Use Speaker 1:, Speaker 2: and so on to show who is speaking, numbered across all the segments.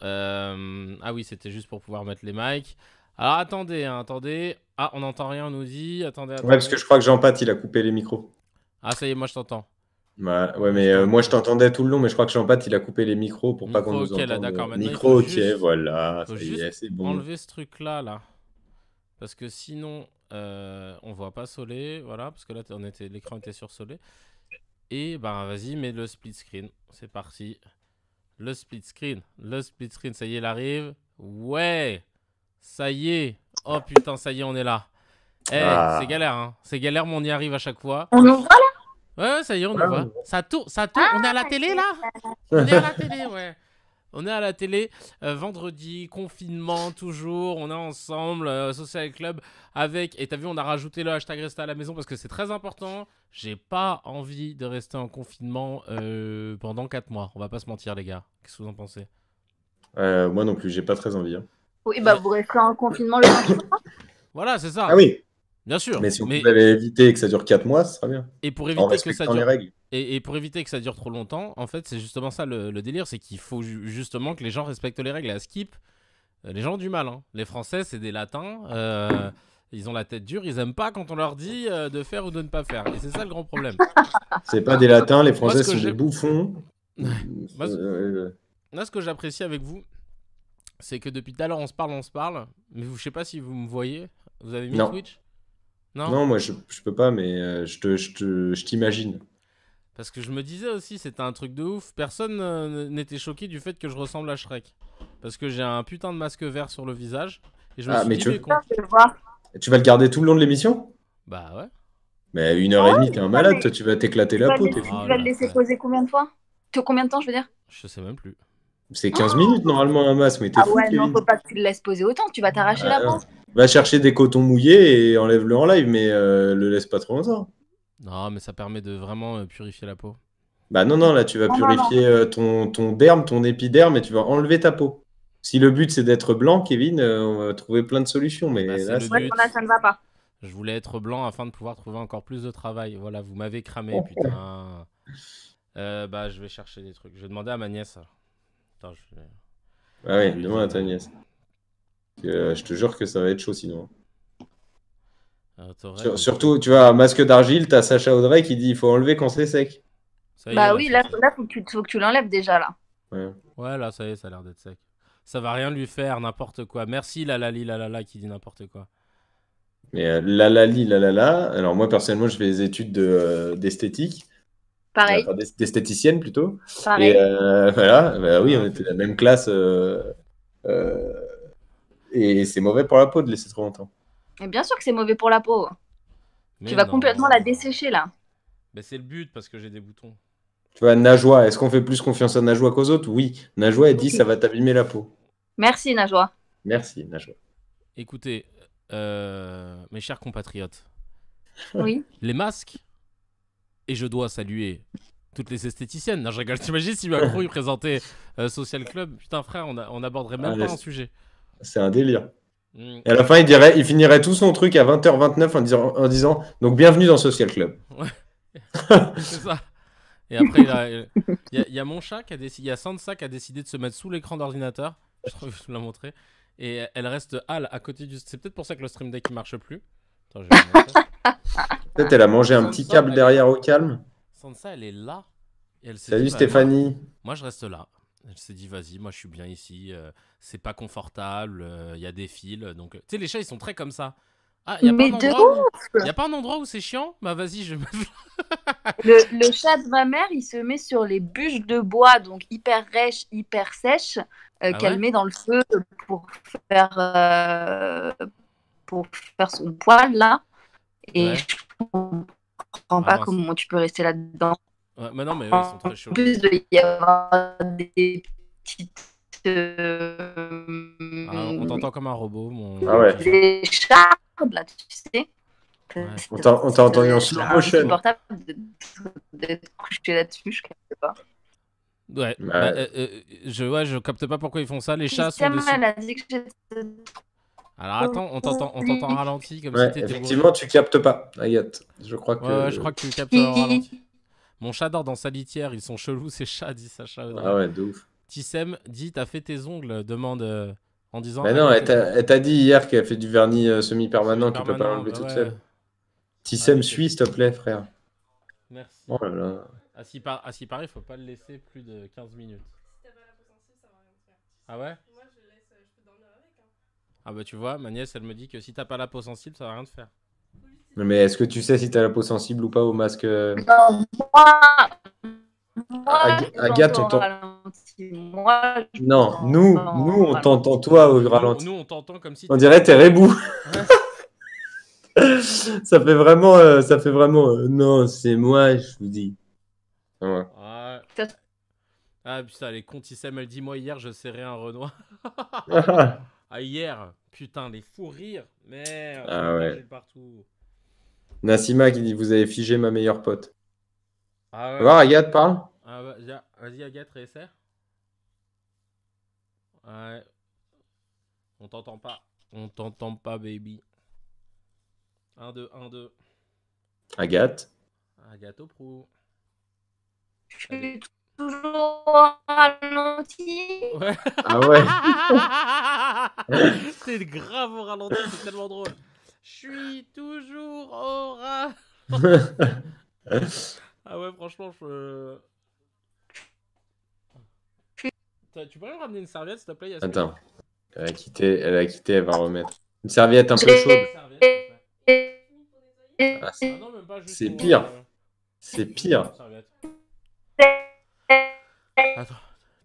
Speaker 1: Ah oui, c'était juste pour pouvoir mettre les mics. Alors attendez, hein, attendez. Ah, on n'entend rien, on nous dit. Attendez,
Speaker 2: Ouais, parce que
Speaker 1: attendez.
Speaker 2: je crois que Jean-Pat, il a coupé les micros.
Speaker 1: Ah, ça y est, moi je t'entends.
Speaker 2: Ouais, mais moi, je t'entendais tout le long, mais je crois que Jean-Pat, il a coupé les micros pour pas qu'on
Speaker 1: Micro,
Speaker 2: nous
Speaker 1: ok, là,
Speaker 2: entende.
Speaker 1: d'accord. Maintenant,
Speaker 2: Micro, ok, voilà,
Speaker 1: faut
Speaker 2: ça y
Speaker 1: juste
Speaker 2: est, c'est bon.
Speaker 1: enlever ce truc-là, là. Parce que sinon, on voit pas Solé. Voilà, parce que là, l'écran était sur Solé. Et ben, vas-y, mets le split screen. C'est parti. Le split screen. Le split screen, ça y est, il arrive. Ouais, ça y est. Oh putain, ça y est, on est là. Eh, c'est
Speaker 2: Ah.
Speaker 1: galère, hein. C'est galère, mais on y arrive à chaque fois.
Speaker 3: On nous voit là?
Speaker 1: Ouais, ça y est, on nous voit.
Speaker 2: Ouais.
Speaker 1: Ça tourne, ça tourne. On est à la
Speaker 3: Ah,
Speaker 1: télé,
Speaker 3: c'est
Speaker 1: là? On est à la
Speaker 3: ça.
Speaker 1: télé, ouais. On est à la télé, vendredi, confinement, toujours, on est ensemble, Social Club, avec, et t'as vu, on a rajouté le hashtag rester à la maison parce que c'est très important. J'ai pas envie de rester en confinement pendant 4 mois, on va pas se mentir les gars. Qu'est-ce que vous en pensez?
Speaker 2: Moi non plus, j'ai pas très envie, hein.
Speaker 3: Oui, bah vous resterez en confinement le temps qu'il faudra.
Speaker 1: Voilà, c'est
Speaker 2: Ah
Speaker 1: ça,
Speaker 2: oui,
Speaker 1: bien sûr.
Speaker 2: mais si on
Speaker 1: Mais,
Speaker 2: pouvait éviter que ça dure 4 mois, ce serait bien.
Speaker 1: et pour
Speaker 2: En
Speaker 1: éviter que ça
Speaker 2: respectant les
Speaker 1: dure...
Speaker 2: règles.
Speaker 1: Et pour éviter que ça dure trop longtemps, en fait, c'est justement ça le délire, c'est qu'il faut justement que les gens respectent les règles. Et à Skip, les gens ont du mal, hein. Les Français, c'est des latins. Ils ont la tête dure. Ils aiment pas quand on leur dit de faire ou de ne pas faire. Et c'est ça le grand problème.
Speaker 2: C'est pas des latins, les
Speaker 1: Moi,
Speaker 2: Français sont des bouffons.
Speaker 1: Moi,
Speaker 2: Euh,
Speaker 1: ce que j'apprécie avec vous, c'est que depuis tout à l'heure, on se parle. Mais je sais pas si vous me voyez. Vous avez mis
Speaker 2: non,
Speaker 1: Twitch? Non?
Speaker 2: non, moi je peux pas, mais je t'imagine.
Speaker 1: Parce que je me disais aussi, c'était un truc de ouf. Personne n'était choqué du fait que je ressemble à Shrek. Parce que j'ai un putain de masque vert sur le visage. Et je me
Speaker 2: Ah,
Speaker 1: suis
Speaker 2: mais
Speaker 1: dit, mais con.
Speaker 3: Je vais voir.
Speaker 2: tu vas le garder tout le long de l'émission?
Speaker 1: Bah ouais.
Speaker 2: Mais 1 heure et demie, t'es un
Speaker 3: Ouais,
Speaker 2: malade,
Speaker 3: mais
Speaker 2: toi, tu vas t'éclater
Speaker 3: tu
Speaker 2: la
Speaker 3: vas
Speaker 2: peau,
Speaker 3: le
Speaker 2: t'es
Speaker 3: laisser,
Speaker 2: fou.
Speaker 1: Oh
Speaker 3: tu vas le
Speaker 1: là
Speaker 3: laisser
Speaker 1: là.
Speaker 3: poser combien de fois? Combien de temps, je veux dire?
Speaker 1: Je sais même plus.
Speaker 2: C'est 15 minutes normalement un masque, mais t'es
Speaker 3: Ah
Speaker 2: fou,
Speaker 3: ouais, non,
Speaker 2: Kevin.
Speaker 3: faut pas que tu le laisses poser autant, tu vas t'arracher la peau.
Speaker 2: Ah, va chercher des cotons mouillés et enlève-le en live, mais le laisse pas trop longtemps.
Speaker 1: Non, mais ça permet de vraiment purifier la peau.
Speaker 2: Bah non, non, là tu vas
Speaker 3: Non, non, non.
Speaker 2: purifier ton derme, ton épiderme et tu vas enlever ta peau. Si le but c'est d'être blanc, Kevin, on va trouver plein de solutions,
Speaker 1: Bah,
Speaker 2: mais
Speaker 1: c'est
Speaker 2: là
Speaker 1: le
Speaker 3: Ouais,
Speaker 2: c'est.
Speaker 3: non, là,
Speaker 1: but.
Speaker 3: ça ne va pas.
Speaker 1: Je voulais être blanc afin de pouvoir trouver encore plus de travail. Voilà, vous m'avez cramé, putain. Bah, je vais chercher des trucs. Je vais demander à ma nièce. Attends,
Speaker 2: Ah
Speaker 1: je
Speaker 2: oui,
Speaker 1: lui
Speaker 2: demande
Speaker 1: dis.
Speaker 2: à ta nièce. Je te jure que ça va être chaud sinon.
Speaker 1: T'aurais, ok.
Speaker 2: Surtout, tu vois, un masque d'argile, t'as Sacha Audrey qui dit il faut enlever quand c'est sec.
Speaker 1: Ça y est,
Speaker 3: Bah
Speaker 1: là,
Speaker 3: oui,
Speaker 1: c'est
Speaker 3: là,
Speaker 1: fait.
Speaker 3: faut que tu l'enlèves déjà, là.
Speaker 2: Ouais.
Speaker 1: Ouais, là, ça y est, ça a l'air d'être sec. Ça va rien lui faire, n'importe quoi. Merci, la la li, la la la, qui dit n'importe quoi.
Speaker 2: Mais la la li, la la la. Alors moi personnellement, je fais des études d'esthétique.
Speaker 3: Pareil,
Speaker 2: Enfin d'esthéticienne plutôt. Et
Speaker 3: pareil.
Speaker 2: voilà, bah oui, on
Speaker 1: Ah,
Speaker 2: était de la même classe. Euh, et c'est mauvais pour la peau de laisser trop longtemps.
Speaker 3: Et bien sûr que c'est mauvais pour la peau. Tu
Speaker 1: mais
Speaker 3: vas complètement la
Speaker 1: non.
Speaker 3: dessécher, là.
Speaker 1: Mais c'est le but parce que j'ai des boutons.
Speaker 2: Tu vois, Najwa, est-ce qu'on fait plus confiance à Najwa qu'aux autres? Oui. Najwa, elle dit ça
Speaker 3: Oui.
Speaker 2: va t'abîmer la peau.
Speaker 3: Merci, Najwa.
Speaker 2: Merci, Najwa.
Speaker 1: Écoutez, mes chers compatriotes,
Speaker 3: Oui.
Speaker 1: les masques, et je dois saluer toutes les esthéticiennes. Non, je rigole. T'imagines si Macron il présentait Social Club? Putain, frère, on aborderait même
Speaker 2: Allez,
Speaker 1: pas un sujet.
Speaker 2: c'est un délire.
Speaker 1: Mm.
Speaker 2: Et à la fin, il finirait tout son truc à 20h29 en disant donc bienvenue dans Social Club.
Speaker 1: Ouais, c'est ça. Et après, il y a mon chat qui a décidé, il y a Sansa qui a décidé de se mettre sous l'écran d'ordinateur. Je trouve que je vous l'ai montré. Et elle reste à côté du. C'est peut-être pour ça que le stream deck il marche plus. Attends, je vais vous montrer.
Speaker 2: Peut-être elle a mangé un petit
Speaker 1: Sansa,
Speaker 2: câble derrière au calme.
Speaker 1: Sansa, elle est là. Et elle s'est dit,
Speaker 2: Salut
Speaker 1: bah, moi,
Speaker 2: Stéphanie.
Speaker 1: moi, je reste là. Elle s'est dit, vas-y, moi, je suis bien ici. C'est pas confortable. Il y a des fils. Donc, tu sais, les chats, ils sont très comme ça. Ah, il y a pas
Speaker 3: Mais
Speaker 1: un
Speaker 3: de
Speaker 1: endroit où.
Speaker 3: ouf!
Speaker 1: Il y a pas un endroit où c'est chiant? Bah, vas-y, je.
Speaker 3: Le chat de ma mère, il se met sur les bûches de bois, donc hyper rêches, hyper sèches,
Speaker 1: Ah
Speaker 3: qu'elle
Speaker 1: ouais?
Speaker 3: met dans le feu pour faire, euh, pour faire son poêle, là. Et
Speaker 1: Ouais.
Speaker 3: je comprends
Speaker 1: Ah
Speaker 3: pas
Speaker 1: mince.
Speaker 3: comment tu peux rester là-dedans.
Speaker 1: Ouais, mais non, mais eux, ils sont
Speaker 3: En
Speaker 1: très chelous.
Speaker 3: plus, il doit y avoir des petites.
Speaker 1: Ah, on t'entend comme un robot,
Speaker 2: Ah
Speaker 1: mon
Speaker 2: ouais.
Speaker 1: Chacha.
Speaker 3: Des chardes, là, tu sais.
Speaker 1: Ouais.
Speaker 2: On t'a entendu en slow
Speaker 3: C'est
Speaker 2: motion.
Speaker 3: insupportable d'être couché là-dessus, je ne pas.
Speaker 1: Ouais, bah,
Speaker 2: Ouais.
Speaker 1: je capte pas pourquoi ils font ça. Les
Speaker 3: Le
Speaker 1: chats sont
Speaker 3: système,
Speaker 1: dessus.
Speaker 3: elle a dit que j'étais
Speaker 1: Alors attends, on t'entend
Speaker 3: pourrie.
Speaker 1: ralenti comme si
Speaker 2: Ouais,
Speaker 1: t'étais bourré.
Speaker 2: effectivement, tu captes pas, Agathe. Je crois
Speaker 1: Ouais, je
Speaker 2: que.
Speaker 1: crois que tu captes en ralenti. Mon chat dort dans sa litière, ils sont chelous ces chats, dit Sacha
Speaker 2: Ah
Speaker 1: Audrey.
Speaker 2: ouais, de ouf.
Speaker 1: Tissem dit t'as fait tes ongles, demande en disant.
Speaker 2: Mais non, elle t'a dit hier qu'elle fait du vernis semi-permanent, qu'elle peut pas
Speaker 1: Semi-permanent,
Speaker 2: l'enlever
Speaker 1: bah
Speaker 2: toute
Speaker 1: ouais.
Speaker 2: seule. Tissem,
Speaker 1: je sais.
Speaker 2: suis, s'il te plaît, frère.
Speaker 1: Merci.
Speaker 2: Oh là là.
Speaker 1: À ce qui paraît, faut pas le laisser plus de 15 minutes.
Speaker 4: Si t'as pas la peau sensible, ça va rien te faire.
Speaker 1: Ah ouais?
Speaker 4: Moi, je peux dormir avec. Hein.
Speaker 1: Ah bah tu vois, ma nièce, elle me dit que si t'as pas la peau sensible, ça va rien te faire.
Speaker 2: Mais est-ce que tu sais si t'as la peau sensible ou pas au masque
Speaker 3: Non, moi,
Speaker 2: Agathe, on
Speaker 3: j'entends
Speaker 2: t'entend.
Speaker 3: ralenti. Moi, je
Speaker 2: Non,
Speaker 3: t'entends
Speaker 2: nous,
Speaker 3: ralenti.
Speaker 2: on t'entend toi au ralenti.
Speaker 1: Nous, on t'entend comme si.
Speaker 2: On dirait t'es rebou. Ça fait vraiment, non, c'est moi, je vous dis. Ouais.
Speaker 1: Ouais.
Speaker 3: Ça-
Speaker 1: Ah putain, les cons Tissem, elle dit moi hier, je serrais un Renoir. Ah hier, putain, les fous rires. Merde,
Speaker 2: Ah ouais.
Speaker 1: j'ai partout.
Speaker 2: Nassima qui dit vous avez figé ma meilleure pote.
Speaker 1: Ah
Speaker 2: Va
Speaker 1: ouais.
Speaker 2: voir, Agathe, parle.
Speaker 1: Ah, vas-y Agathe, réessaie. Ouais. On t'entend pas. On t'entend pas, baby. 1, 2, 1, 2.
Speaker 2: Agathe.
Speaker 1: Agathe au prou.
Speaker 3: Je suis toujours ralenti.
Speaker 1: Ouais.
Speaker 2: Ah ouais.
Speaker 1: C'est grave au ralenti, c'est tellement drôle. Je suis toujours au ras. Ah ouais, franchement, tu pourrais me ramener une serviette, s'il te plaît, Yasmine?
Speaker 2: Attends. Elle a quitté, elle va remettre. Une serviette un peu
Speaker 3: J'ai-
Speaker 2: chaude.
Speaker 1: Une serviette, s'il te plaît.
Speaker 2: Ah,
Speaker 1: Ah non, même pas juste
Speaker 2: C'est
Speaker 1: pour,
Speaker 2: pire. C'est pire.
Speaker 1: une serviette. Attends.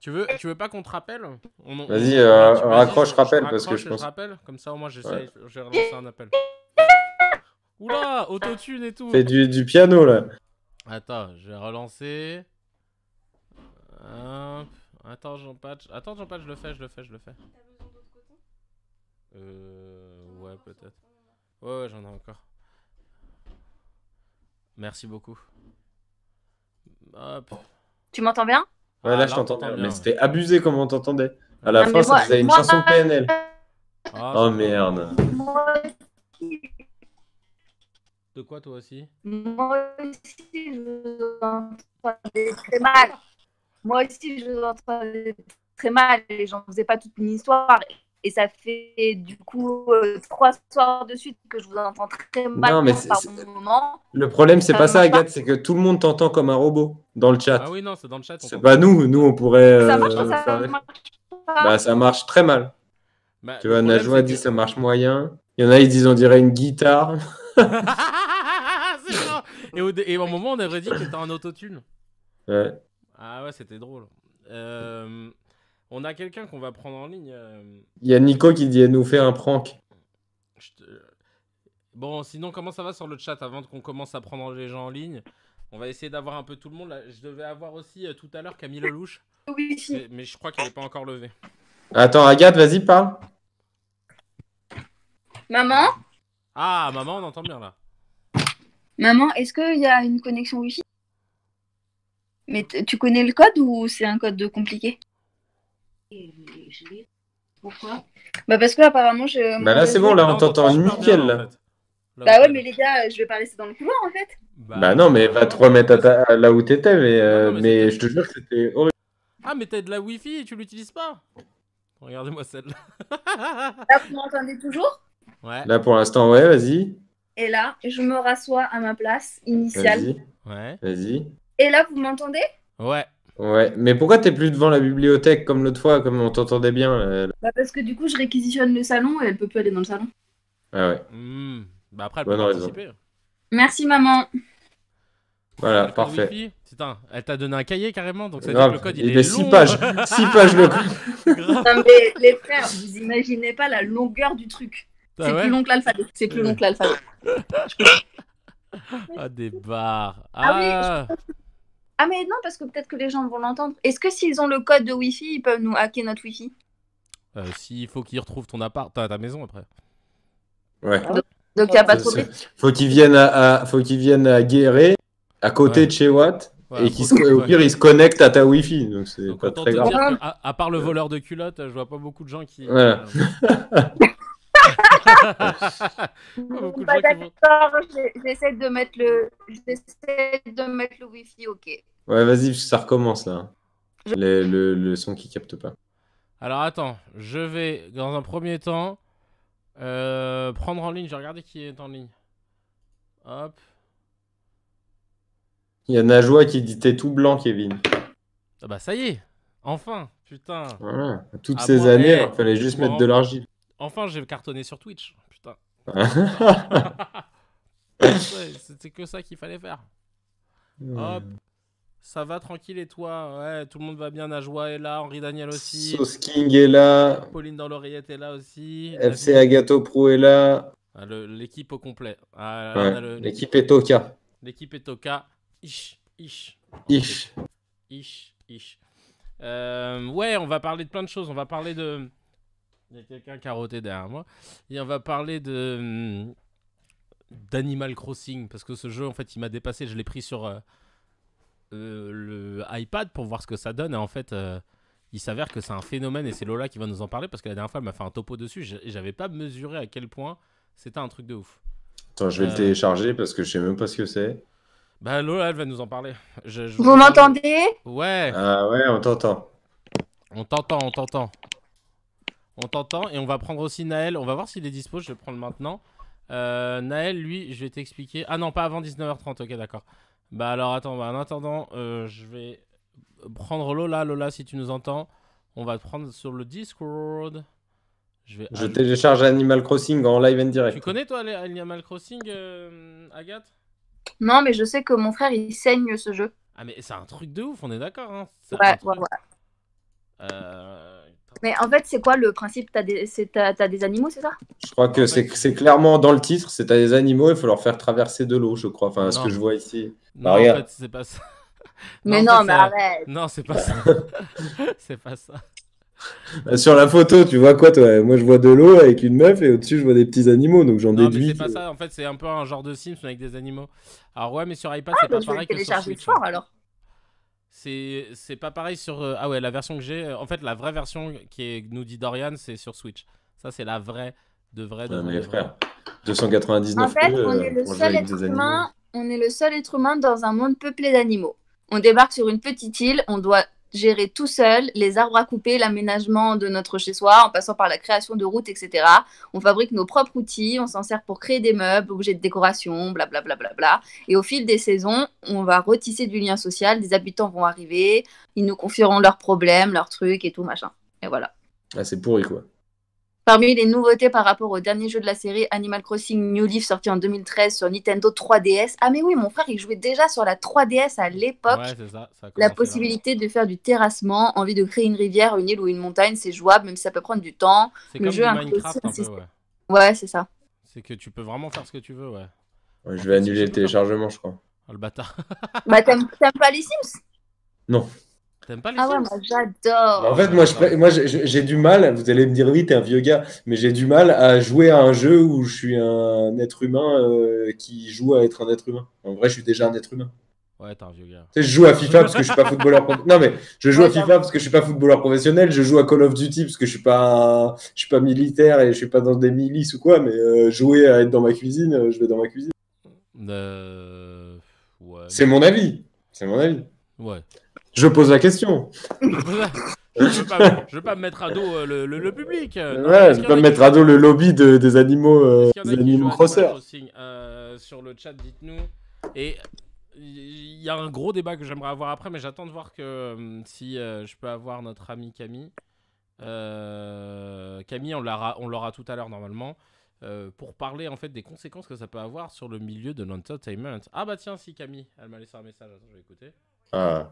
Speaker 1: Tu veux pas qu'on te rappelle?
Speaker 2: Vas-y,
Speaker 1: Vas-y,
Speaker 2: raccroche, rappelle, parce que
Speaker 1: raccroche
Speaker 2: je
Speaker 1: et
Speaker 2: pense.
Speaker 1: rappelle, comme ça au moins
Speaker 2: Ouais.
Speaker 1: j'ai relancé un appel. Oula, autotune et tout.
Speaker 2: Fais du piano là.
Speaker 1: Attends, je vais relancer. Hop. Attends, j'en patch, je le fais.
Speaker 4: T'as besoin d'autres cotons?
Speaker 1: Ouais, peut-être. Ouais, j'en ai encore. Merci beaucoup. Hop.
Speaker 3: Tu m'entends bien?
Speaker 2: Ouais,
Speaker 1: Ah,
Speaker 2: là, je t'entends
Speaker 1: t'entends
Speaker 2: bien.
Speaker 1: bien,
Speaker 2: Mais
Speaker 1: ouais.
Speaker 2: c'était abusé comment on t'entendait. À la
Speaker 3: Ah,
Speaker 2: fin,
Speaker 3: mais
Speaker 2: ça
Speaker 3: moi-
Speaker 2: faisait une
Speaker 3: moi-
Speaker 2: chanson PNL.
Speaker 1: Ah,
Speaker 2: Oh
Speaker 1: ça va.
Speaker 2: merde.
Speaker 3: Moi aussi,
Speaker 1: De quoi toi aussi?
Speaker 3: je vous entendais très mal. Moi aussi, je vous entendais très mal. Et j'en faisais pas toute une histoire. Et ça fait du coup 3 soirs de suite que je vous entends très mal
Speaker 2: Non, mais
Speaker 3: par moment.
Speaker 2: le problème, c'est
Speaker 3: Ça
Speaker 2: pas ça,
Speaker 3: marche pas.
Speaker 2: Agathe, c'est que tout le monde t'entend comme un robot dans le chat.
Speaker 1: Ah oui, non, c'est dans le chat. on
Speaker 2: C'est
Speaker 1: t'entend.
Speaker 2: pas nous. Nous, on pourrait
Speaker 3: Ça marche, ça
Speaker 2: faire.
Speaker 3: marche pas.
Speaker 2: Bah, ça marche très mal.
Speaker 1: Bah,
Speaker 2: Tu
Speaker 1: le
Speaker 2: vois,
Speaker 1: problème,
Speaker 2: Najwa
Speaker 1: c'est
Speaker 2: dit
Speaker 1: que-
Speaker 2: ça marche moyen. Il y en a, ils disent on dirait une guitare.
Speaker 1: C'est ça. Et au moment, on aurait dit que t'étais en autotune.
Speaker 2: Ouais.
Speaker 1: Ah ouais, c'était drôle. On a quelqu'un qu'on va prendre en ligne.
Speaker 2: Il y a Nico qui dit elle nous fait un prank.
Speaker 1: Bon, sinon, comment ça va sur le chat avant qu'on commence à prendre les gens en ligne? On va essayer d'avoir un peu tout le monde. Là, je devais avoir aussi tout à l'heure Camille Lelouch,
Speaker 3: Oui, si.
Speaker 1: mais je crois qu'elle n'est pas encore levée.
Speaker 2: Attends, Agathe, vas-y, parle.
Speaker 3: Maman,
Speaker 1: Ah, maman, on entend bien là.
Speaker 3: maman, est-ce qu'il y a une connexion Wi-Fi? Mais tu connais le code ou c'est un code compliqué?
Speaker 4: Pourquoi?
Speaker 3: Bah parce que apparemment je.
Speaker 2: Bah là, c'est bon, là, on t'entend
Speaker 1: super
Speaker 2: nickel,
Speaker 1: bien,
Speaker 2: là.
Speaker 1: en fait. Là,
Speaker 3: Bah
Speaker 1: où
Speaker 3: ouais,
Speaker 1: t'es,
Speaker 3: mais
Speaker 1: là.
Speaker 3: les gars, je vais pas rester dans le couloir en fait.
Speaker 2: Bah non, mais va te remettre là où t'étais, mais,
Speaker 1: Non, mais
Speaker 2: je te jure que c'était horrible.
Speaker 1: Ah, mais t'as de la Wi-Fi et tu l'utilises pas? Regardez-moi celle-là.
Speaker 3: Là, vous m'entendez toujours?
Speaker 1: Ouais.
Speaker 2: Là, pour l'instant, ouais, vas-y.
Speaker 3: Et là, je me rassois à ma place initiale.
Speaker 2: Vas-y,
Speaker 1: Ouais.
Speaker 2: vas-y.
Speaker 3: Et là, vous m'entendez?
Speaker 1: Ouais.
Speaker 2: Ouais, mais pourquoi t'es plus devant la bibliothèque comme l'autre fois, comme on t'entendait bien
Speaker 3: Bah parce que du coup, je réquisitionne le salon et elle peut plus aller dans le salon.
Speaker 2: Ah ouais,
Speaker 1: Bah après, elle
Speaker 2: Bonne
Speaker 1: peut
Speaker 2: raison.
Speaker 1: participer.
Speaker 3: Merci maman.
Speaker 2: voilà,
Speaker 1: Le code
Speaker 2: parfait.
Speaker 1: Wi-Fi. Putain, elle t'a donné un cahier carrément, donc ça veut dire
Speaker 2: Grave,
Speaker 1: que le code
Speaker 2: il
Speaker 1: il
Speaker 2: est
Speaker 1: est
Speaker 2: 6
Speaker 1: long.
Speaker 2: pages. 6 pages le code.
Speaker 1: Grave.
Speaker 3: Non mais les frères, vous imaginez pas la longueur du truc.
Speaker 1: Ah
Speaker 3: C'est
Speaker 1: ouais
Speaker 3: plus long que l'alphabet. C'est plus long que l'alphabet.
Speaker 1: Ah, des barres.
Speaker 3: Ah oui,
Speaker 1: Ah,
Speaker 3: Ah mais non, parce que peut-être que les gens vont l'entendre. Est-ce que s'ils ont le code de Wi-Fi, ils peuvent nous hacker notre Wi-Fi?
Speaker 1: s'il faut qu'il retrouve ton appart, ta maison après.
Speaker 2: Ouais.
Speaker 3: Donc il n'y a pas trop de...
Speaker 2: Faut qu'ils viennent à Guéret, à côté
Speaker 1: Ouais.
Speaker 2: de chez Watt,
Speaker 1: Ouais,
Speaker 2: et
Speaker 1: faut-
Speaker 2: au
Speaker 1: ouais.
Speaker 2: pire, ils se connectent à ta Wi-Fi. Donc, c'est
Speaker 1: Donc
Speaker 2: pas
Speaker 1: autant
Speaker 2: très
Speaker 1: te
Speaker 2: grave.
Speaker 1: dire que, à part le voleur de culottes, je vois pas beaucoup de gens qui.
Speaker 2: Voilà.
Speaker 1: Pas beaucoup de
Speaker 3: Bah,
Speaker 1: gens qui vont.
Speaker 3: d'accord, j'essaie de mettre le Wi-Fi, ok.
Speaker 2: Ouais, vas-y, ça recommence là. Le son qui capte pas.
Speaker 1: Alors attends, je vais dans un premier temps prendre en ligne. Je vais regarder qui est en ligne. Hop.
Speaker 2: Il y a Najwa qui dit t'es tout blanc, Kevin.
Speaker 1: Ah bah ça y est, enfin, putain.
Speaker 2: Voilà. Toutes
Speaker 1: Ah
Speaker 2: ces
Speaker 1: bon,
Speaker 2: années,
Speaker 1: eh,
Speaker 2: il fallait juste
Speaker 1: bon,
Speaker 2: mettre de l'argile.
Speaker 1: Enfin, j'ai cartonné sur Twitch, putain. C'était que ça qu'il fallait faire. Hop. Ça va tranquille et toi? Ouais, tout le monde va bien. Najwa est là, Henri Daniel aussi.
Speaker 2: Sauce King est là.
Speaker 1: Pauline dans l'oreillette est là aussi.
Speaker 2: FC Agato Pro est là.
Speaker 1: Ah, l'équipe au complet. Ah, là,
Speaker 2: Ouais,
Speaker 1: on a
Speaker 2: l'équipe est Toka.
Speaker 1: l'équipe est Toka. Ish, ish.
Speaker 2: Ish.
Speaker 1: Ish, ish. Ouais, on va parler de plein de choses. On va parler de... Il y a quelqu'un qui a roté derrière moi. Et on va parler de... d'Animal Crossing. Parce que ce jeu, en fait, il m'a dépassé. Je l'ai pris sur le iPad pour voir ce que ça donne. Et en fait, il s'avère que c'est un phénomène. Et c'est Lola qui va nous en parler. Parce que la dernière fois, elle m'a fait un topo dessus. Et j'avais pas mesuré à quel point c'était un truc de ouf.
Speaker 2: Attends, je vais le télécharger parce que je sais même pas ce que c'est.
Speaker 1: Bah Lola, elle va nous en parler.
Speaker 3: Vous m'entendez?
Speaker 1: Ouais.
Speaker 2: Ah ouais, on t'entend.
Speaker 1: On t'entend, on t'entend. On t'entend et on va prendre aussi Naël. On va voir s'il est dispo, je vais prendre maintenant. Naël, lui, je vais t'expliquer. Ah non, pas avant 19h30, ok, d'accord. Bah alors attends, en attendant, je vais prendre Lola. Lola, si tu nous entends, on va te prendre sur le Discord.
Speaker 2: Je télécharge Animal Crossing en live and direct.
Speaker 1: Tu connais toi Animal Crossing, Agathe?
Speaker 3: Non, mais je sais que mon frère, il saigne ce jeu.
Speaker 1: Ah mais c'est un truc de ouf, on est d'accord, hein.
Speaker 3: Ouais. Mais en fait, c'est quoi le principe? T'as des animaux, c'est ça?
Speaker 2: Je crois que c'est clairement dans le titre, c'est t'as des animaux, il faut leur faire traverser de l'eau, je crois. Enfin, ce que je vois ici.
Speaker 1: Non,
Speaker 2: Bah,
Speaker 1: en
Speaker 2: regarde.
Speaker 1: fait, c'est pas ça.
Speaker 3: Mais
Speaker 1: en
Speaker 3: non,
Speaker 1: fait,
Speaker 3: mais arrête.
Speaker 1: Non, c'est pas ça. C'est pas ça.
Speaker 2: Sur la photo, tu vois quoi, toi? Moi, je vois de l'eau avec une meuf et au-dessus, je vois des petits animaux, donc j'en
Speaker 1: Non, mais
Speaker 2: déduis.
Speaker 1: c'est pas ça. En fait, c'est un peu un genre de Sims mais avec des animaux. Alors ouais, mais sur iPad,
Speaker 3: Ah,
Speaker 1: c'est
Speaker 3: bah,
Speaker 1: pas
Speaker 3: je vais
Speaker 1: pareil
Speaker 3: le
Speaker 1: que sur
Speaker 3: télécharger
Speaker 1: Switch.
Speaker 3: fort alors.
Speaker 1: C'est pas pareil sur... Ah ouais, la version que j'ai... En fait, la vraie version qui est, nous dit Dorian, c'est sur Switch. Ça, c'est la vraie, de vrai, de
Speaker 2: Ah,
Speaker 1: vrai.
Speaker 2: mais
Speaker 1: de vrai.
Speaker 2: frère, 299
Speaker 3: En fait,
Speaker 2: euros,
Speaker 3: on est le
Speaker 2: pour jouer
Speaker 3: seul
Speaker 2: avec des
Speaker 3: être
Speaker 2: animaux.
Speaker 3: humain. On est le seul être humain dans un monde peuplé d'animaux. On débarque sur une petite île, on doit gérer tout seul les arbres à couper, l'aménagement de notre chez-soi, en passant par la création de routes, etc. On fabrique nos propres outils, on s'en sert pour créer des meubles, objets de décoration, blablabla. Bla, bla, bla. Et au fil des saisons, on va retisser du lien social, des habitants vont arriver, ils nous confieront leurs problèmes, leurs trucs et tout, machin. Et voilà.
Speaker 2: Ah, c'est pourri, quoi.
Speaker 3: Parmi les nouveautés par rapport au dernier jeu de la série, Animal Crossing New Leaf, sorti en 2013 sur Nintendo 3DS. Ah mais oui, mon frère, il jouait déjà sur la 3DS à l'époque.
Speaker 1: Ouais, c'est ça. Ça a
Speaker 3: La
Speaker 1: commencé
Speaker 3: possibilité de faire du terrassement, envie de créer une rivière, une île ou une montagne, c'est jouable, même si ça peut prendre du temps.
Speaker 1: C'est
Speaker 3: Le
Speaker 1: comme
Speaker 3: jeu
Speaker 1: du
Speaker 3: inclut
Speaker 1: Minecraft
Speaker 3: aussi
Speaker 1: un peu, ouais.
Speaker 3: Ouais, c'est ça.
Speaker 1: C'est que tu peux vraiment faire ce que tu veux, ouais.
Speaker 2: Ouais, je vais annuler le téléchargement, je crois.
Speaker 1: Oh, le bâtard.
Speaker 3: Bah, t'aimes pas les Sims?
Speaker 2: Non.
Speaker 1: T'aimes pas les
Speaker 3: Ah ouais,
Speaker 1: Sims?
Speaker 3: moi j'adore.
Speaker 2: En fait, moi, j'ai du mal, vous allez me dire, oui, t'es un vieux gars, mais j'ai du mal à jouer à un jeu où je suis un être humain qui joue à être un être humain. En vrai, je suis déjà un être humain.
Speaker 1: Ouais, t'es un vieux gars.
Speaker 2: Tu sais, je joue à FIFA parce que je suis pas footballeur professionnel. Non, mais je joue à FIFA parce que je suis pas footballeur professionnel. Je joue à Call of Duty parce que je suis pas militaire et je suis pas dans des milices ou quoi. Mais jouer à être dans ma cuisine, je vais dans ma cuisine.
Speaker 1: Ouais.
Speaker 2: C'est mon avis. C'est mon avis.
Speaker 1: Ouais.
Speaker 2: Je pose la question.
Speaker 1: Je veux pas me mettre à dos le public. Non,
Speaker 2: Ouais, je vais pas me mettre à dos le lobby des animaux, des animaux crosseurs.
Speaker 1: Sur le chat, dites-nous. Et il y a un gros débat que j'aimerais avoir après, mais j'attends de voir que si je peux avoir notre ami Camille. Camille, on l'aura tout à l'heure normalement. Pour parler en fait des conséquences que ça peut avoir sur le milieu de l'entertainment. Ah bah tiens, si Camille, elle m'a laissé un message. Attends, je vais écouter.
Speaker 2: Ah.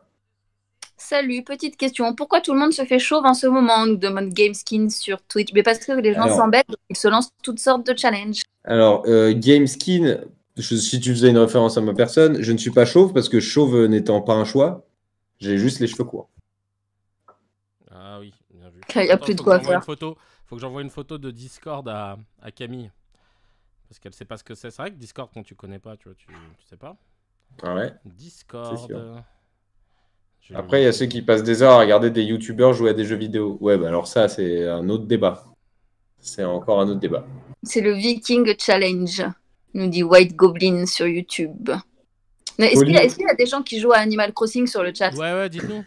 Speaker 3: Salut, petite question. Pourquoi tout le monde se fait chauve en ce moment? Nous demande GameSkin sur Twitch. Mais parce que les gens s'embêtent, ils se lancent toutes sortes de challenges.
Speaker 2: Alors, GameSkin, si tu faisais une référence à ma personne, je ne suis pas chauve parce que chauve n'étant pas un choix, j'ai juste les cheveux courts.
Speaker 1: Ah oui, bien vu.
Speaker 3: Il n'y a plus de quoi faire.
Speaker 1: Faut que j'envoie une photo de Discord à Camille. Parce qu'elle sait pas ce que c'est. C'est vrai que Discord, quand tu connais pas, tu vois, tu sais pas.
Speaker 2: Ah ouais.
Speaker 1: Discord.
Speaker 2: Après, il y a ceux qui passent des heures à regarder des youtubeurs jouer à des jeux vidéo. Ouais, bah alors ça, c'est un autre débat. C'est encore un autre débat.
Speaker 3: C'est le Viking Challenge, nous dit White Goblin sur YouTube. Est-ce qu'il y a des gens qui jouent à Animal Crossing sur le chat?
Speaker 1: Ouais, dites-nous.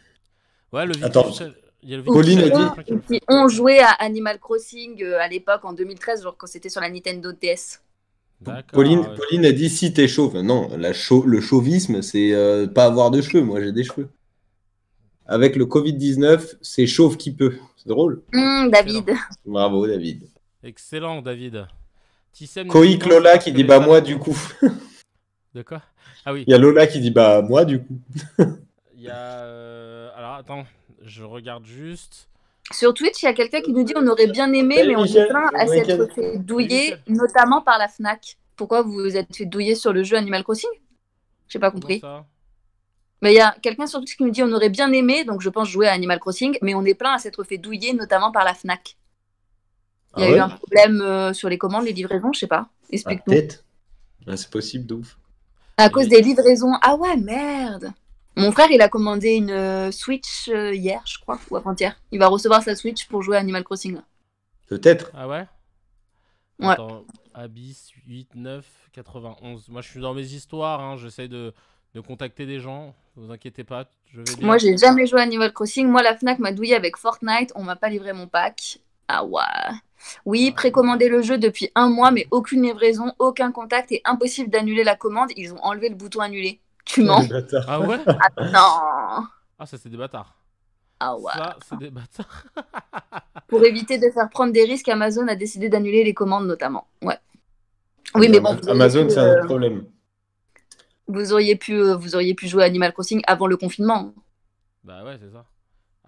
Speaker 1: Ouais, le Viti,
Speaker 2: Attends.
Speaker 1: je sais- il y a le
Speaker 2: Pauline
Speaker 1: Viti,
Speaker 2: a
Speaker 1: je sais
Speaker 2: dit-
Speaker 1: pas qui le
Speaker 3: Qui
Speaker 1: fait.
Speaker 3: ont joué à Animal Crossing à l'époque en 2013, genre quand c'était sur la Nintendo DS.
Speaker 1: D'accord.
Speaker 2: Pauline,
Speaker 1: ouais.
Speaker 2: Pauline a dit si t'es chauve. Non, le chauvisme, c'est pas avoir de cheveux. Moi, j'ai des cheveux. Avec le Covid-19, c'est chauve qui peut. C'est drôle.
Speaker 3: David.
Speaker 2: Bravo, David.
Speaker 1: Excellent, David. Tissem nous dit
Speaker 2: Koïk
Speaker 1: non,
Speaker 2: Lola
Speaker 1: c'est
Speaker 2: qui
Speaker 1: parce
Speaker 2: dit
Speaker 1: que
Speaker 2: bah
Speaker 1: les
Speaker 2: moi
Speaker 1: salades-
Speaker 2: du coup.
Speaker 1: De quoi? Ah oui.
Speaker 2: Il y a Lola qui dit bah moi du coup.
Speaker 1: Il y a. Alors attends, je regarde juste.
Speaker 3: Sur Twitch, il y a quelqu'un qui nous dit on aurait bien aimé,
Speaker 2: Salut,
Speaker 3: mais on est
Speaker 2: Michel.
Speaker 3: plein à
Speaker 2: Salut,
Speaker 3: s'être
Speaker 2: Michel.
Speaker 3: fait douiller,
Speaker 1: Michel.
Speaker 3: notamment par la Fnac. Pourquoi vous vous êtes fait douiller sur le jeu Animal Crossing? J'ai pas
Speaker 1: Comment
Speaker 3: compris.
Speaker 1: ça?
Speaker 3: Mais il y a quelqu'un sur Twitch qui nous dit on aurait bien aimé, donc je pense jouer à Animal Crossing, mais on est plein à s'être fait douiller, notamment par la Fnac. Il y a
Speaker 2: Ah
Speaker 3: eu
Speaker 2: ouais
Speaker 3: un problème sur les commandes, les livraisons, je sais pas.
Speaker 2: Ah,
Speaker 3: Explique-nous.
Speaker 2: peut-être. Ah, c'est possible de ouf.
Speaker 3: À cause des livraisons. Ah ouais, merde. Mon frère, il a commandé une Switch hier, je crois, ou avant-hier. Il va recevoir sa Switch pour jouer à Animal Crossing. Là.
Speaker 2: Peut-être.
Speaker 1: Ah ouais?
Speaker 3: Ouais.
Speaker 1: Attends, Abyss 8, 9, 91. Moi, je suis dans mes histoires, hein. J'essaye de contacter des gens. Vous inquiétez pas, je vais bien.
Speaker 3: Moi, j'ai jamais joué à Animal Crossing. Moi, la Fnac m'a douillé avec Fortnite. On m'a pas livré mon pack. Ah ouais. Oui, précommandé le jeu depuis 1 mois, mais aucune livraison, aucun contact et impossible d'annuler la commande. Ils ont enlevé le bouton annuler. Tu mens?
Speaker 2: Le bâtard.
Speaker 1: Ah ouais?
Speaker 3: Non.
Speaker 1: Ah, ça, c'est des bâtards.
Speaker 3: Ah ouais.
Speaker 1: Ça, c'est des bâtards.
Speaker 3: Pour éviter de faire prendre des risques, Amazon a décidé d'annuler les commandes notamment. Ouais. Oui, mais bon, vous auriez
Speaker 2: Amazon,
Speaker 3: pu,
Speaker 2: c'est un autre problème.
Speaker 3: vous auriez pu jouer à Animal Crossing avant le confinement.
Speaker 1: Bah ouais, c'est ça.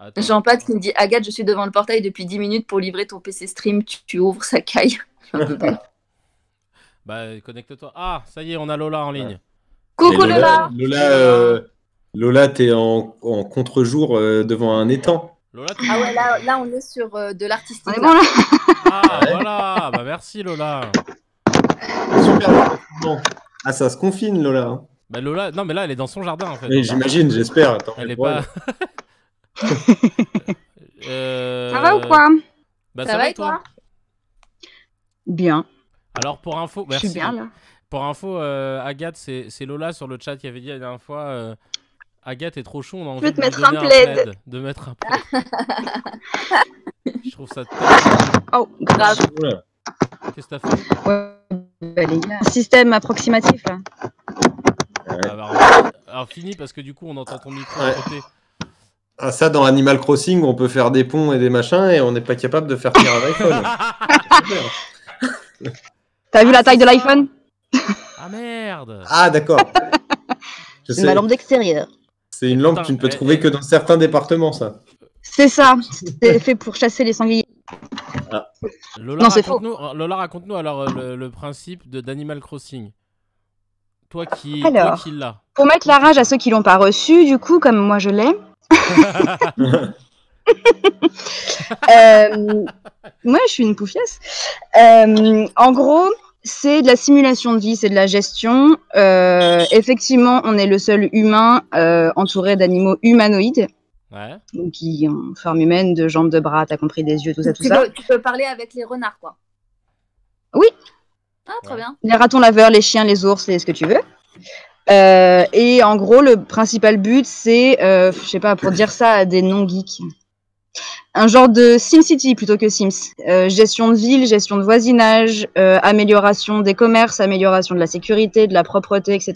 Speaker 1: Attends.
Speaker 3: Jean-Pat qui me dit Agathe, je suis devant le portail depuis 10 minutes pour livrer ton PC stream. Tu ouvres, ça caille. J'en peux plus.
Speaker 1: Bah, connecte-toi. Ah, ça y est, on a Lola en ligne.
Speaker 3: Coucou
Speaker 2: Et
Speaker 3: Lola.
Speaker 2: Lola, t'es en contre-jour devant un étang.
Speaker 1: Lola, tu
Speaker 3: Ah ouais, là on est sur de l'artistique.
Speaker 5: On est
Speaker 3: là.
Speaker 5: bon là.
Speaker 1: Ah,
Speaker 2: Ouais.
Speaker 1: voilà. Bah, merci, Lola.
Speaker 2: Super le confinement. Ah, ça se confine, Lola. hein.
Speaker 1: Bah, Lola, non, mais là, elle est dans son jardin, en fait.
Speaker 2: Oui, j'imagine, j'espère. Attends,
Speaker 1: Elle est
Speaker 2: pour
Speaker 1: pas.
Speaker 5: Ça va ou quoi?
Speaker 1: Bah,
Speaker 3: Ça va et toi?
Speaker 5: Bien.
Speaker 1: Alors, pour info,
Speaker 5: Je suis
Speaker 1: merci.
Speaker 5: bien là.
Speaker 1: Pour info, Agathe, c'est Lola sur le chat qui avait dit la dernière fois Agathe est trop chaud, on a envie
Speaker 5: peux te
Speaker 1: de lui
Speaker 5: mettre un
Speaker 1: donner
Speaker 5: plaid.
Speaker 1: De mettre un plaid. Je trouve ça tellement...
Speaker 5: Oh, grave.
Speaker 2: Oula.
Speaker 1: Qu'est-ce que t'as fait?
Speaker 5: Ouais, bah, les gars. Système approximatif là.
Speaker 1: Ah, bah, alors, fini parce que du coup, on entend ton micro à
Speaker 2: Ouais.
Speaker 1: côté.
Speaker 2: Ah, ça, dans Animal Crossing, on peut faire des ponts et des machins et on n'est pas capable de faire tenir un iPhone. Super.
Speaker 5: T'as vu la taille
Speaker 1: c'est
Speaker 5: de
Speaker 1: ça.
Speaker 5: l'iPhone?
Speaker 1: Ah merde!
Speaker 2: Ah, d'accord. Je
Speaker 5: C'est
Speaker 2: sais.
Speaker 5: ma lampe d'extérieur.
Speaker 2: C'est une lampe que
Speaker 1: Putain,
Speaker 2: tu ne peux
Speaker 1: eh,
Speaker 2: trouver
Speaker 1: eh.
Speaker 2: que dans certains départements, ça.
Speaker 5: C'est ça. C'est fait pour chasser les sangliers.
Speaker 1: Lola,
Speaker 5: Non, c'est faux.
Speaker 1: raconte-nous alors le principe d'Animal Crossing. Toi qui
Speaker 5: Alors.
Speaker 1: l'as.
Speaker 5: Pour mettre la rage à ceux qui l'ont pas reçu, du coup, comme moi je l'ai. Moi, je suis une poufiasse. En gros, c'est de la simulation de vie, c'est de la gestion. Effectivement, on est le seul humain entouré d'animaux humanoïdes,
Speaker 1: Ouais.
Speaker 5: donc qui ont forme humaine, de jambes, de bras, t'as compris, des yeux, tout ça, tout
Speaker 3: Tu
Speaker 5: ça.
Speaker 3: peux parler avec les renards, quoi.
Speaker 5: Oui.
Speaker 3: Ah, très
Speaker 1: Ouais.
Speaker 3: bien.
Speaker 5: Les ratons laveurs, les chiens, les ours, ce que tu veux. Et en gros, le principal but, c'est, je sais pas, pour dire ça à des non-geeks, un genre de SimCity plutôt que Sims. Gestion de ville, gestion de voisinage, amélioration des commerces, amélioration de la sécurité, de la propreté, etc.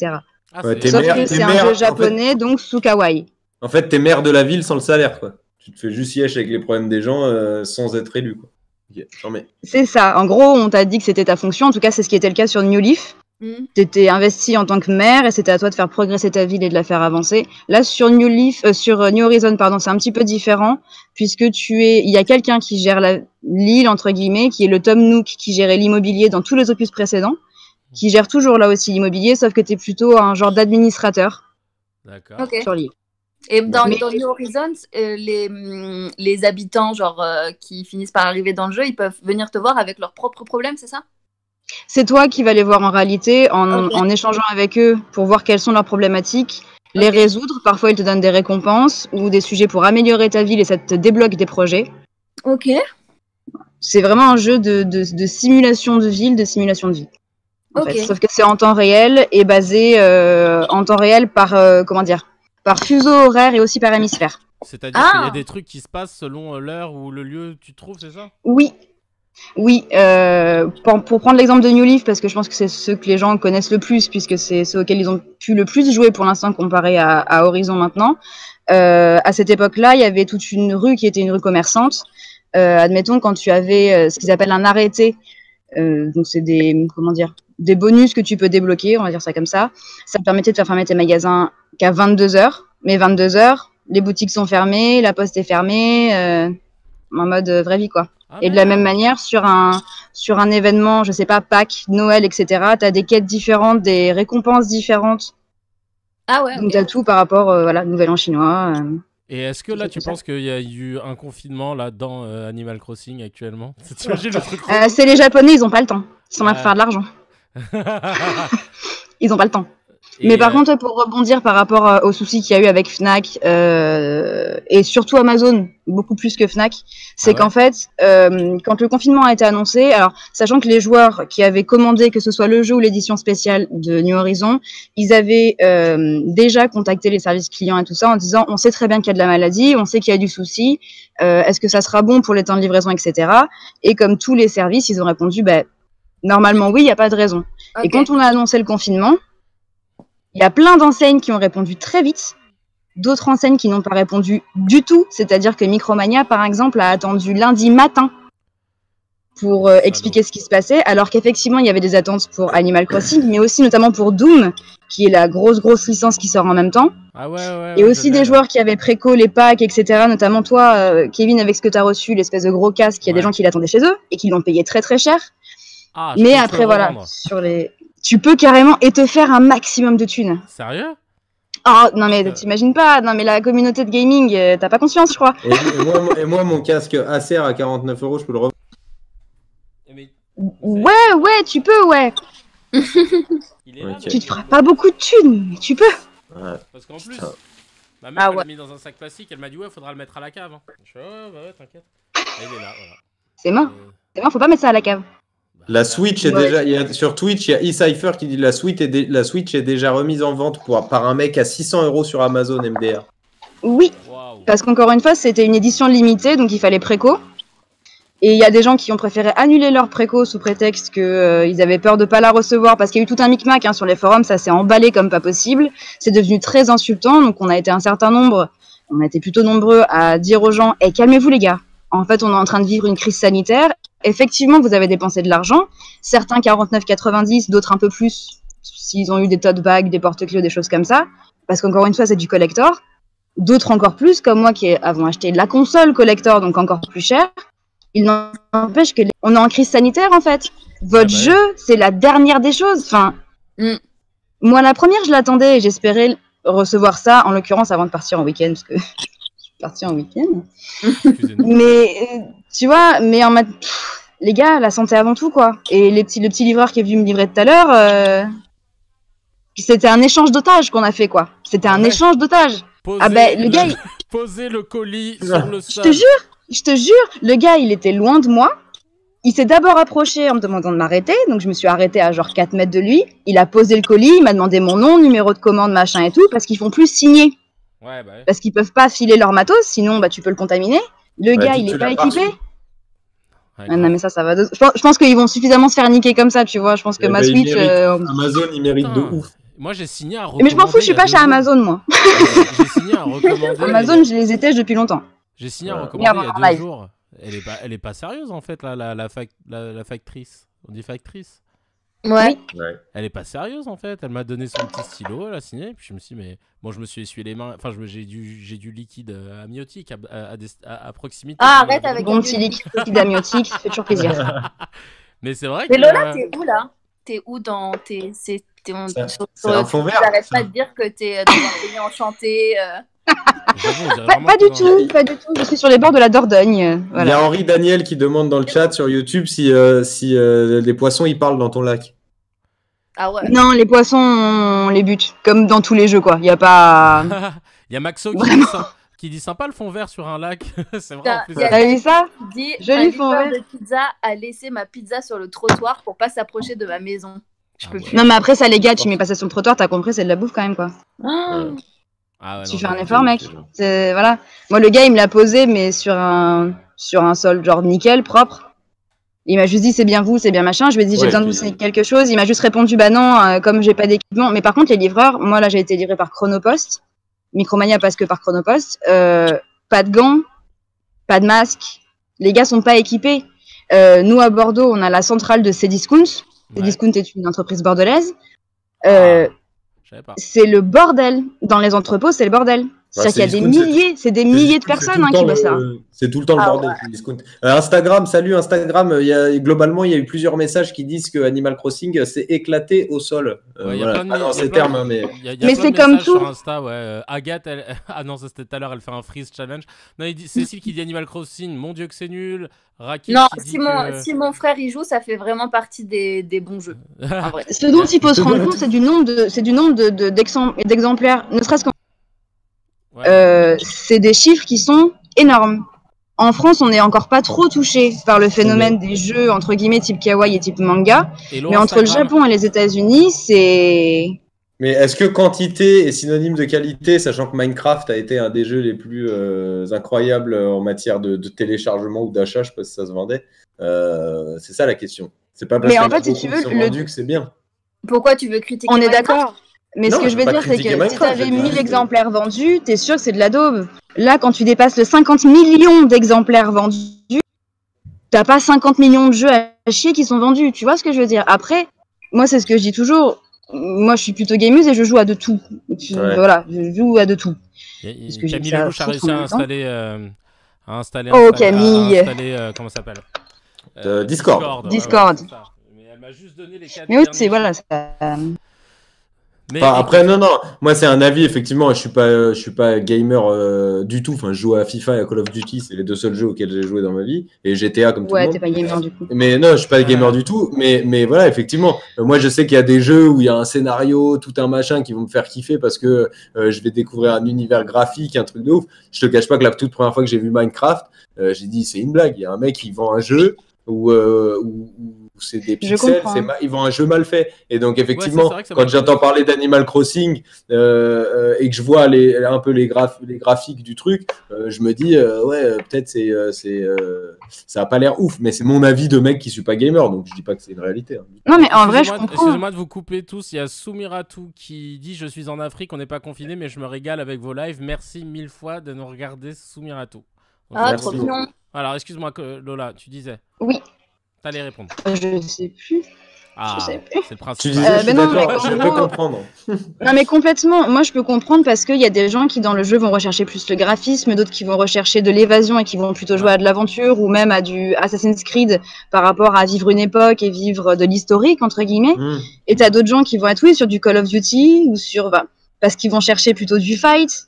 Speaker 1: Ah,
Speaker 2: Ouais,
Speaker 1: c'est-
Speaker 2: t'es
Speaker 5: Sauf
Speaker 2: mère-
Speaker 5: que
Speaker 2: t'es
Speaker 5: c'est un
Speaker 2: mère, en
Speaker 5: jeu
Speaker 2: fait.
Speaker 5: japonais, donc sous kawaii.
Speaker 2: En fait, t'es maire de la ville sans le salaire, quoi. Tu te fais juste yesh avec les problèmes des gens sans être élu, quoi. Ok, j'en mets.
Speaker 5: C'est ça. En gros, on t'a dit que c'était ta fonction. En tout cas, c'est ce qui était le cas sur New Leaf.
Speaker 3: Mhm.
Speaker 5: T'étais investi en tant que maire et c'était à toi de faire progresser ta ville et de la faire avancer. Là, sur sur New Horizon, pardon, c'est un petit peu différent puisque il y a quelqu'un qui gère l'île entre guillemets, qui est le Tom Nook qui gérait l'immobilier dans tous les opus précédents, qui gère toujours là aussi l'immobilier, sauf que t'es plutôt un genre d'administrateur
Speaker 1: D'accord.
Speaker 3: Ok.
Speaker 5: sur l'île.
Speaker 3: Et dans
Speaker 5: Mais-
Speaker 3: New Horizons, les habitants genre, qui finissent par arriver dans le jeu, ils peuvent venir te voir avec leurs propres problèmes, c'est ça?
Speaker 5: C'est toi qui vas les voir en réalité
Speaker 3: Ok.
Speaker 5: en échangeant avec eux pour voir quelles sont leurs problématiques, les
Speaker 3: Ok.
Speaker 5: résoudre. Parfois, ils te donnent des récompenses ou des sujets pour améliorer ta ville et ça te débloque des projets.
Speaker 3: Ok.
Speaker 5: C'est vraiment un jeu de simulation de ville, de simulation de vie. En
Speaker 3: Ok.
Speaker 5: fait. Sauf que c'est en temps réel et basé en temps réel par, par fuseau horaire et aussi par hémisphère.
Speaker 1: C'est-à-dire qu'il y a des trucs qui se passent selon l'heure ou le lieu où tu te trouves, c'est ça?
Speaker 5: Oui. Oui, pour prendre l'exemple de New Leaf, parce que je pense que c'est ceux que les gens connaissent le plus, puisque c'est ceux auxquels ils ont pu le plus jouer pour l'instant comparé à Horizon maintenant. À cette époque-là, il y avait toute une rue qui était une rue commerçante. Admettons, quand tu avais ce qu'ils appellent un arrêté, donc c'est des bonus que tu peux débloquer, on va dire ça comme ça. Ça te permettait de faire fermer tes magasins qu'à 22h. Mais 22h, les boutiques sont fermées, la poste est fermée, en mode vraie vie, quoi. Et de la même manière, sur un événement, je sais pas, Pâques, Noël, etc., tu as des quêtes différentes, des récompenses différentes.
Speaker 3: Ah ouais,
Speaker 5: donc tu as tout par rapport, Nouvel An chinois.
Speaker 1: Et est-ce que là, tu penses qu'il y a eu un confinement là dans Animal Crossing actuellement? T'imagines le truc?
Speaker 5: C'est les Japonais, ils ont pas le temps. Ils sont là pour faire de l'argent. Ils ont pas le temps. Mais par contre, pour rebondir par rapport aux soucis qu'il y a eu avec Fnac et surtout Amazon, beaucoup plus que Fnac, c'est qu'en fait, quand le confinement a été annoncé, alors sachant que les joueurs qui avaient commandé, que ce soit le jeu ou l'édition spéciale de New Horizon, ils avaient déjà contacté les services clients et tout ça en disant on sait très bien qu'il y a de la maladie, on sait qu'il y a du souci, est-ce que ça sera bon pour les temps de livraison, etc. Et comme tous les services, ils ont répondu normalement oui, il n'y a pas de raison. Okay. Et quand on a annoncé le confinement, il y a plein d'enseignes qui ont répondu très vite, d'autres enseignes qui n'ont pas répondu du tout, c'est-à-dire que Micromania, par exemple, a attendu lundi matin pour expliquer ce qui se passait, alors qu'effectivement, il y avait des attentes pour Animal Crossing, mais aussi notamment pour Doom, qui est la grosse licence qui sort en même temps.
Speaker 1: Ah ouais,
Speaker 5: et aussi des joueurs qui avaient préco les packs, etc., notamment toi, Kevin, avec ce que tu as reçu, l'espèce de gros casque, il y a des gens qui l'attendaient chez eux, et qui l'ont payé très très cher. Mais après, voilà, tu peux carrément et te faire un maximum de thunes.
Speaker 1: Sérieux?
Speaker 5: Oh, non mais t'imagines pas, non mais la communauté de gaming, t'as pas conscience, je crois.
Speaker 2: Et moi, mon casque Acer à 49 €, je peux le revendre.
Speaker 5: Ouais, tu peux, ouais.
Speaker 1: Il est là,
Speaker 5: tu te feras pas beaucoup de thunes, mais tu peux.
Speaker 2: Ouais.
Speaker 1: Parce qu'en plus, ma mère elle l'a mis dans un sac plastique, elle m'a dit ouais, faudra le mettre à la cave. Je fais ouais, t'inquiète. Et il est là, voilà.
Speaker 5: C'est mort, faut pas mettre ça à la cave.
Speaker 2: La Switch est déjà, sur Twitch, il y a eCypher qui dit la Switch est déjà remise en vente par un mec à 600 € sur Amazon MDR.
Speaker 5: Oui, parce qu'encore une fois, c'était une édition limitée, donc il fallait préco. Et il y a des gens qui ont préféré annuler leur préco sous prétexte qu'ils avaient peur de pas la recevoir, parce qu'il y a eu tout un micmac sur les forums, ça s'est emballé comme pas possible. C'est devenu très insultant, donc on a été plutôt nombreux à dire aux gens « calmez-vous les gars, en fait on est en train de vivre une crise sanitaire ». Effectivement, vous avez dépensé de l'argent, certains 49,90, d'autres un peu plus, s'ils ont eu des tote bags, des porte-clés, des choses comme ça, parce qu'encore une fois, c'est du collector. D'autres encore plus, comme moi, qui avons acheté la console collector, donc encore plus cher. Il n'empêche qu'on est en crise sanitaire, en fait. Votre jeu, c'est la dernière des choses. Enfin, moi, la première, je l'attendais et j'espérais recevoir ça, en l'occurrence, avant de partir en week-end, parce que partie en week-end. Mais tu vois, mais en mode les gars, la santé avant tout, quoi. Et le petit livreur qui est venu me livrer tout à l'heure, c'était un échange d'otages qu'on a fait, quoi. C'était un échange d'otages. Le gars,
Speaker 1: poser le colis sur le sol.
Speaker 5: Je te jure, le gars, il était loin de moi. Il s'est d'abord approché en me demandant de m'arrêter, donc je me suis arrêtée à genre 4 mètres de lui. Il a posé le colis, il m'a demandé mon nom, numéro de commande, machin et tout, parce qu'ils font plus signer.
Speaker 1: Ouais.
Speaker 5: Parce qu'ils peuvent pas filer leur matos, sinon tu peux le contaminer. Le gars, il est pas équipé. Non mais ça va. Je pense qu'ils vont suffisamment se faire niquer comme ça, tu vois. Je pense que ma Switch.
Speaker 2: Amazon, il mérite de ouf.
Speaker 1: Moi, j'ai signé un recommander.
Speaker 5: Mais je m'en fous, je suis pas chez Amazon, moi.
Speaker 1: J'ai signé un recommander.
Speaker 5: Amazon, je les étais depuis longtemps.
Speaker 1: J'ai signé un recommander il y a 2 jours. Elle est pas sérieuse en fait, là, la factrice. On dit factrice.
Speaker 3: Ouais.
Speaker 1: Elle est pas sérieuse en fait. Elle m'a donné son petit stylo, elle a signé. Puis je me suis dit, mais bon, je me suis essuyé les mains. Enfin, j'ai du liquide amniotique à proximité.
Speaker 3: Ah, arrête avec
Speaker 5: bon petit liquide amniotique, ça fait toujours plaisir.
Speaker 1: Mais c'est vrai
Speaker 3: que. Mais Lola, t'es où là? T'es où dans tes. C'est
Speaker 2: un fond vert.
Speaker 3: J'arrête pas de dire que t'es dans un pays enchanté.
Speaker 5: Pas du tout. Je suis sur les bords de la Dordogne. Voilà.
Speaker 2: Il y a Henri Daniel qui demande dans le chat sur YouTube si les poissons ils parlent dans ton lac.
Speaker 3: Ah ouais.
Speaker 5: Non, les poissons, on les bute, comme dans tous les jeux, quoi. Il y a pas.
Speaker 1: Il y a Maxo qui dit sympa le fond vert sur un lac. C'est vrai. En plus.
Speaker 5: T'as vu ça?
Speaker 3: Joli fond vert. De pizza a laissé ma pizza sur le trottoir pour pas s'approcher de ma maison.
Speaker 5: Non, mais après ça, les gars, tu mets pas ça sur le trottoir, t'as compris, c'est de la bouffe quand même, quoi.
Speaker 1: Ah ouais,
Speaker 5: Tu
Speaker 1: non,
Speaker 5: fais un
Speaker 1: j'avoue.
Speaker 5: effort, mec.
Speaker 2: Ok, genre.
Speaker 5: Voilà. Moi, le gars, il me l'a posé, mais sur un sol genre nickel, propre. Il m'a juste dit c'est bien vous, c'est bien machin. Je lui ai dit j'ai
Speaker 2: Ouais,
Speaker 5: besoin de vous
Speaker 2: puis-
Speaker 5: signer quelque chose. Il m'a juste répondu bah non, comme j'ai pas d'équipement. Mais par contre, les livreurs, moi là, j'ai été livré par Chronopost. Micromania passe que par Chronopost. Pas de gants, pas de masque. Les gars sont pas équipés. Nous à Bordeaux, on a la centrale de Cdiscount.
Speaker 1: Ouais.
Speaker 5: Cdiscount est une entreprise bordelaise.
Speaker 1: Ah, je savais pas.
Speaker 5: C'est le bordel. Dans les entrepôts, c'est le bordel.
Speaker 2: Bah,
Speaker 5: C'est-à-dire qu'il y a des
Speaker 2: Cdiscount,
Speaker 5: milliers, c'est des
Speaker 2: C'est
Speaker 5: milliers de
Speaker 2: Discount,
Speaker 5: personnes qui bossent là.
Speaker 2: C'est tout le temps le
Speaker 3: Ah
Speaker 2: bordel, c'est Discount. Instagram, salut Instagram. Globalement, il y a eu plusieurs messages qui disent que Animal Crossing s'est éclaté au sol.
Speaker 1: Ouais, y a
Speaker 2: Voilà,
Speaker 1: plein de
Speaker 2: pas dans
Speaker 1: y a
Speaker 2: ces
Speaker 1: plein
Speaker 2: termes,
Speaker 1: de-
Speaker 2: hein, mais
Speaker 1: y a
Speaker 5: Mais
Speaker 1: plein de
Speaker 5: c'est comme
Speaker 1: messages
Speaker 5: tout.
Speaker 1: sur Insta, ouais. Agathe, ah non, ça c'était tout à l'heure, elle fait un freeze challenge. Non, Cécile qui dit Animal Crossing, mon dieu que c'est nul. Raki
Speaker 3: Non,
Speaker 1: qui dit
Speaker 3: si mon frère y joue, ça fait vraiment partie des bons jeux. En vrai.
Speaker 5: Ce dont il faut se rendre compte, c'est du nombre d'exemplaires. Ne serait-ce qu'en
Speaker 1: Ouais.
Speaker 5: c'est des chiffres qui sont énormes. En France, on n'est encore pas trop touché par le phénomène des jeux entre guillemets type kawaii et type manga.
Speaker 1: Hello,
Speaker 5: Mais entre le
Speaker 1: Instagram.
Speaker 5: Japon et les États-Unis, c'est
Speaker 2: Mais est-ce que quantité est synonyme de qualité, sachant que Minecraft a été un des jeux les plus incroyables en matière de téléchargement ou d'achat, je sais pas si ça se vendait. C'est ça la question. C'est pas parce
Speaker 5: Mais
Speaker 2: qu'il y
Speaker 5: en
Speaker 2: en a
Speaker 5: fait, si
Speaker 2: beaucoup
Speaker 5: tu
Speaker 2: qui
Speaker 5: veux,
Speaker 2: sont
Speaker 5: le-
Speaker 2: vendus que c'est bien.
Speaker 3: Pourquoi tu veux critiquer
Speaker 5: on est
Speaker 3: Minecraft?
Speaker 5: d'accord. Mais
Speaker 2: Non,
Speaker 5: ce que
Speaker 2: je
Speaker 5: je
Speaker 2: veux
Speaker 5: veux
Speaker 2: pas
Speaker 5: dire, c'est que
Speaker 2: critiquer
Speaker 5: si
Speaker 2: Minecraft,
Speaker 5: tu avais
Speaker 2: je dis
Speaker 5: 1000
Speaker 2: juste-
Speaker 5: exemplaires vendus, t'es sûr que c'est de la daube. Là, quand tu dépasses le 50 millions d'exemplaires vendus, t'as pas 50 millions de jeux à chier qui sont vendus. Tu vois ce que je veux dire? Après, moi, c'est ce que je dis toujours. Moi, je suis plutôt gameuse et je joue à de tout.
Speaker 2: Ouais.
Speaker 5: Voilà, je joue à de tout. Parce que j'ai
Speaker 1: Camille
Speaker 5: que ça à
Speaker 1: Lelouch a
Speaker 5: foutre
Speaker 1: réussi
Speaker 5: en
Speaker 1: à
Speaker 5: même temps.
Speaker 1: installer
Speaker 5: Oh,
Speaker 1: Instagram-
Speaker 5: Camille.
Speaker 1: à installer, comment ça s'appelle
Speaker 2: Discord.
Speaker 1: ouais,
Speaker 5: Discord.
Speaker 1: c'est ça. Mais elle m'a juste donné les 4
Speaker 5: Mais oui,
Speaker 1: derniers
Speaker 5: c'est voilà.
Speaker 1: chiffres.
Speaker 5: Ça...
Speaker 1: Mais
Speaker 2: Enfin, après,
Speaker 1: écoute,
Speaker 2: non, moi c'est un avis, effectivement, je suis pas gamer du tout. Enfin, je joue à FIFA et à Call of Duty, c'est les deux seuls jeux auxquels j'ai joué dans ma vie. Et GTA comme tout le
Speaker 5: Ouais,
Speaker 2: monde.
Speaker 5: t'es pas gamer du coup.
Speaker 2: Mais non, je suis pas gamer du tout. Mais voilà, effectivement, moi je sais qu'il y a des jeux où il y a un scénario, tout un machin qui vont me faire kiffer parce que je vais découvrir un univers graphique, un truc de ouf. Je te cache pas que la toute première fois que j'ai vu Minecraft, j'ai dit c'est une blague. Il y a un mec qui vend un jeu où c'est des
Speaker 5: Je
Speaker 2: pixels,
Speaker 5: comprends.
Speaker 2: ils vendent un jeu mal fait. Et donc
Speaker 1: c'est
Speaker 2: effectivement,
Speaker 1: vrai que ça
Speaker 2: quand
Speaker 1: m'a
Speaker 2: j'entends
Speaker 1: étonné.
Speaker 2: parler d'Animal Crossing et que je vois un peu les graphiques du truc, je me dis ouais peut-être ça a pas l'air ouf, mais c'est mon avis de mec qui suis pas gamer, donc je dis pas que c'est une réalité. Hein.
Speaker 5: Non, mais en vrai, je
Speaker 1: Excusez-moi
Speaker 5: comprends.
Speaker 1: excusez-moi de vous couper tous. Il y a Soumiratu qui dit je suis en Afrique, on n'est pas confiné, mais je me régale avec vos lives. Merci 1000 fois de nous regarder, Soumiratu.
Speaker 3: Ah,
Speaker 2: Merci
Speaker 3: trop
Speaker 2: beaucoup.
Speaker 3: mignon.
Speaker 1: Alors, excuse-moi, Lola, tu disais.
Speaker 5: Oui.
Speaker 1: T'allais répondre.
Speaker 5: Je sais plus.
Speaker 1: Ah,
Speaker 5: sais plus.
Speaker 1: c'est le
Speaker 2: Tu
Speaker 1: principal.
Speaker 2: disais, je suis
Speaker 5: ben non,
Speaker 2: d'accord,
Speaker 5: mais
Speaker 2: je
Speaker 5: en
Speaker 2: peux
Speaker 5: gros-
Speaker 2: comprendre.
Speaker 5: Non, mais complètement. Moi, je peux comprendre parce qu'il y a des gens qui, dans le jeu, vont rechercher plus le graphisme, d'autres qui vont rechercher de l'évasion et qui vont plutôt jouer à de l'aventure ou même à du Assassin's Creed par rapport à vivre une époque et vivre de l'historique, entre guillemets. Et t'as d'autres gens qui vont être, oui, sur du Call of Duty ou sur. Bah, parce qu'ils vont chercher plutôt du fight.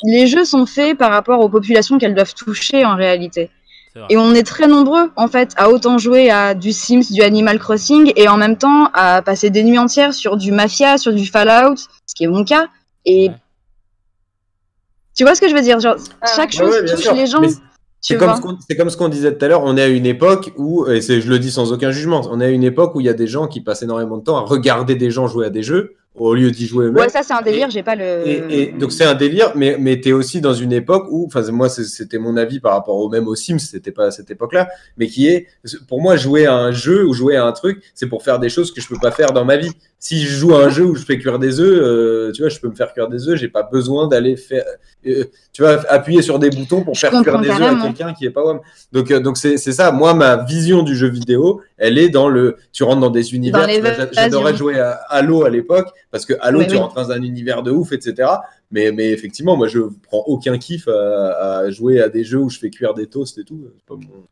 Speaker 5: Les jeux sont faits par rapport aux populations qu'elles doivent toucher en réalité.
Speaker 1: C'est vrai.
Speaker 5: Et on est très nombreux, en fait, à autant jouer à du Sims, du Animal Crossing, et en même temps à passer des nuits entières sur du Mafia, sur du Fallout, ce qui est mon cas. Et
Speaker 1: Ouais.
Speaker 5: tu vois ce que je veux dire? Genre, chaque
Speaker 2: Ouais,
Speaker 5: chose
Speaker 2: ouais, bien
Speaker 5: touche
Speaker 2: sûr.
Speaker 5: les gens.
Speaker 2: Mais
Speaker 5: Tu
Speaker 2: C'est
Speaker 5: vois?
Speaker 2: comme ce qu'on disait tout à l'heure, on est à une époque où, et je le dis sans aucun jugement, on est à une époque où il y a des gens qui passent énormément de temps à regarder des gens jouer à des jeux au lieu d'y jouer eux-mêmes.
Speaker 5: Ouais, ça c'est un délire, j'ai pas le.
Speaker 2: Et donc c'est un délire, mais tu es aussi dans une époque où, enfin moi c'était mon avis par rapport aux Sims, c'était pas à cette époque-là, mais qui est, pour moi jouer à un jeu ou jouer à un truc, c'est pour faire des choses que je peux pas faire dans ma vie. Si je joue à un jeu où je fais cuire des œufs, tu vois, je peux me faire cuire des œufs, j'ai pas besoin d'aller faire, tu vois, appuyer sur des boutons pour
Speaker 5: Je
Speaker 2: faire cuire
Speaker 5: comprends
Speaker 2: des œufs à
Speaker 5: carrément.
Speaker 2: quelqu'un qui est pas WAM. Donc c'est ça, moi ma vision du jeu vidéo, elle est dans tu rentres dans des univers,
Speaker 5: Dans
Speaker 2: tu vois, j'adorais jouer à Halo à l'époque, parce que Halo,
Speaker 5: Mais
Speaker 2: tu
Speaker 5: oui.
Speaker 2: rentres dans un univers de ouf, etc. Mais effectivement, moi, je prends aucun kiff à jouer à des jeux où je fais cuire des toasts et tout. C'est pas mon-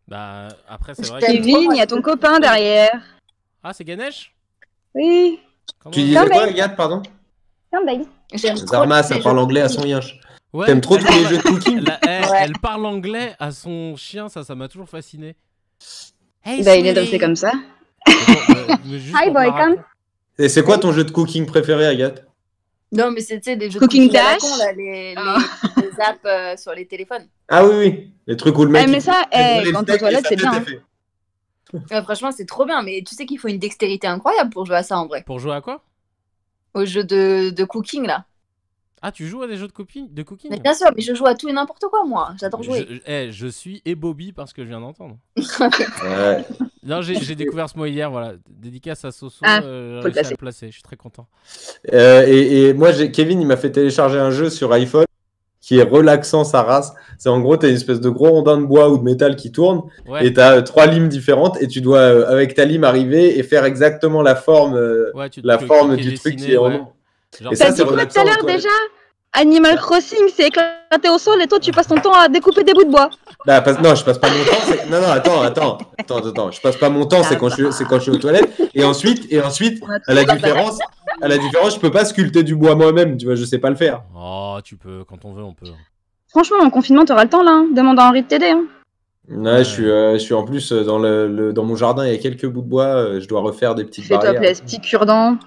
Speaker 1: Bah, après, c'est vrai
Speaker 3: J'aime
Speaker 1: que.
Speaker 5: Kevin, il y a ton copain derrière.
Speaker 1: Ah, c'est Ganesh
Speaker 5: Oui.
Speaker 1: Comment
Speaker 2: Tu
Speaker 1: on-
Speaker 2: disais
Speaker 5: Come
Speaker 2: quoi,
Speaker 5: back.
Speaker 2: Agathe, pardon
Speaker 5: Come back.
Speaker 3: J'aime trop
Speaker 2: Zarma, ça
Speaker 3: les
Speaker 2: parle
Speaker 3: jeux.
Speaker 2: anglais à son yinche.
Speaker 1: Ouais,
Speaker 2: T'aimes trop
Speaker 1: elle
Speaker 2: tous les
Speaker 1: parle-
Speaker 2: jeux de cooking
Speaker 1: Elle parle anglais à son chien, ça m'a toujours fasciné. Hey,
Speaker 5: Bah, il est dressé comme ça.
Speaker 1: Hi
Speaker 5: boy, come.
Speaker 2: Et c'est quoi ton jeu de cooking préféré, Agathe?
Speaker 3: Non, mais c'est, tu sais, des jeux
Speaker 5: Cooking
Speaker 3: de cooking à la
Speaker 5: Dash.
Speaker 3: con, là, les apps sur les téléphones.
Speaker 2: Ah oui, oui. Les trucs où le mec.
Speaker 5: Eh, mais
Speaker 2: il-
Speaker 5: ça,
Speaker 2: il
Speaker 5: eh,
Speaker 2: brûle les
Speaker 5: quand t'es aux
Speaker 2: steaks et
Speaker 5: toilettes,
Speaker 2: sa
Speaker 5: c'est
Speaker 2: tête
Speaker 5: bien,
Speaker 2: est fait.
Speaker 3: Franchement, c'est trop bien, mais tu sais qu'il faut une dextérité incroyable pour jouer à ça en vrai.
Speaker 1: Pour jouer à quoi?
Speaker 3: Au jeu de cooking, là.
Speaker 1: Ah, tu joues à des jeux de cooking?
Speaker 3: Mais bien sûr, mais je joue à tout et n'importe quoi, moi. J'adore jouer.
Speaker 1: Je suis et Bobby parce que je viens d'entendre.
Speaker 2: Ouais.
Speaker 1: Non, j'ai découvert ce mot hier, voilà. Dédicace à Soso,
Speaker 5: Ah,
Speaker 1: j'ai
Speaker 5: faut le
Speaker 1: réussi à
Speaker 5: placer.
Speaker 1: le placer, je suis très content.
Speaker 2: Et moi, Kevin, il m'a fait télécharger un jeu sur iPhone qui est relaxant sa race. C'est en gros, tu as une espèce de gros rondin de bois ou de métal qui tourne
Speaker 1: Ouais,
Speaker 2: et tu as 3 limes différentes et tu dois, avec ta lime, arriver et faire exactement la forme,
Speaker 1: ouais
Speaker 2: qui
Speaker 1: est
Speaker 2: du truc
Speaker 1: dessiné,
Speaker 2: qui est en
Speaker 1: ouais.
Speaker 2: ombre.
Speaker 1: Genre,
Speaker 2: Et ça,
Speaker 5: T'as
Speaker 2: c'est
Speaker 5: dit quoi tout
Speaker 2: relaxant
Speaker 5: à
Speaker 2: aux
Speaker 5: l'heure
Speaker 2: toilettes.
Speaker 5: déjà? Animal Crossing, c'est éclaté au sol et toi tu passes ton temps à découper des bouts de bois.
Speaker 2: Bah, non, je passe pas mon temps. Non, non, attends. Je passe pas mon temps, c'est quand je suis aux toilettes. Et ensuite, à la différence, je peux pas sculpter du bois moi-même. Tu vois, je sais pas le faire.
Speaker 1: Oh, tu peux, quand on veut, on peut.
Speaker 5: Franchement, en confinement, t'auras le temps là. Hein. Demande à Henri de t'aider. Hein.
Speaker 2: Ouais, je suis en plus dans dans mon jardin, il y a quelques bouts de bois. Je dois refaire des petites
Speaker 5: Fais-toi
Speaker 2: barrières.
Speaker 5: plaisir, petit cure-dent.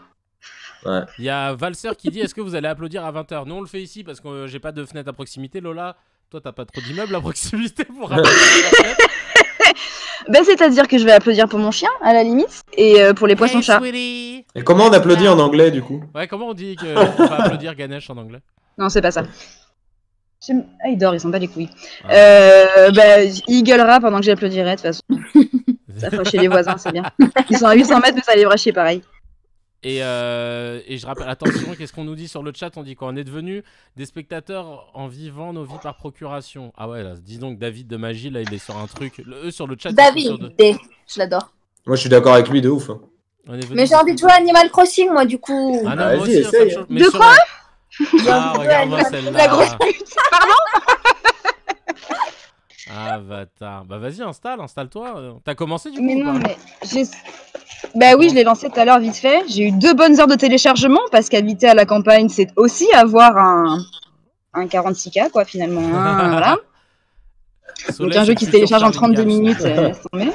Speaker 2: Ouais.
Speaker 1: Il y a Valser qui dit est-ce que vous allez applaudir à 20h? Nous on le fait ici parce que j'ai pas de fenêtre à proximité. Lola, toi t'as pas trop d'immeubles à proximité pour applaudir à la fenêtre.
Speaker 5: Ben, c'est-à-dire que je vais applaudir pour mon chien, à la limite, et pour les poissons chats.
Speaker 1: Sweetie.
Speaker 2: Et comment on applaudit en anglais du coup?
Speaker 1: Ouais, comment on dit qu'on va applaudir Ganesh en anglais?
Speaker 5: Non, c'est pas ça. Ah, il dort, il s'en bat les couilles.
Speaker 1: Ah.
Speaker 5: Il gueulera pendant que j'applaudirai, de toute façon. Ça fera chier les voisins, c'est bien. Ils sont à 800 mètres, mais ça les fera chier pareil.
Speaker 1: Et je rappelle, attention, qu'est-ce qu'on nous dit sur le chat? On dit qu'on est devenu des spectateurs en vivant nos vies par procuration. Ah ouais, là, dis donc, David de Magie, là, il est sur un truc. Eux, sur le chat, ils sont sur
Speaker 3: David, je l'adore.
Speaker 2: Moi, je suis d'accord avec lui de ouf. Hein.
Speaker 1: on est venu
Speaker 3: Mais j'ai envie de jouer à Animal Crossing, moi, du coup.
Speaker 1: Ah non,
Speaker 2: Vas-y,
Speaker 1: moi aussi, hein, ça me
Speaker 2: essaye,
Speaker 1: chauffe.
Speaker 2: hein.
Speaker 1: Mais
Speaker 5: De
Speaker 1: sur
Speaker 5: quoi
Speaker 1: Ah, regarde-moi
Speaker 5: La
Speaker 1: celle-là.
Speaker 5: grosse pute.
Speaker 1: Avatar. Bah vas-y, installe-toi. T'as commencé du coup
Speaker 5: Mais
Speaker 1: ou
Speaker 5: non,
Speaker 1: pas?
Speaker 5: mais bah oui, je l'ai lancé tout à l'heure vite fait. J'ai eu 2 bonnes heures de téléchargement parce qu'habiter à la campagne, c'est aussi avoir un 46K, quoi, finalement. Hein, voilà.
Speaker 1: Soleil,
Speaker 5: Donc un
Speaker 1: c'est
Speaker 5: jeu
Speaker 1: le
Speaker 5: qui se
Speaker 1: futur
Speaker 5: télécharge en
Speaker 1: Charlie
Speaker 5: 32
Speaker 1: Gams.
Speaker 5: minutes, laisse tomber.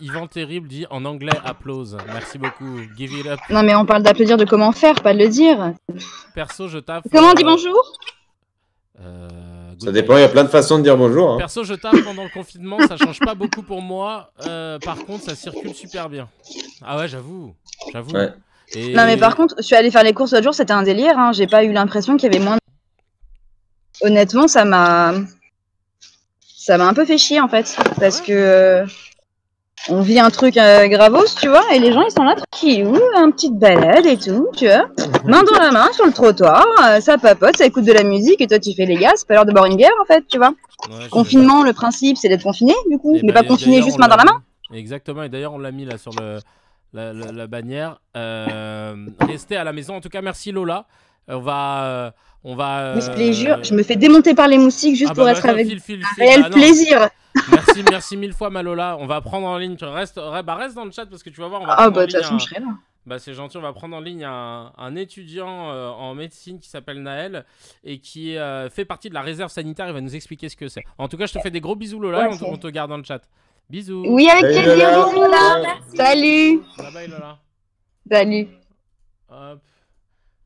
Speaker 1: Yvan Terrible dit en anglais applause. Merci beaucoup. Give it up.
Speaker 5: Non, mais on parle d'applaudir de comment faire, pas de le dire.
Speaker 1: Perso, je taffe.
Speaker 5: Comment on dit bonjour?
Speaker 2: Ça dépend, il y a plein de façons de dire bonjour. Hein.
Speaker 1: Perso, je taffe pendant le confinement, ça change pas beaucoup pour moi. Par contre, ça circule super bien. Ah ouais, j'avoue.
Speaker 2: Ouais.
Speaker 1: Et...
Speaker 5: Non, mais par contre, je suis allée faire les courses l'autre jour, c'était un délire. Hein. J'ai pas eu l'impression qu'il y avait moins de... Honnêtement, ça m'a un peu fait chier, en fait. Parce que on vit un truc gravos, tu vois, et les gens, ils sont là, tranquillou, une petite balade et tout, tu vois. Main dans la main, sur le trottoir, ça papote, ça écoute de la musique, et toi, tu fais les gars, c'est pas l'heure de boire une bière, en fait, tu vois.
Speaker 1: Ouais,
Speaker 5: Confinement, le principe, c'est d'être confiné, du coup,
Speaker 1: Et
Speaker 5: mais
Speaker 1: bah,
Speaker 5: pas confiné
Speaker 1: d'ailleurs,
Speaker 5: juste
Speaker 1: on
Speaker 5: main dans la
Speaker 1: l'a
Speaker 5: main.
Speaker 1: mis. Exactement, et d'ailleurs, on l'a mis là sur la bannière. Restez à la maison. En tout cas, merci Lola. On va.
Speaker 5: Mais plaisir, je me fais démonter par les moustiques juste pour être avec
Speaker 1: file.
Speaker 5: réel
Speaker 1: Ah, non.
Speaker 5: plaisir.
Speaker 1: Merci mille fois, ma Lola. On va prendre en ligne. Reste dans le chat parce que tu vas voir. On va
Speaker 5: Ah
Speaker 1: prendre
Speaker 5: bah
Speaker 1: en
Speaker 5: de toute
Speaker 1: ligne
Speaker 5: façon, je serai là.
Speaker 1: Bah c'est gentil, on va prendre en ligne un étudiant en médecine qui s'appelle Naël et qui fait partie de la réserve sanitaire. Il va nous expliquer ce que c'est. En tout cas, je te fais des gros bisous Lola,
Speaker 3: Ouais,
Speaker 1: et on te garde dans le chat. Bisous.
Speaker 5: Oui, avec
Speaker 2: Salut,
Speaker 5: plaisir,
Speaker 2: Lola.
Speaker 5: bisous.
Speaker 3: Lola, merci.
Speaker 5: Salut.
Speaker 1: Bye bye Lola.
Speaker 5: Salut.
Speaker 1: Hop.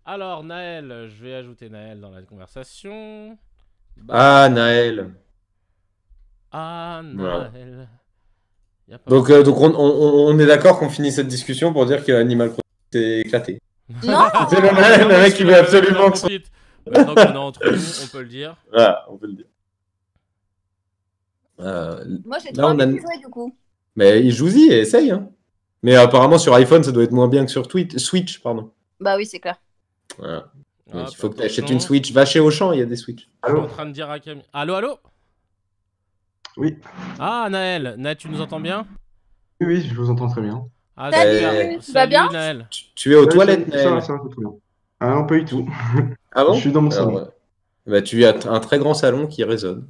Speaker 1: Alors Naël, je vais ajouter Naël dans la conversation.
Speaker 2: Ah, Naël.
Speaker 1: Ah
Speaker 2: Voilà.
Speaker 1: Naël. Y a pas-
Speaker 2: Donc on est d'accord qu'on finit cette discussion pour dire que Animal Crossing s'est éclaté.
Speaker 3: Non.
Speaker 2: C'est le mec qui veut absolument que ça.
Speaker 1: Maintenant qu'on est entre nous, on peut le dire.
Speaker 2: Voilà, on peut le dire.
Speaker 3: Moi, j'ai
Speaker 2: Là,
Speaker 3: trop
Speaker 2: on a-
Speaker 3: envie de jouer, du coup.
Speaker 2: Mais il joue-y et essaye. Hein. Mais apparemment sur iPhone, ça doit être moins bien que sur Switch, pardon.
Speaker 3: Bah oui, c'est clair.
Speaker 2: Voilà. Donc,
Speaker 1: Hop,
Speaker 2: il faut que tu achètes
Speaker 1: attention.
Speaker 2: une Switch. Va chez Auchan, il y a des Switch.
Speaker 1: Je suis en train de dire à Camille. Allô.
Speaker 6: Oui.
Speaker 1: Ah Naël, tu nous entends bien?
Speaker 6: Oui, je vous entends très bien.
Speaker 1: Ah,
Speaker 3: Salut,
Speaker 1: super.
Speaker 3: tu vas bien?
Speaker 1: Naël.
Speaker 2: Tu es aux
Speaker 6: Ouais,
Speaker 2: toilettes,
Speaker 6: ça va,
Speaker 2: Naël.
Speaker 6: ça va, très bien. Ah non, pas du tout.
Speaker 2: Ah bon?
Speaker 6: Je suis dans mon
Speaker 2: Alors,
Speaker 6: salon.
Speaker 2: bah, tu as un très grand salon qui résonne.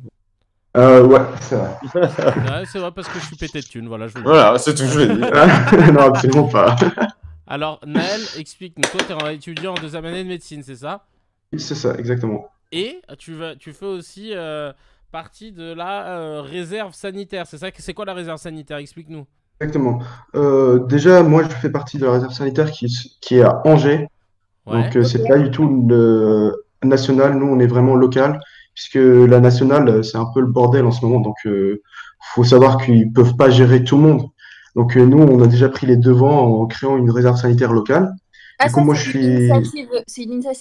Speaker 6: Ouais, c'est vrai.
Speaker 1: Ouais, c'est vrai parce que je suis pété de thunes, voilà, je vous le dis.
Speaker 2: Voilà, c'est tout ce que je veux dire.
Speaker 6: Non, absolument pas.
Speaker 1: Alors Naël, explique-nous, toi tu es étudiant en 2e année de médecine, c'est ça?
Speaker 6: C'est ça, exactement.
Speaker 1: Et tu fais aussi partie de la réserve sanitaire, c'est ça? C'est quoi la réserve sanitaire? Explique-nous.
Speaker 6: Exactement. Déjà, moi, je fais partie de la réserve sanitaire qui est à Angers.
Speaker 1: Ouais.
Speaker 6: Donc, c'est pas du tout le national. Nous, on est vraiment local, puisque la nationale, c'est un peu le bordel en ce moment. Donc, faut savoir qu'ils peuvent pas gérer tout le monde. Donc, nous, on a déjà pris les devants en créant une réserve sanitaire locale.
Speaker 3: Ah,
Speaker 6: Du coup,
Speaker 3: ça,
Speaker 6: moi,
Speaker 3: c'est
Speaker 6: je
Speaker 3: une
Speaker 6: suis.
Speaker 3: initiative,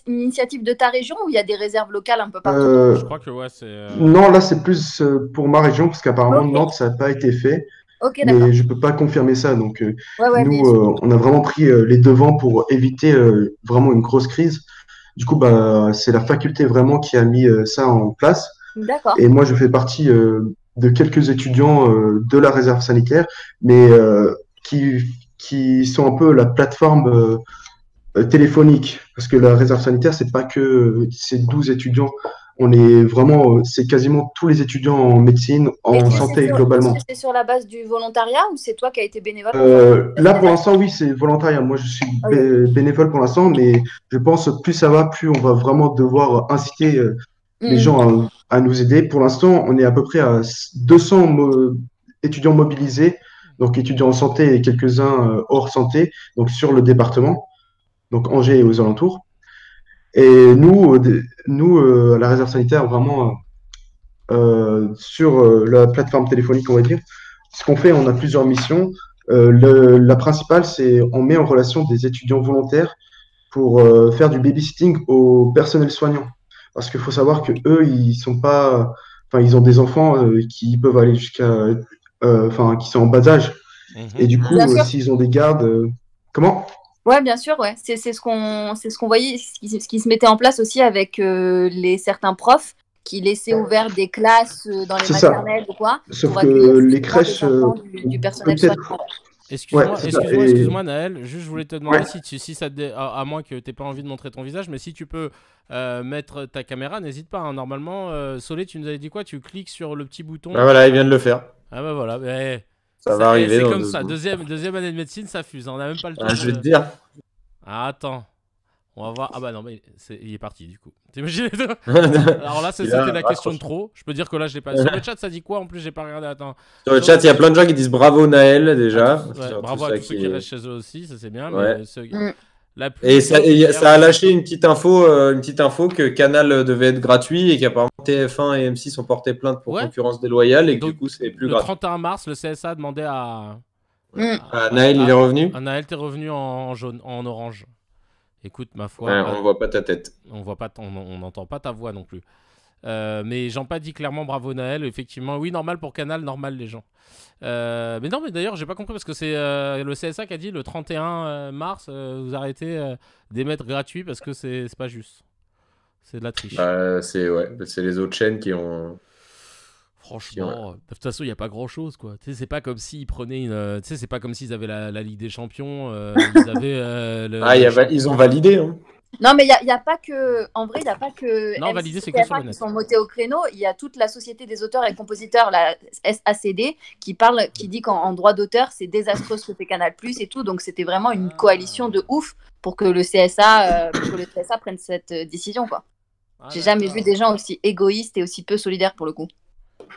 Speaker 3: une initiative de ta région ou il y a des réserves locales un peu partout?
Speaker 6: Euh,
Speaker 1: Je crois que ouais, c'est.
Speaker 6: non, là, c'est plus pour ma région, parce qu'apparemment,
Speaker 3: Ok,
Speaker 6: Nantes, ça n'a pas été fait,
Speaker 3: ok, d'accord.
Speaker 6: mais je peux pas confirmer ça. Donc,
Speaker 3: Ouais, ouais, bien
Speaker 6: nous,
Speaker 3: sûr.
Speaker 6: on a vraiment pris les devants pour éviter vraiment une grosse crise. Du coup, bah, c'est la faculté vraiment qui a mis ça en place.
Speaker 3: D'accord.
Speaker 6: Et moi, je fais partie de quelques étudiants de la réserve sanitaire, mais qui, qui sont un peu la plateforme téléphonique. Parce que la réserve sanitaire, c'est pas que ces 12 étudiants. On est vraiment, c'est quasiment tous les étudiants en médecine, en
Speaker 3: Est-ce que
Speaker 6: santé globalement.
Speaker 3: c'est sur la base du volontariat ou c'est toi qui as été bénévole pour faire
Speaker 6: Là, pour
Speaker 3: bénévole?
Speaker 6: l'instant, oui, c'est volontariat. Moi, je suis
Speaker 3: Ok.
Speaker 6: bénévole pour l'instant, mais je pense plus ça va, plus on va vraiment devoir inciter les
Speaker 3: Mhm.
Speaker 6: gens à nous aider. Pour l'instant, on est à peu près à 200 étudiants mobilisés, donc étudiants en santé et quelques-uns hors santé, donc sur le département, donc Angers et aux alentours. Et nous, à la réserve sanitaire, vraiment sur la plateforme téléphonique, on va dire, ce qu'on fait, on a plusieurs missions. La principale, c'est on met en relation des étudiants volontaires pour faire du babysitting au personnel soignant. Parce qu'il faut savoir que eux, ils sont pas, enfin, ils ont des enfants qui peuvent aller jusqu'à, enfin, qui sont en bas âge. Et
Speaker 1: Mhm.
Speaker 6: du
Speaker 3: Bien
Speaker 6: coup,
Speaker 3: sûr.
Speaker 6: s'ils ont des gardes, comment?
Speaker 3: Ouais, bien sûr, ouais. C'est ce qu'on voyait, ce qui se mettait en place aussi avec les certains profs qui laissaient ouvert des classes dans les
Speaker 6: C'est ça.
Speaker 3: maternelles ou quoi
Speaker 6: Sauf
Speaker 3: pour
Speaker 6: que
Speaker 3: accueillir
Speaker 6: les
Speaker 3: justement les
Speaker 6: crèches,
Speaker 3: enfants du personnel soignant.
Speaker 6: peut-être, ouais,
Speaker 1: Excuse-moi,
Speaker 6: c'est ça.
Speaker 1: excuse-moi,
Speaker 6: Et
Speaker 1: excuse-moi, Naël. Juste, je voulais te
Speaker 6: ouais,
Speaker 1: demander si ça à moins que t'aies pas envie de montrer ton visage, mais si tu peux mettre ta caméra, n'hésite pas, hein. Normalement, Solé, tu nous avais dit quoi? Tu cliques sur le petit
Speaker 2: Bah
Speaker 1: bouton.
Speaker 2: voilà, il vient de le faire.
Speaker 1: Ah bah voilà.
Speaker 2: Ça va arriver
Speaker 1: C'est
Speaker 2: dans
Speaker 1: comme
Speaker 2: 2
Speaker 1: ça.
Speaker 2: secondes.
Speaker 1: Deuxième année de médecine, ça fuse, hein. On n'a même pas le temps
Speaker 2: Ah, je vais te
Speaker 1: de.
Speaker 2: dire.
Speaker 1: Ah, attends. On va voir. Ah bah non, mais il est parti du coup. T'imagines? Alors là,
Speaker 2: Il
Speaker 1: c'était
Speaker 2: a
Speaker 1: la question de
Speaker 2: raccroché.
Speaker 1: trop. Je peux dire que là, je l'ai pas. Sur le chat, ça dit quoi? En plus, j'ai pas regardé. Attends.
Speaker 2: Sur le chat, il y a plein de gens qui disent bravo Naël déjà.
Speaker 1: Ouais,
Speaker 2: Sur tout
Speaker 1: bravo à
Speaker 2: ça
Speaker 1: tous ceux qui
Speaker 2: qui est.
Speaker 1: restent chez eux aussi, ça c'est bien.
Speaker 2: Ouais.
Speaker 1: Mais ceux...
Speaker 3: Mm.
Speaker 1: la
Speaker 2: Et
Speaker 1: pluie tombe hier.
Speaker 2: ça a lâché une petite info que Canal devait être gratuit et qu'apparemment TF1 et M6 ont porté plainte pour
Speaker 1: Ouais.
Speaker 2: concurrence déloyale et que du
Speaker 1: Donc,
Speaker 2: coup c'est plus
Speaker 1: le
Speaker 2: gratuit.
Speaker 1: 31 mars, le CSA a demandé
Speaker 3: Mm.
Speaker 2: Ah, Naël, il est revenu?
Speaker 1: Naël, t'es revenu en jaune, en orange. Écoute, ma foi,
Speaker 2: Ouais, on voit pas ta tête.
Speaker 1: on voit pas, on n'entend pas ta voix non plus. Mais Jean pas dit clairement bravo Naël. Effectivement, oui, normal pour Canal, normal les gens. Mais non, mais d'ailleurs, j'ai pas compris parce que c'est le CSA qui a dit le 31 mars, vous arrêtez d'émettre gratuit parce que c'est pas juste. C'est de la triche.
Speaker 2: C'est les autres chaînes qui ont.
Speaker 1: Franchement, de toute façon, il n'y a pas grand chose, quoi. Tu sais, c'est pas comme s'ils prenaient une. Tu sais, c'est pas comme s'ils avaient la Ligue des Champions. Ils avaient.
Speaker 2: Ils ont validé. Hein.
Speaker 3: Non, mais il y a pas que. En vrai, il n'y a pas que
Speaker 1: Non,
Speaker 3: M6
Speaker 1: validé,
Speaker 3: et
Speaker 1: c'est que sur
Speaker 3: TF1
Speaker 1: le
Speaker 3: qui
Speaker 1: net.
Speaker 3: sont montés au créneau. Il y a toute la Société des auteurs et compositeurs, la SACD, qui dit qu'en droit d'auteur, c'est désastreux ce que fait Canal Plus et tout. Donc, c'était vraiment une coalition de ouf pour que le CSA prenne cette décision, quoi.
Speaker 1: Ah,
Speaker 3: J'ai jamais
Speaker 1: d'accord.
Speaker 3: vu des gens aussi égoïstes et aussi peu solidaires pour le coup.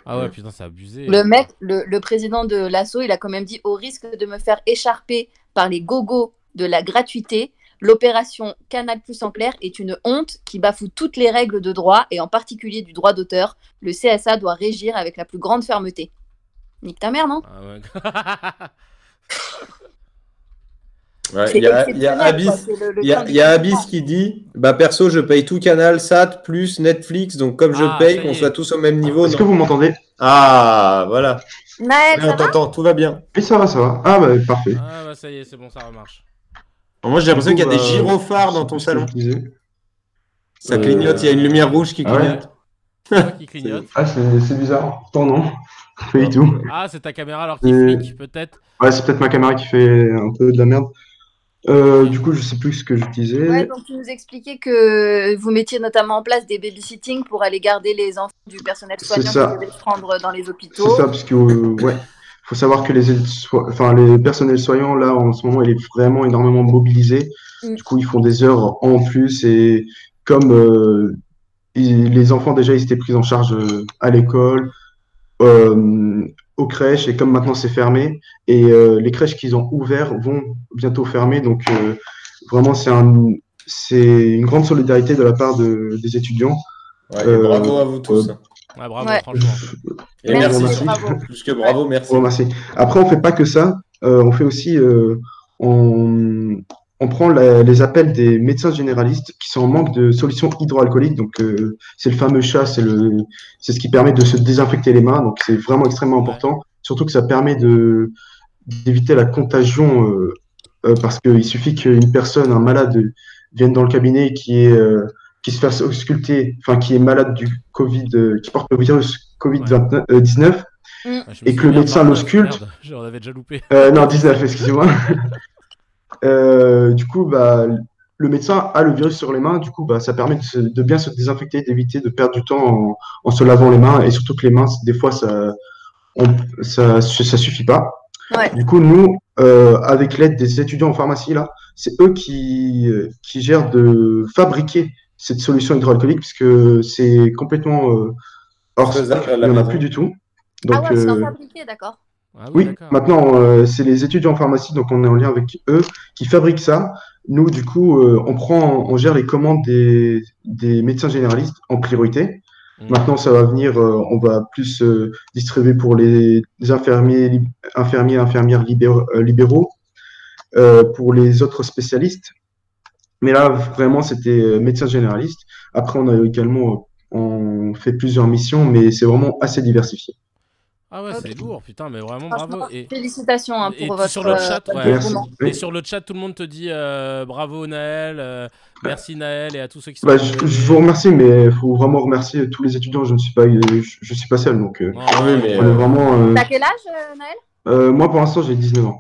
Speaker 1: Ah ouais, putain, c'est abusé.
Speaker 3: Le mec, le président de l'ASSO, il a quand même dit au risque de me faire écharper par les gogos de la gratuité, l'opération Canal Plus en clair est une honte qui bafoue toutes les règles de droit et en particulier du droit d'auteur. Le CSA doit régir avec la plus grande fermeté. Nique ta mère, non?
Speaker 1: Ah ouais.
Speaker 2: Ouais,
Speaker 3: C'est
Speaker 2: il y a
Speaker 3: exceptionnel,
Speaker 2: Abyss,
Speaker 3: quoi. C'est le
Speaker 2: il y a,
Speaker 3: temps
Speaker 2: il y a
Speaker 3: du
Speaker 2: Abyss qui dit bah perso je paye tout Canal, Sat plus Netflix donc comme je
Speaker 1: Ah,
Speaker 2: paye
Speaker 1: ça y
Speaker 2: qu'on
Speaker 1: est.
Speaker 2: soit tous au même niveau.
Speaker 6: est-ce
Speaker 2: non.
Speaker 6: que vous m'entendez?
Speaker 2: Ah voilà.
Speaker 3: Naël,
Speaker 2: Oui,
Speaker 3: ça
Speaker 2: on
Speaker 3: va?
Speaker 2: t'entend, tout va bien.
Speaker 6: Oui, ça va, ça va. Ah, bah, parfait.
Speaker 1: Ah bah ça y est, c'est bon, ça remarche.
Speaker 2: Moi j'ai l'impression
Speaker 6: Du
Speaker 2: qu'il y
Speaker 6: coup,
Speaker 2: a des
Speaker 6: bah,
Speaker 2: gyrophares
Speaker 6: je
Speaker 2: dans
Speaker 6: sais
Speaker 2: ton
Speaker 6: plus ce que
Speaker 2: salon.
Speaker 6: je disais.
Speaker 2: Ça clignote, il y a une lumière rouge qui
Speaker 6: Ah ouais?
Speaker 2: clignote.
Speaker 1: C'est quoi qui clignote?
Speaker 6: Ah, c'est bizarre. Pourtant, non. Pas du tout.
Speaker 1: Ah, c'est ta caméra alors qui
Speaker 6: Euh,
Speaker 1: flique, peut-être.
Speaker 6: Ouais, c'est peut-être ma caméra qui fait un peu de la merde. Du coup, je sais plus ce que je disais.
Speaker 3: Ouais, donc tu nous expliquais que vous mettiez notamment en place des babysitting pour aller garder les enfants du personnel
Speaker 6: C'est
Speaker 3: soignant
Speaker 6: ça.
Speaker 3: qui devaient se rendre dans les
Speaker 6: C'est
Speaker 3: hôpitaux.
Speaker 6: ça, parce que, ouais, faut savoir que les personnels soignants, là, en ce moment, il est vraiment énormément mobilisé.
Speaker 3: Mm.
Speaker 6: Du coup, ils font des heures en plus et comme les enfants, déjà, ils étaient pris en charge à l'école, aux crèches, et comme maintenant c'est fermé, et les crèches qu'ils ont ouvertes vont bientôt fermer, donc vraiment, c'est une grande solidarité de la part des étudiants.
Speaker 2: Ouais, et bravo à vous tous.
Speaker 1: Ouais, bravo,
Speaker 3: Ouais.
Speaker 1: franchement.
Speaker 2: Et
Speaker 3: Merci,
Speaker 2: merci.
Speaker 3: bravo.
Speaker 2: Plus que bravo, merci.
Speaker 6: Bon, merci. Après, on fait pas que ça. On fait aussi, on prend les appels des médecins généralistes qui sont en manque de solutions hydroalcooliques. Donc, c'est le fameux chat, c'est ce qui permet de se désinfecter les mains. Donc, c'est vraiment extrêmement important. Surtout que ça permet d'éviter la contagion parce qu'il suffit qu'une personne, un malade, vienne dans le cabinet qui se fasse ausculter, enfin, qui est malade du Covid, qui porte le virus Covid-19 et que le médecin l'ausculte.
Speaker 1: J'en avais déjà loupé.
Speaker 6: Non, 19, excusez-moi. Du coup, le médecin a le virus sur les mains. Du coup, ça permet de bien se désinfecter, d'éviter de perdre du temps en se lavant les mains. Et surtout que les mains, des fois, ça suffit pas.
Speaker 3: Ouais.
Speaker 6: Du coup, nous, avec l'aide des étudiants en pharmacie, là, c'est eux qui gèrent de fabriquer cette solution hydroalcoolique, puisque c'est complètement hors stock. Il n'y en a plus du tout. Donc,
Speaker 3: ah ouais, c'est en fabriqué, d'accord.
Speaker 1: Ah
Speaker 6: oui, maintenant, c'est les étudiants en pharmacie, donc on est en lien avec eux, qui fabriquent ça. Nous, du coup, on gère les commandes des médecins généralistes en priorité. Maintenant, ça va venir, on va plus distribuer pour les infirmières libéraux, pour les autres spécialistes. Mais là, vraiment, c'était médecin généraliste. Après, on a également, on fait plusieurs missions, mais c'est vraiment assez diversifié.
Speaker 1: Ah ouais, c'est lourd, putain, mais vraiment bravo. Et
Speaker 3: félicitations pour votre
Speaker 1: sur le chat,
Speaker 6: Merci.
Speaker 1: Et sur le chat, tout le monde te dit bravo Naël, merci Naël et à tous ceux qui sont.
Speaker 6: Je vous remercie, mais il faut vraiment remercier tous les étudiants. Je ne suis pas seul, donc
Speaker 1: oui, mais
Speaker 6: on est vraiment.
Speaker 3: T'as quel âge, Naël?
Speaker 6: Moi, pour l'instant, j'ai 19 ans.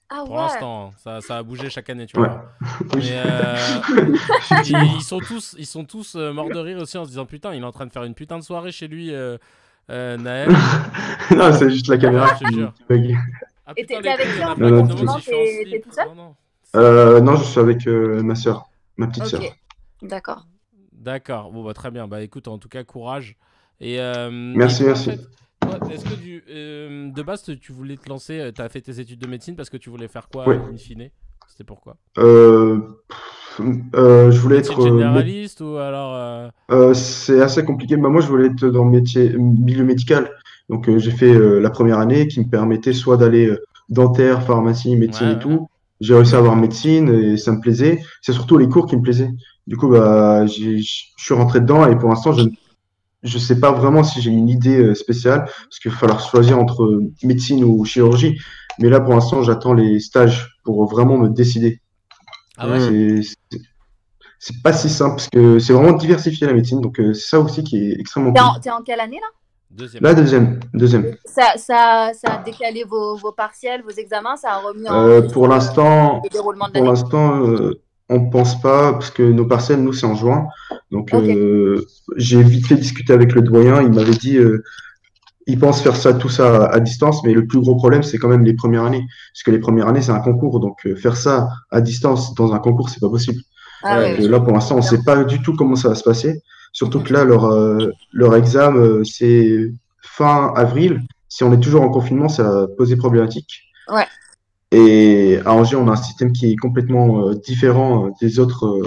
Speaker 3: Ah ouais.
Speaker 1: Pour l'instant, ça a bougé chaque année, tu vois.
Speaker 6: Oui.
Speaker 1: Mais ils sont tous morts de rire aussi en se disant putain, il est en train de faire une putain de soirée chez lui. Naël.
Speaker 6: Non, c'est juste la caméra
Speaker 1: je te jure.
Speaker 6: qui bug.
Speaker 3: Ah, et t'es avec qui en
Speaker 6: fait? Non,
Speaker 3: t'es tout seul?
Speaker 6: Non, je suis avec ma soeur, ma petite soeur.
Speaker 3: D'accord.
Speaker 1: D'accord, bon, très bien. Écoute, en tout cas, courage. Et,
Speaker 6: merci.
Speaker 1: En fait, est-ce que de base, tu voulais te lancer, tu as fait tes études de médecine parce que tu voulais faire quoi, in fine? C'était pourquoi?
Speaker 6: Je voulais être
Speaker 1: généraliste ou alors
Speaker 6: c'est assez compliqué. Moi, je voulais être dans le milieu médical. Donc, j'ai fait la première année qui me permettait soit d'aller dentaire, pharmacie, médecine et tout. J'ai réussi à avoir médecine et ça me plaisait. C'est surtout les cours qui me plaisaient. Du coup, je suis rentré dedans et pour l'instant, je sais pas vraiment si j'ai une idée spéciale parce qu'il va falloir choisir entre médecine ou chirurgie. Mais là, pour l'instant, j'attends les stages pour vraiment me décider.
Speaker 1: Ah ouais.
Speaker 6: C'est pas si simple parce que c'est vraiment diversifié la médecine, donc c'est ça aussi qui est extrêmement cool.
Speaker 3: T'es en quelle année là?
Speaker 1: Deuxième.
Speaker 6: La deuxième.
Speaker 3: Ça a décalé vos partiels, vos examens, ça a remis en
Speaker 6: pour l'instant,
Speaker 3: le déroulement de l'année.
Speaker 6: on pense pas parce que nos partiels, nous, c'est en juin. Donc j'ai vite fait discuter avec le doyen, il m'avait dit il pense faire tout ça à distance, mais le plus gros problème, c'est quand même les premières années. Parce que les premières années, c'est un concours. Donc, faire ça à distance dans un concours, c'est pas possible. Là, pour l'instant, on sait pas du tout comment ça va se passer. Surtout que là, leur examen, c'est fin avril. Si on est toujours en confinement, ça va poser problématique.
Speaker 3: Ouais.
Speaker 6: Et à Angers, on a un système qui est complètement différent des autres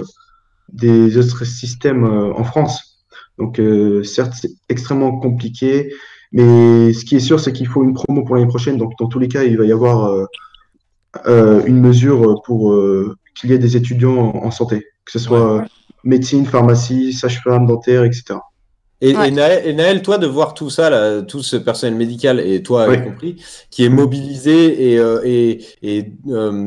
Speaker 6: systèmes en France. Donc, certes, c'est extrêmement compliqué. Mais ce qui est sûr, c'est qu'il faut une promo pour l'année prochaine. Donc, dans tous les cas, il va y avoir une mesure pour qu'il y ait des étudiants en santé, que ce soit médecine, pharmacie, sage-femme, dentaire, etc.
Speaker 2: Et Naël, toi, de voir tout ça, là, tout ce personnel médical, et toi y compris, qui est mobilisé et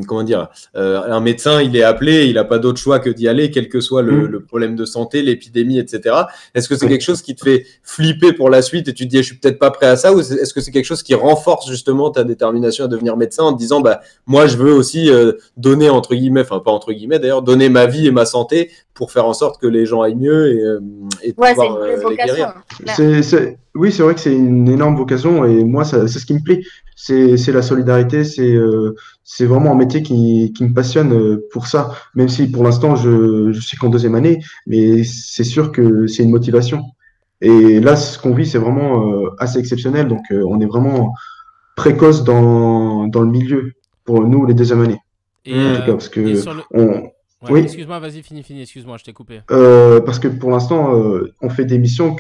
Speaker 2: comment dire, un médecin, il est appelé, il n'a pas d'autre choix que d'y aller, quel que soit le problème de santé, l'épidémie, etc. Est-ce que c'est quelque chose qui te fait flipper pour la suite et tu te dis, je suis peut-être pas prêt à ça, ou est-ce que c'est quelque chose qui renforce justement ta détermination à devenir médecin en te disant, moi, je veux aussi donner, entre guillemets, enfin, pas entre guillemets d'ailleurs, donner ma vie et ma santé pour faire en sorte que les gens aillent mieux et pouvoir les guérir.
Speaker 6: Oui, c'est vrai que c'est une énorme vocation et moi, c'est ce qui me plaît. C'est la solidarité, c'est vraiment un métier qui me passionne pour ça. Même si pour l'instant, je suis qu'en deuxième année, mais c'est sûr que c'est une motivation. Et là, ce qu'on vit, c'est vraiment assez exceptionnel. Donc, on est vraiment précoce dans le milieu pour nous, les deuxième années. En tout cas, parce que
Speaker 1: oui. Excuse-moi, vas-y, finis, excuse-moi, je t'ai coupé.
Speaker 6: Parce que pour l'instant, on fait des missions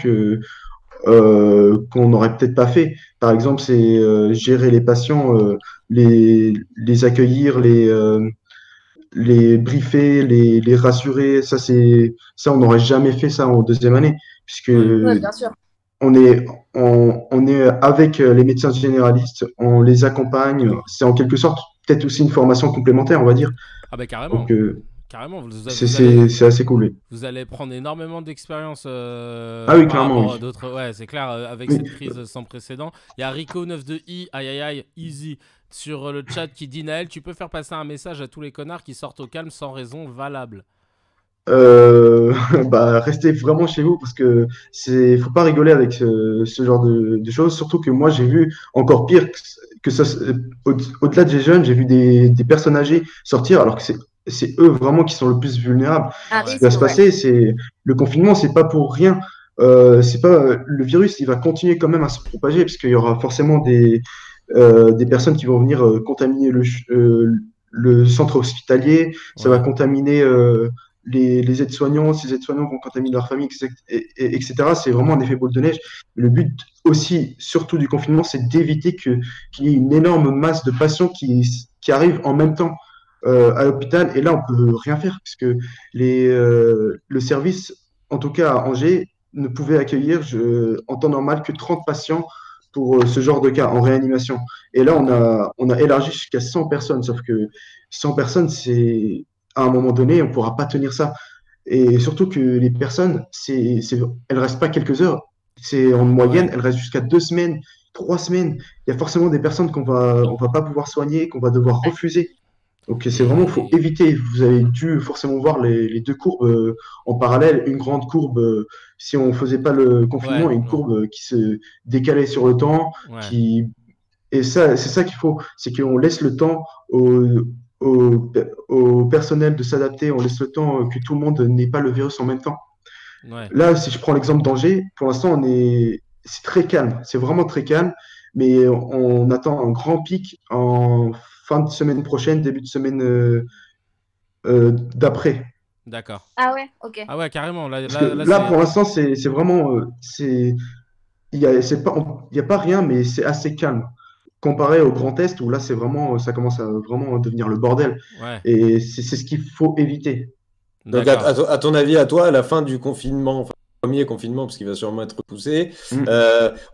Speaker 6: qu'on n'aurait peut-être pas fait. Par exemple, c'est gérer les patients, les accueillir, les briefer, les rassurer. Ça, on n'aurait jamais fait ça en deuxième année, puisque
Speaker 3: Ouais, bien sûr.
Speaker 6: on est avec les médecins généralistes, on les accompagne. C'est en quelque sorte peut-être aussi une formation complémentaire, on va dire.
Speaker 1: Ah bah carrément.
Speaker 6: Donc,
Speaker 1: Carrément,
Speaker 6: c'est assez cool. Oui.
Speaker 1: vous allez prendre énormément d'expérience
Speaker 6: Ah oui,
Speaker 1: par
Speaker 6: clairement,
Speaker 1: rapport
Speaker 6: oui.
Speaker 1: à d'autres. Ouais, c'est clair, avec
Speaker 6: Oui.
Speaker 1: cette crise sans précédent. Il y a Rico92i, aïe aïe aïe, easy, sur le chat qui dit Naël, tu peux faire passer un message à tous les connards qui sortent au calme sans raison valable.
Speaker 6: Bah, restez vraiment chez vous parce que faut pas rigoler avec ce genre de choses. Surtout que moi, j'ai vu encore pire que ça, au-delà des jeunes, j'ai vu des personnes âgées sortir alors que c'est eux vraiment qui sont le plus vulnérables.
Speaker 3: Un
Speaker 6: Ce qui va se
Speaker 3: risque, ouais.
Speaker 6: passer, c'est le confinement, c'est pas pour rien. C'est pas le virus, il va continuer quand même à se propager parce qu'il y aura forcément des personnes qui vont venir contaminer le centre hospitalier. Ça va
Speaker 1: Ouais.
Speaker 6: contaminer les aides-soignants, ces aides-soignants vont contaminer leur famille, etc. C'est vraiment un effet boule de neige. Le but aussi, surtout du confinement, c'est d'éviter qu'il y ait une énorme masse de patients qui arrivent en même temps à l'hôpital. Et là, on peut rien faire puisque le service, en tout cas à Angers, ne pouvait accueillir en temps normal que 30 patients pour ce genre de cas en réanimation. Et là, on a élargi jusqu'à 100 personnes, sauf que 100 personnes, c'est à un moment donné, on ne pourra pas tenir ça. Et surtout que les personnes, elles ne restent pas quelques heures. C'est en moyenne,
Speaker 1: Ouais.
Speaker 6: elles restent jusqu'à 2 semaines, 3 semaines. Il y a forcément des personnes on va pas pouvoir soigner, qu'on va devoir refuser. Donc c'est vraiment, il faut
Speaker 1: Et
Speaker 6: éviter. Vous avez dû forcément voir les deux courbes en parallèle. Une grande courbe, si on ne faisait pas le confinement, et une
Speaker 1: ouais,
Speaker 6: courbe qui se décalait sur le temps.
Speaker 1: ouais.
Speaker 6: Et ça, c'est ça qu'il faut, c'est qu'on laisse le temps au personnel de s'adapter, on laisse le temps que tout le monde n'ait pas le virus en même temps.
Speaker 1: Ouais.
Speaker 6: Là, si je prends l'exemple d'Angers, pour l'instant, c'est très calme, c'est vraiment très calme, mais on attend un grand pic en fin de semaine prochaine, début de semaine d'après.
Speaker 1: D'accord.
Speaker 3: Ah ouais, ok.
Speaker 1: Ah ouais, carrément. Là,
Speaker 6: Parce que
Speaker 1: là,
Speaker 6: là,
Speaker 1: c'est.
Speaker 6: pour l'instant, c'est vraiment, il y a pas rien, mais c'est assez calme comparé au Grand Est où là, c'est vraiment, ça commence à vraiment devenir le bordel.
Speaker 1: Ouais,
Speaker 6: Et c'est ce qu'il faut éviter.
Speaker 2: Donc,
Speaker 1: d'accord.
Speaker 2: à ton avis, à toi, à la fin du confinement, enfin, premier confinement, parce qu'il va sûrement être repoussé,
Speaker 6: Mm.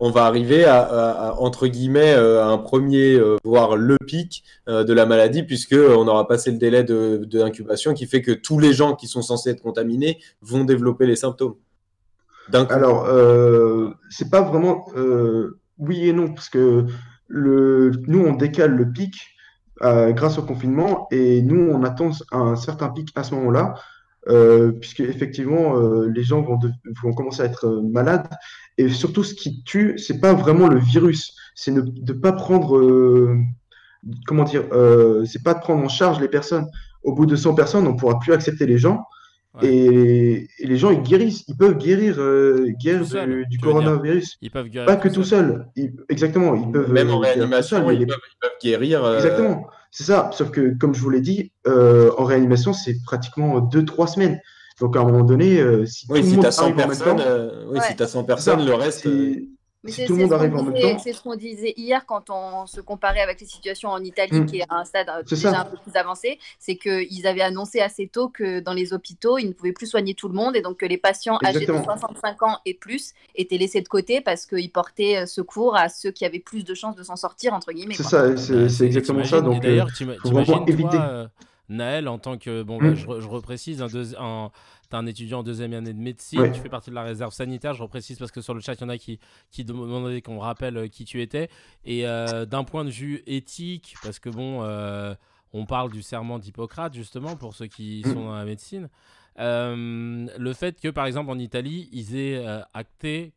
Speaker 2: on va arriver entre guillemets, à un premier, voire le pic de la maladie, puisque on aura passé le délai d'incubation qui fait que tous les gens qui sont censés être contaminés vont développer les symptômes d'un coup.
Speaker 6: Alors, c'est pas vraiment oui et non, parce que nous, on décale le pic grâce au confinement et nous, on attend un certain pic à ce moment-là, puisque effectivement, les gens vont commencer à être malades. Et surtout, ce qui tue, c'est pas vraiment le virus, c'est de pas prendre, comment dire, c'est pas de prendre en charge les personnes. Au bout de 100 personnes, on pourra plus accepter les gens.
Speaker 1: Ouais.
Speaker 6: Et les gens, ils guérissent, ils peuvent guérir
Speaker 1: Tout seul,
Speaker 6: du
Speaker 1: tu veux dire.
Speaker 6: coronavirus.
Speaker 1: Ils peuvent guérir
Speaker 6: Pas que
Speaker 1: tout
Speaker 6: tout
Speaker 1: seuls.
Speaker 6: seul. Exactement, ils peuvent
Speaker 2: Même en
Speaker 6: guérir tout
Speaker 2: réanimation,
Speaker 6: seul, mais
Speaker 2: ils peuvent guérir.
Speaker 6: exactement, c'est ça. Sauf que, comme je vous l'ai dit, en réanimation, c'est pratiquement 2, 3 semaines. Donc, à un moment donné, si
Speaker 2: Oui,
Speaker 6: tout le
Speaker 2: si tu
Speaker 6: monde
Speaker 2: as 100
Speaker 6: arrive en même
Speaker 2: personnes,
Speaker 6: temps,
Speaker 2: oui,
Speaker 3: Ouais.
Speaker 2: si tu 100
Speaker 6: c'est
Speaker 2: personnes,
Speaker 6: ça.
Speaker 2: le reste.
Speaker 3: Mais
Speaker 6: Si tout le monde arrive en même temps,
Speaker 3: c'est ce qu'on disait hier quand on se comparait avec les situations en Italie,
Speaker 6: Mm.
Speaker 3: qui est à un stade
Speaker 6: C'est
Speaker 3: déjà
Speaker 6: ça.
Speaker 3: un peu plus avancé, c'est qu'ils avaient annoncé assez tôt que dans les hôpitaux, ils ne pouvaient plus soigner tout le monde et donc que les patients âgés de
Speaker 6: Exactement.
Speaker 3: 65 ans et plus étaient laissés de côté parce qu'ils portaient secours à ceux qui avaient plus de chances de s'en sortir, entre guillemets.
Speaker 6: C'est
Speaker 3: Quoi.
Speaker 6: ça,
Speaker 1: Bah,
Speaker 6: c'est
Speaker 1: et
Speaker 6: exactement ça.
Speaker 1: t'imagines, et
Speaker 6: Donc,
Speaker 1: d'ailleurs,
Speaker 6: faut vraiment
Speaker 1: t'imagines,
Speaker 6: éviter.
Speaker 1: toi, Naël, en tant que. Bon, bah,
Speaker 6: Mm.
Speaker 1: je reprécise, t'es un étudiant en deuxième année de médecine,
Speaker 6: Ouais.
Speaker 1: tu fais partie de la réserve sanitaire, je reprécise parce que sur le chat, il y en a qui demandaient qu'on rappelle qui tu étais. Et d'un point de vue éthique, parce que bon, on parle du serment d'Hippocrate, justement, pour ceux qui sont dans la médecine. Le fait que, par exemple, en Italie, ils aient acté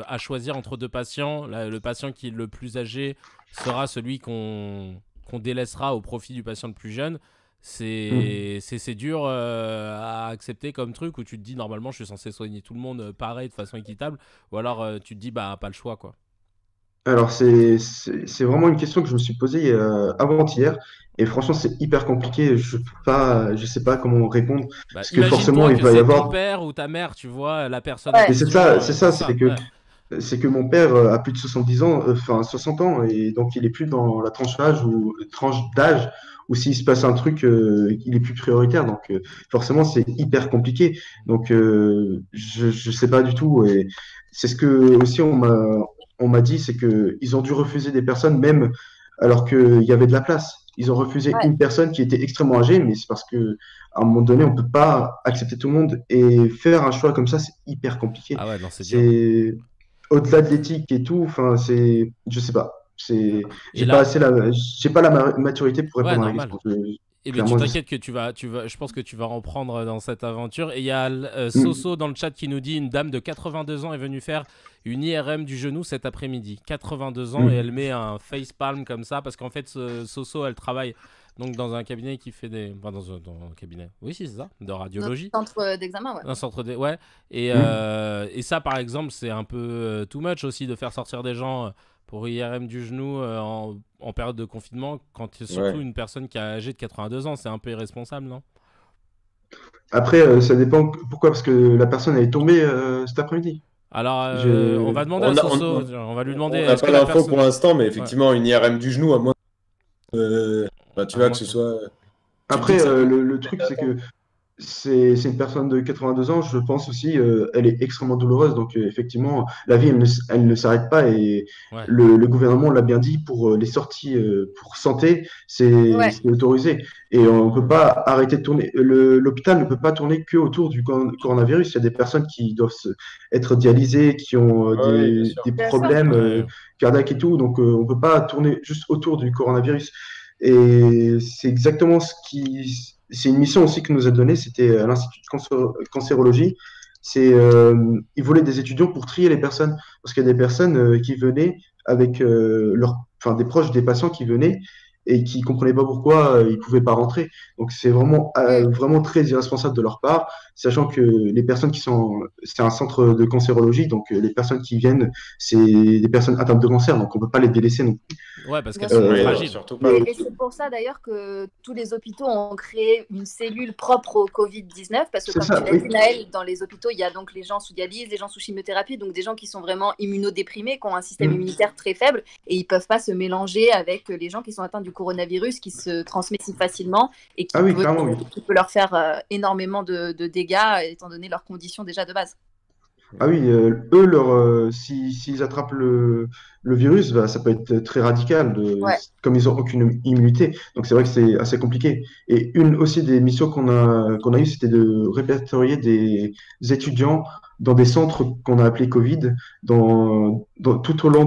Speaker 1: à choisir entre deux patients, le patient qui est le plus âgé sera celui qu'on délaissera au profit du patient le plus jeune. C'est dur à accepter comme truc où tu te dis normalement je suis censé soigner tout le monde pareil de façon équitable, ou alors tu te dis bah pas le choix quoi.
Speaker 6: Alors, c'est vraiment une question que je me suis posée avant-hier. Et franchement, c'est hyper compliqué. Je sais pas comment répondre.
Speaker 1: Bah,
Speaker 6: Parce que forcément,
Speaker 1: imagine-toi
Speaker 6: il
Speaker 1: que
Speaker 6: va y
Speaker 1: c'est ton
Speaker 6: avoir.
Speaker 1: père ou ta mère, tu vois, la personne en
Speaker 3: Ouais.
Speaker 6: Mais
Speaker 1: question.
Speaker 6: c'est ça,
Speaker 1: C'est
Speaker 6: c'est que
Speaker 1: ouais.
Speaker 6: c'est que mon père a plus de 70 ans, enfin 60 ans, et donc il est plus dans la tranche d'âge où s'il se passe un truc, il est plus prioritaire. Donc forcément, c'est hyper compliqué. Donc je sais pas du tout. Et c'est ce que aussi on m'a dit, c'est que ils ont dû refuser des personnes même alors qu'il y avait de la place. Ils ont refusé
Speaker 3: Ouais.
Speaker 6: une personne qui était extrêmement âgée, mais c'est parce que à un moment donné, on peut pas accepter tout le monde et faire un choix comme ça, c'est hyper compliqué.
Speaker 1: Ah ouais, non, c'est dur.
Speaker 6: C'est au-delà de l'éthique et tout. Enfin, je sais pas.
Speaker 1: Et
Speaker 6: J'ai
Speaker 1: là,
Speaker 6: pas j'ai pas la maturité pour
Speaker 1: ouais,
Speaker 6: répondre à la
Speaker 1: normal.
Speaker 6: question.
Speaker 1: Eh bien, tu
Speaker 6: Clairement,
Speaker 1: t'inquiètes que je pense que tu vas reprendre dans cette aventure. Et il y a
Speaker 6: Mm.
Speaker 1: Soso dans le chat qui nous dit une dame de 82 ans est venue faire une IRM du genou cet après-midi. 82 ans et elle met un facepalm comme ça parce qu'en fait, Soso, elle travaille donc dans un cabinet qui fait des. Enfin, dans un cabinet. Oui, c'est ça, de radiologie.
Speaker 3: Notre centre d'examen, ouais.
Speaker 1: Un centre de. Ouais. Et ça, par exemple, c'est un peu too much aussi de faire sortir des gens pour IRM du genou en période de confinement, quand c'est surtout une personne qui est âgée de 82 ans. C'est un peu irresponsable, non?
Speaker 6: Après, ça dépend. Pourquoi? Parce que la personne elle est tombée cet après-midi.
Speaker 1: Alors,
Speaker 6: Je-
Speaker 1: on va demander
Speaker 2: On
Speaker 1: à
Speaker 2: a-
Speaker 1: Soso.
Speaker 2: on-
Speaker 1: On va lui
Speaker 2: On
Speaker 1: demander.
Speaker 2: n'a
Speaker 1: Est-ce
Speaker 2: pas
Speaker 1: que la
Speaker 2: d'infos
Speaker 1: personne.
Speaker 2: pour l'instant, mais effectivement, une IRM du genou, à moins bah, tu
Speaker 1: À
Speaker 2: vois,
Speaker 1: moins
Speaker 2: que ce
Speaker 1: que-
Speaker 2: soit. Tu te dis
Speaker 6: Après,
Speaker 2: que ça peut-
Speaker 6: le truc, c'est que c'est une personne de 82 ans, je pense aussi, elle est extrêmement douloureuse. Donc, effectivement, la vie, elle ne s'arrête pas. Et
Speaker 1: Ouais.
Speaker 6: le gouvernement l'a bien dit, pour les sorties pour santé,
Speaker 3: Ouais.
Speaker 6: c'est autorisé. Et on ne peut pas arrêter de tourner. L'hôpital ne peut pas tourner que autour du coronavirus. Il y a des personnes qui doivent être dialysées, qui ont
Speaker 2: Oui, bien sûr.
Speaker 6: des
Speaker 3: Bien sûr.
Speaker 6: problèmes
Speaker 1: Ouais.
Speaker 6: cardiaques et tout. Donc, on ne peut pas tourner juste autour du coronavirus. Et c'est exactement c'est une mission aussi que nous a donnée, c'était à l'Institut de cancérologie. Ils voulaient des étudiants pour trier les personnes, parce qu'il y a des personnes qui venaient avec enfin, des proches des patients qui venaient et qui comprenaient pas pourquoi ils pouvaient pas rentrer. Donc c'est vraiment très irresponsable de leur part, sachant que les personnes c'est un centre de cancérologie, donc les personnes qui viennent, c'est des personnes atteintes de cancer, donc on peut pas les délaisser non plus.
Speaker 1: Ouais, parce qu'elles
Speaker 3: Bien
Speaker 1: sont
Speaker 3: sûr.
Speaker 2: Oui,
Speaker 1: fragiles.
Speaker 2: surtout pas.
Speaker 3: Et c'est pour ça d'ailleurs que tous les hôpitaux ont créé une cellule propre au Covid-19, parce que
Speaker 6: C'est
Speaker 3: comme
Speaker 6: ça,
Speaker 3: tu l'as
Speaker 6: oui.
Speaker 3: dit, Naël, dans les hôpitaux, il y a donc les gens sous dialyse, les gens sous chimiothérapie, donc des gens qui sont vraiment immunodéprimés, qui ont un système immunitaire très faible, et ils ne peuvent pas se mélanger avec les gens qui sont atteints du coronavirus, qui se transmet si facilement, et qui,
Speaker 6: Ah oui, clairement, oui.
Speaker 3: qui peut leur faire énormément de dégâts, étant donné leurs conditions déjà de base.
Speaker 6: Ah oui, eux, s'ils attrapent le virus, bah, ça peut être très radical,
Speaker 3: Ouais.
Speaker 6: comme ils n'ont aucune immunité. Donc c'est vrai que c'est assez compliqué. Et une aussi des missions qu'on a eues, c'était de répertorier des étudiants dans des centres qu'on a appelés Covid, tout au long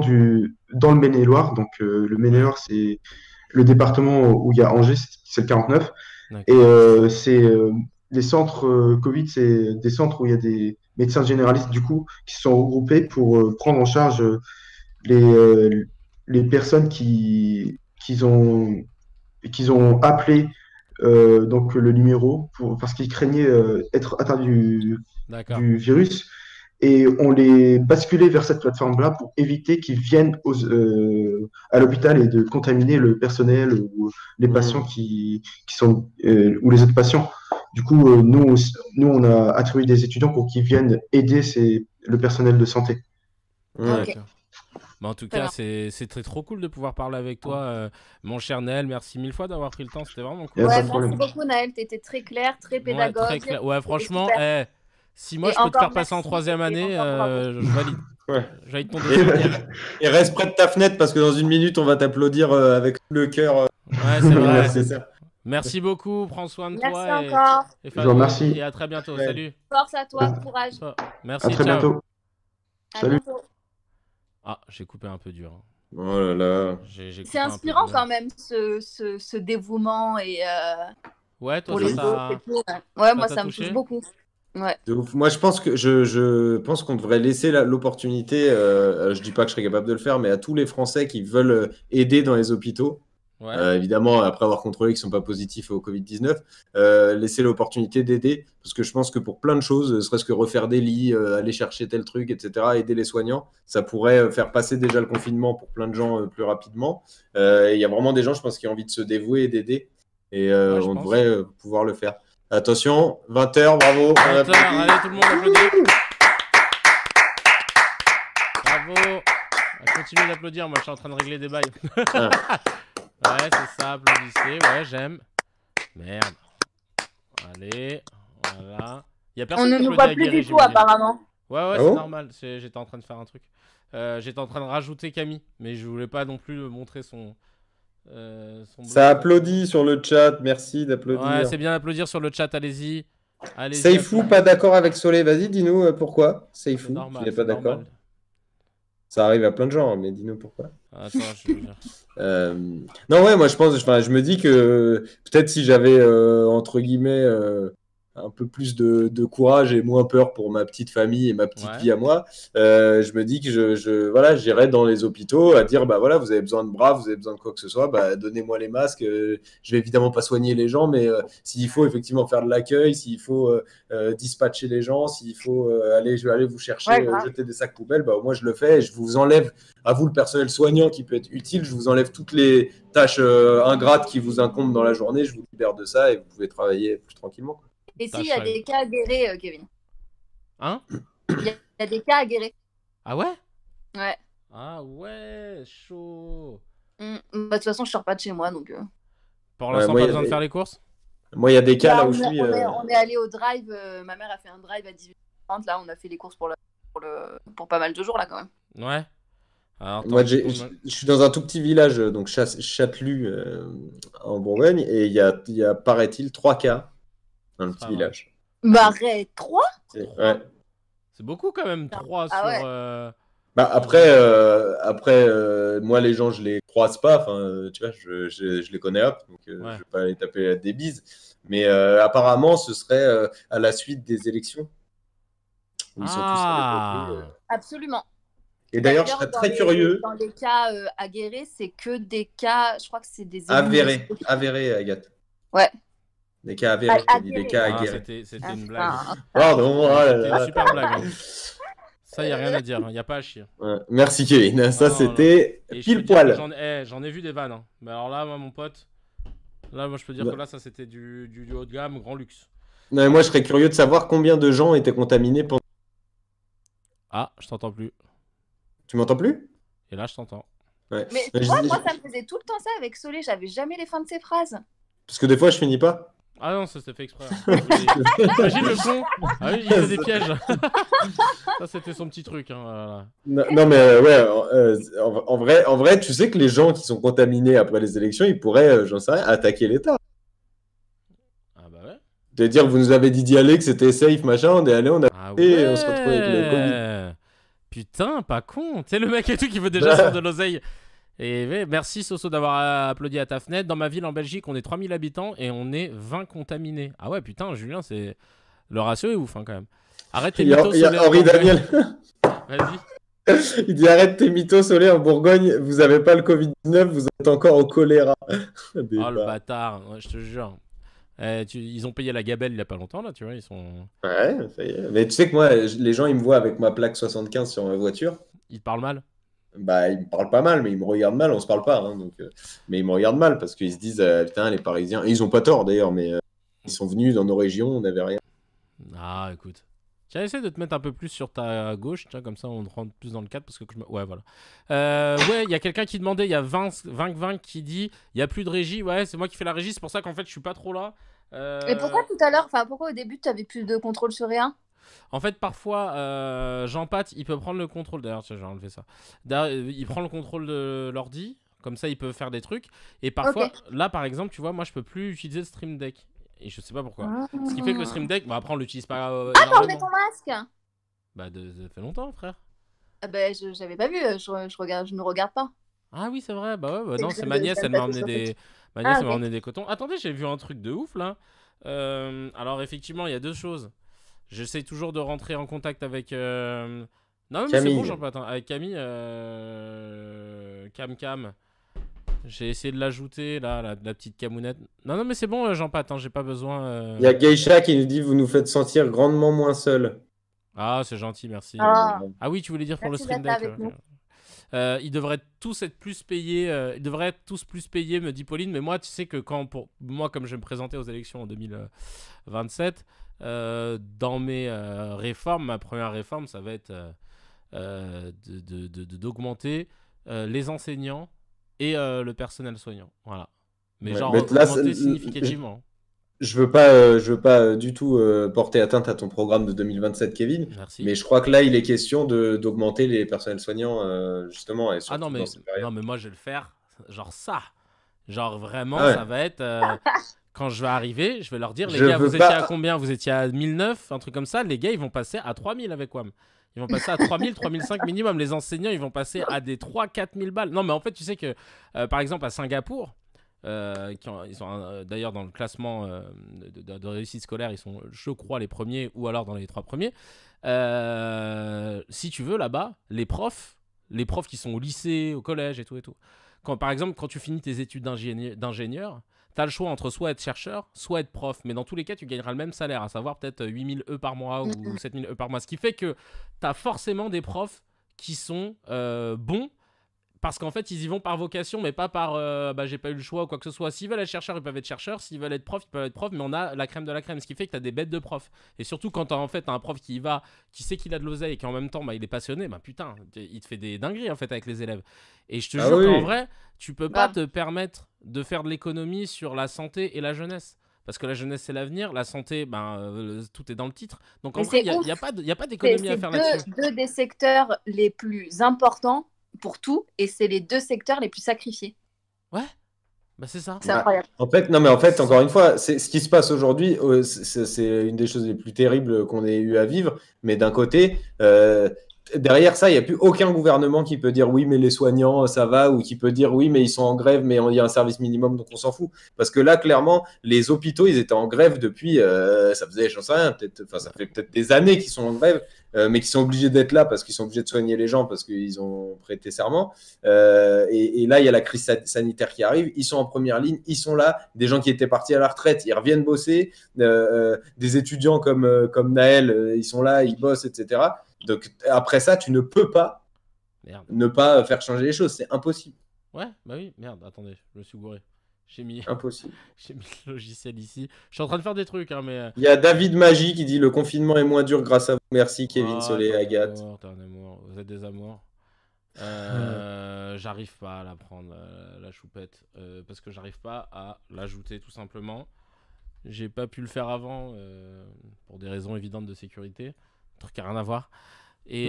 Speaker 6: dans le Maine-et-Loire. Donc le Maine-et-Loire, c'est le département où il y a Angers, c'est le 49.
Speaker 1: D'accord.
Speaker 6: Et les centres Covid, c'est des centres où il y a des médecins généralistes du coup qui se sont regroupés pour prendre en charge les personnes qu'ils ont appelé donc le numéro parce qu'ils craignaient être atteints
Speaker 1: D'accord.
Speaker 6: du virus. Et on les basculait vers cette plateforme-là pour éviter qu'ils viennent à l'hôpital et de contaminer le personnel ou les patients qui sont ou les autres patients. Du coup, nous, on a attribué des étudiants pour qu'ils viennent aider le personnel de santé.
Speaker 2: Ouais.
Speaker 3: Ok.
Speaker 1: D'accord. Mais en tout
Speaker 3: Très
Speaker 1: cas,
Speaker 3: bien.
Speaker 1: c'est trop cool de pouvoir parler avec toi, mon cher Naël. Merci mille fois d'avoir pris le temps, c'était vraiment cool.
Speaker 6: Y a
Speaker 3: Ouais,
Speaker 6: pas de
Speaker 3: merci
Speaker 6: problème.
Speaker 3: beaucoup, Naël. Tu étais très clair, très
Speaker 1: Ouais,
Speaker 3: pédagogue.
Speaker 1: très clair. Ouais, franchement,
Speaker 3: super.
Speaker 1: si moi
Speaker 3: Et
Speaker 1: je peux te
Speaker 3: encore
Speaker 1: faire passer en
Speaker 3: merci,
Speaker 1: troisième
Speaker 3: et
Speaker 1: année,
Speaker 3: encore bravo.
Speaker 1: je valide.
Speaker 2: Ouais.
Speaker 1: Je valide ton dossier.
Speaker 2: Et reste près de ta fenêtre parce que dans une minute, on va t'applaudir avec tout le cœur.
Speaker 1: Ouais, c'est vrai.
Speaker 6: Merci.
Speaker 2: C'est ça.
Speaker 1: Merci beaucoup, prends soin de
Speaker 3: Merci
Speaker 1: toi
Speaker 3: encore.
Speaker 1: et
Speaker 6: Je vous remercie.
Speaker 1: et à très bientôt.
Speaker 2: Ouais.
Speaker 1: Salut.
Speaker 3: Force à toi, courage.
Speaker 1: Merci,
Speaker 6: À très
Speaker 1: ciao.
Speaker 6: bientôt.
Speaker 3: À
Speaker 6: Salut.
Speaker 3: bientôt.
Speaker 1: Ah, j'ai coupé un peu dur. Hein.
Speaker 2: Oh là là.
Speaker 1: J'ai coupé
Speaker 3: C'est
Speaker 1: un peu
Speaker 3: inspirant
Speaker 1: dur.
Speaker 3: quand même ce dévouement et
Speaker 1: Ouais, toi,
Speaker 3: pour les
Speaker 1: ça
Speaker 3: autres et
Speaker 1: t'a...
Speaker 3: tout. Ouais, moi
Speaker 1: t'a
Speaker 3: ça me
Speaker 1: touché
Speaker 3: touche beaucoup. Ouais.
Speaker 2: De ouf. Moi, je pense que je pense qu'on devrait laisser l'opportunité. Je dis pas que je serais capable de le faire, mais à tous les Français qui veulent aider dans les hôpitaux.
Speaker 1: Ouais.
Speaker 2: Évidemment, après avoir contrôlé qu'ils ne sont pas positifs au Covid-19, laisser l'opportunité d'aider, parce que je pense que pour plein de choses, serait-ce que refaire des lits, aller chercher tel truc, etc., aider les soignants, ça pourrait faire passer déjà le confinement pour plein de gens plus rapidement. Il y a vraiment des gens, je pense, qui ont envie de se dévouer et d'aider, et
Speaker 1: Ouais, je
Speaker 2: on
Speaker 1: pense.
Speaker 2: devrait pouvoir le faire. Attention, 20h, bravo. on
Speaker 1: 20h,
Speaker 2: applaudit.
Speaker 1: allez, tout le monde applaudit. Bravo. Continuez d'applaudir, moi je suis en train de régler des bails.
Speaker 2: Ah.
Speaker 1: Ouais, c'est ça, applaudissez. Ouais, j'aime. Merde. Allez, voilà. Y a
Speaker 3: On
Speaker 1: personne
Speaker 3: ne
Speaker 1: qui
Speaker 3: nous
Speaker 1: applaudit
Speaker 3: voit
Speaker 1: à
Speaker 3: plus
Speaker 1: Guéry,
Speaker 3: du tout,
Speaker 1: j'imagine.
Speaker 3: apparemment.
Speaker 1: Ouais,
Speaker 2: Ah
Speaker 1: c'est
Speaker 2: bon
Speaker 1: normal. J'étais en train de faire un truc. J'étais en train de rajouter Camille, mais je voulais pas non plus montrer son
Speaker 2: Ça
Speaker 1: blog.
Speaker 2: applaudit sur le chat, merci
Speaker 1: Ouais,
Speaker 2: d'applaudir.
Speaker 1: c'est bien d'applaudir sur le chat, allez-y. Allez-y.
Speaker 2: Seifou, pas d'accord avec Solé, vas-y, dis-nous pourquoi.
Speaker 1: C'est
Speaker 2: Seifou, tu
Speaker 1: normal,
Speaker 2: n'es pas
Speaker 1: c'est
Speaker 2: d'accord.
Speaker 1: normal.
Speaker 2: Ça arrive à plein de gens, mais dis-nous pourquoi.
Speaker 1: Attends, je vais dire.
Speaker 2: Non, ouais, moi je pense, enfin, je me dis que peut-être si j'avais, entre guillemets, un peu plus de courage et moins peur pour ma petite famille et ma petite
Speaker 1: Ouais.
Speaker 2: vie à moi, je me dis que voilà, j'irais dans les hôpitaux à dire, bah voilà, vous avez besoin de bras, vous avez besoin de quoi que ce soit, bah donnez-moi les masques. Je vais évidemment pas soigner les gens, mais s'il faut effectivement faire de l'accueil, s'il faut dispatcher les gens, s'il faut je vais aller vous chercher,
Speaker 3: Ouais, grave.
Speaker 2: jeter des sacs poubelles, bah au moins je le fais et je vous enlève, à vous le personnel soignant qui peut être utile, je vous enlève toutes les tâches ingrates qui vous incombent dans la journée, je vous libère de ça et vous pouvez travailler plus tranquillement.
Speaker 3: Et
Speaker 1: Tâche
Speaker 3: s'il y a
Speaker 1: sérieuse.
Speaker 3: des cas à guérir, Kevin.
Speaker 1: Hein?
Speaker 3: Il y a des cas à guérir.
Speaker 1: Ah ouais?
Speaker 3: Ouais.
Speaker 1: Ah ouais, chaud.
Speaker 3: Bah, de toute façon, je sors pas de chez moi, donc...
Speaker 1: Pour
Speaker 2: Ouais,
Speaker 1: l'instant,
Speaker 2: moi,
Speaker 1: pas
Speaker 2: y a
Speaker 1: besoin de
Speaker 2: des-
Speaker 1: faire les courses?
Speaker 2: Moi, il y a des cas là où
Speaker 3: on,
Speaker 2: je
Speaker 3: est,
Speaker 2: suis.
Speaker 3: on est allé au drive. Ma mère a fait un drive à 18h30. Là, on a fait les courses pour pas mal de jours, là, quand même.
Speaker 1: Ouais. Alors,
Speaker 2: Moi,
Speaker 1: attends,
Speaker 2: je suis dans un tout petit village, donc Châtelus, en Bourgogne, et il y a paraît-il, 3 cas dans le
Speaker 1: C'est
Speaker 2: petit
Speaker 1: pas vrai.
Speaker 2: village.
Speaker 3: Bah, arrête, 3
Speaker 2: Ouais.
Speaker 1: C'est beaucoup quand même, 3
Speaker 3: Ah
Speaker 1: sur...
Speaker 3: ouais.
Speaker 2: Bah, après moi, les gens, je les croise pas, enfin, tu vois, je les connais hop, donc
Speaker 1: Ouais.
Speaker 2: je vais pas aller taper des bises. Mais apparemment, ce serait à la suite des élections. Où ils sont tous allés voter.
Speaker 3: Absolument.
Speaker 2: Et d'ailleurs, je serais très curieux.
Speaker 3: Dans les cas à guérir, c'est que des cas... Je crois que c'est des...
Speaker 2: Avérés, Agathe.
Speaker 3: Ouais.
Speaker 2: Des cas avérés, je te dis, des cas
Speaker 1: Ah,
Speaker 2: aguerrés.
Speaker 1: c'était une blague.
Speaker 2: Pardon, oh là
Speaker 1: C'était
Speaker 2: là.
Speaker 1: une super blague. Hein. Ça, y a rien à dire, y a pas à chier.
Speaker 2: Ouais, merci Kevin, ça
Speaker 1: Non,
Speaker 2: c'était
Speaker 1: Et je peux
Speaker 2: pile
Speaker 1: dire que
Speaker 2: poil.
Speaker 1: j'en ai vu des vannes. Hein. Mais alors là, moi, mon pote, là, moi, je peux dire
Speaker 2: Ouais.
Speaker 1: que là, ça, c'était du haut de gamme, grand luxe.
Speaker 2: Non, mais moi je serais curieux de savoir combien de gens étaient contaminés pendant.
Speaker 1: Ah, je t'entends plus.
Speaker 2: Tu m'entends plus?
Speaker 1: Et là, je t'entends.
Speaker 2: Ouais.
Speaker 3: Mais
Speaker 2: Je
Speaker 3: tu vois,
Speaker 2: dis-
Speaker 3: moi, ça me faisait tout le temps ça avec Solé. J'avais jamais les fins de ses phrases.
Speaker 2: Parce que des fois je finis pas.
Speaker 1: Ah non, ça c'était fait exprès. Imagine le con. Ah oui, il fait des pièges. Ça, c'était son petit truc. Hein. Voilà.
Speaker 2: Non, mais ouais, en vrai, tu sais que les gens qui sont contaminés après les élections, ils pourraient, j'en sais rien, attaquer l'État.
Speaker 1: Ah bah ouais.
Speaker 2: De dire, vous nous avez dit d'y aller, que c'était safe, machin, on est allé, on a.
Speaker 1: Ah
Speaker 2: Et
Speaker 1: ouais.
Speaker 2: on se retrouve avec le Covid.
Speaker 1: Putain, pas con. Tu sais, le mec et tout qui veut déjà se faire de l'oseille. Et ouais, merci Soso d'avoir applaudi à ta fenêtre. Dans ma ville en Belgique, on est 3000 habitants et on est 20 contaminés. Ah ouais, putain, Julien, c'est... Le ratio est ouf hein, quand même. Arrête tes
Speaker 2: Il y a,
Speaker 1: mythos,
Speaker 2: il y a
Speaker 1: Soleil, en
Speaker 2: Henri
Speaker 1: Bourgogne.
Speaker 2: Daniel.
Speaker 1: Vas-y.
Speaker 2: Il dit arrête tes mythos Solé en Bourgogne, vous avez pas le Covid-19, vous êtes encore au choléra. Des
Speaker 1: Oh le
Speaker 2: bâtards.
Speaker 1: bâtard, ouais, je te jure. Ils ont payé la gabelle il y a pas longtemps là, tu vois, ils sont...
Speaker 2: Ouais, ça y est. Mais tu sais que moi, les gens, ils me voient avec ma plaque 75 sur ma voiture.
Speaker 1: Ils te parlent mal.
Speaker 2: Bah, ils me parlent pas mal, mais ils me regardent mal. On se parle pas, hein, donc, mais ils me regardent mal parce qu'ils se disent, putain, les Parisiens. Et ils ont pas tort d'ailleurs, mais ils sont venus dans nos régions, on n'avait rien.
Speaker 1: Ah écoute. Tiens, essaie de te mettre un peu plus sur ta gauche, tiens, comme ça on rentre plus dans le cadre parce que ouais voilà. Ouais, il y a quelqu'un qui demandait, il y a 20 qui dit, il y a plus de régie. Ouais, c'est moi qui fais la régie, c'est pour ça qu'en fait je suis pas trop là.
Speaker 3: Et pourquoi tout à l'heure, enfin pourquoi au début tu avais plus de contrôle sur rien?
Speaker 1: En fait, parfois, Jean-Pat, il peut prendre le contrôle. D'ailleurs, tiens, j'ai enlevé ça. D'ailleurs, il prend le contrôle de l'ordi. Comme ça, il peut faire des trucs. Et parfois, là, par exemple, tu vois, moi, je peux plus utiliser le Stream Deck. Et je sais pas pourquoi. Ce qui fait que le Stream Deck, bah, après, on l'utilise pas.
Speaker 3: Ah, t'as enlevé
Speaker 1: énormément.
Speaker 3: ton masque?
Speaker 1: Bah, ça fait longtemps, frère.
Speaker 3: Ah bah, j'avais pas vu, je ne regarde pas.
Speaker 1: Ah oui, c'est vrai. Bah ouais, bah, non,
Speaker 3: que
Speaker 1: c'est
Speaker 3: je
Speaker 1: ma nièce, elle m'a
Speaker 3: taper
Speaker 1: emmené
Speaker 3: sur
Speaker 1: des. Ma nièce,
Speaker 3: Ah,
Speaker 1: elle m'a
Speaker 3: ok.
Speaker 1: emmené des cotons. Attendez, j'ai vu un truc de ouf là. Alors, effectivement, il y a deux choses. J'essaie toujours de rentrer en contact avec. Non, mais c'est
Speaker 2: Camille.
Speaker 1: bon, Jean-Pat. Hein. Avec Camille. Cam. J'ai essayé de l'ajouter, là, la petite camounette. Non, mais c'est bon, Jean-Pat. Hein, j'ai pas besoin.
Speaker 2: Il y a Geisha qui nous dit, vous nous faites sentir grandement moins seuls.
Speaker 1: Ah, c'est gentil, merci.
Speaker 3: Ah.
Speaker 1: Ah oui, tu voulais dire pour
Speaker 3: Merci
Speaker 1: le Stream
Speaker 3: d'être
Speaker 1: Deck.
Speaker 3: avec nous.
Speaker 1: Ils devraient tous être plus payés. Ils devraient être tous plus payés, me dit Pauline. Mais moi, tu sais que pour moi, comme je vais me présenter aux élections en 2027, dans mes réformes, ma première réforme, ça va être d'augmenter les enseignants et le personnel soignant. Voilà. Mais
Speaker 2: Ouais,
Speaker 1: genre
Speaker 2: mais là,
Speaker 1: augmenter significativement.
Speaker 2: je veux pas du tout porter atteinte à ton programme de 2027, Kevin,
Speaker 1: Merci.
Speaker 2: mais je crois que là, il est question d'augmenter les personnels soignants, justement, et
Speaker 1: Ah
Speaker 2: surtout
Speaker 1: non, mais,
Speaker 2: dans cette période.
Speaker 1: non, mais moi, je vais le faire genre ça. Genre vraiment,
Speaker 2: Ah ouais.
Speaker 1: ça va être... quand je vais arriver, je vais leur dire, les
Speaker 2: Je
Speaker 1: gars,
Speaker 2: veux
Speaker 1: vous étiez
Speaker 2: pas-
Speaker 1: à combien? Vous étiez à 1009, un truc comme ça. Les gars, ils vont passer à 3000 avec WAM. Ils vont passer à 3000, 3005 minimum. Les enseignants, ils vont passer à des 3 4000 balles. Non, mais en fait, tu sais que, par exemple, à Singapour, ils sont d'ailleurs dans le classement de réussite scolaire, ils sont, je crois, les premiers ou alors dans les 3 premiers. Si tu veux, là-bas, les profs qui sont au lycée, au collège et tout. Par exemple, quand tu finis tes études d'ingénieur, tu as le choix entre soit être chercheur, soit être prof. Mais dans tous les cas, tu gagneras le même salaire, à savoir peut-être 8000 € par mois ou 7000 € par mois. Ce qui fait que tu as forcément des profs qui sont bons. Parce qu'en fait, ils y vont par vocation, mais pas par j'ai pas eu le choix ou quoi que ce soit. S'ils veulent être chercheurs, ils peuvent être chercheurs. S'ils veulent être profs, ils peuvent être profs. Mais on a la crème de la crème. Ce qui fait que tu as des bêtes de profs. Et surtout, quand t'as un prof qui y va, qui sait qu'il a de l'oseille et qui en même temps, il est passionné, putain, il te fait des dingueries en fait avec les élèves. Et je te jure qu'en vrai, tu peux pas te permettre de faire de l'économie sur la santé et la jeunesse. Parce que la jeunesse, c'est l'avenir. La santé, tout est dans le titre. Donc en vrai, il n'y a pas d'économie à faire là-dessus.
Speaker 3: C'est deux des secteurs les plus importants pour tout, et c'est les 2 secteurs les plus sacrifiés.
Speaker 1: Ouais, c'est ça.
Speaker 3: C'est incroyable.
Speaker 2: En fait, encore une fois, c'est ce qui se passe aujourd'hui, c'est une des choses les plus terribles qu'on ait eu à vivre. Mais d'un côté, derrière ça, il n'y a plus aucun gouvernement qui peut dire oui, mais les soignants, ça va, ou qui peut dire oui, mais ils sont en grève, mais il y a un service minimum, donc on s'en fout. Parce que là, clairement, les hôpitaux, ils étaient en grève depuis, ça faisait, j'en sais rien, ça fait peut-être des années qu'ils sont en grève, mais qui sont obligés d'être là parce qu'ils sont obligés de soigner les gens parce qu'ils ont prêté serment. Et là, il y a la crise sanitaire qui arrive. Ils sont en première ligne, ils sont là. Des gens qui étaient partis à la retraite, ils reviennent bosser. Des étudiants comme Naël, ils sont là, ils bossent, etc. Donc après ça, tu ne peux pas ne pas faire changer les choses. C'est impossible.
Speaker 1: Ouais, oui, merde, attendez, je me suis gouré.
Speaker 2: Impossible.
Speaker 1: J'ai mis le logiciel ici. Je suis en train de faire des trucs, mais...
Speaker 2: Il y a David Magie qui dit « Le confinement est moins dur grâce à vous. » Merci Kevin, Solé, Agathe.
Speaker 1: T'es un amour, vous êtes des amours. J'arrive pas à la prendre, la choupette, parce que j'arrive pas à l'ajouter tout simplement. J'ai pas pu le faire avant, pour des raisons évidentes de sécurité. Un truc qui n'a rien à voir. Et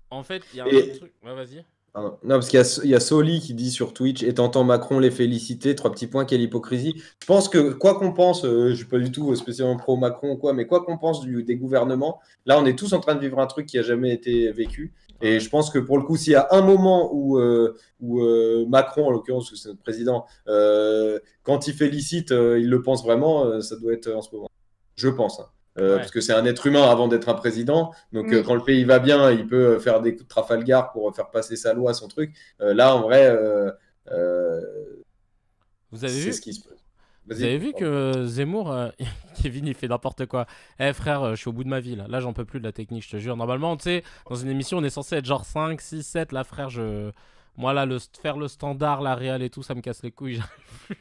Speaker 1: en fait, il y a un autre truc. Ouais, vas-y.
Speaker 2: Non, parce qu'il y a Soli qui dit sur Twitch « Et t'entends Macron les féliciter, 3 petits points, quelle hypocrisie. » Je pense que quoi qu'on pense, je suis pas du tout spécialement pro-Macron ou quoi, mais quoi qu'on pense des gouvernements, là on est tous en train de vivre un truc qui a jamais été vécu. Et je pense que pour le coup, s'il y a un moment où Macron, en l'occurrence, c'est notre président, quand il félicite, il le pense vraiment, ça doit être en ce moment. Je pense. Hein. Parce que c'est un être humain avant d'être un président. Donc, quand le pays va bien, il peut faire des coups de Trafalgar pour faire passer sa loi, son truc. Là, en vrai,
Speaker 1: vous avez vu
Speaker 2: ce qui se passe.
Speaker 1: Vous avez vu que Zemmour, Kevin, il fait n'importe quoi. Frère, je suis au bout de ma vie, là. Là, j'en peux plus de la technique, je te jure. Normalement, tu sais, dans une émission, on est censé être genre 5, 6, 7. Là, frère, moi, là, faire le standard, la réal et tout, ça me casse les couilles. J'arrive plus.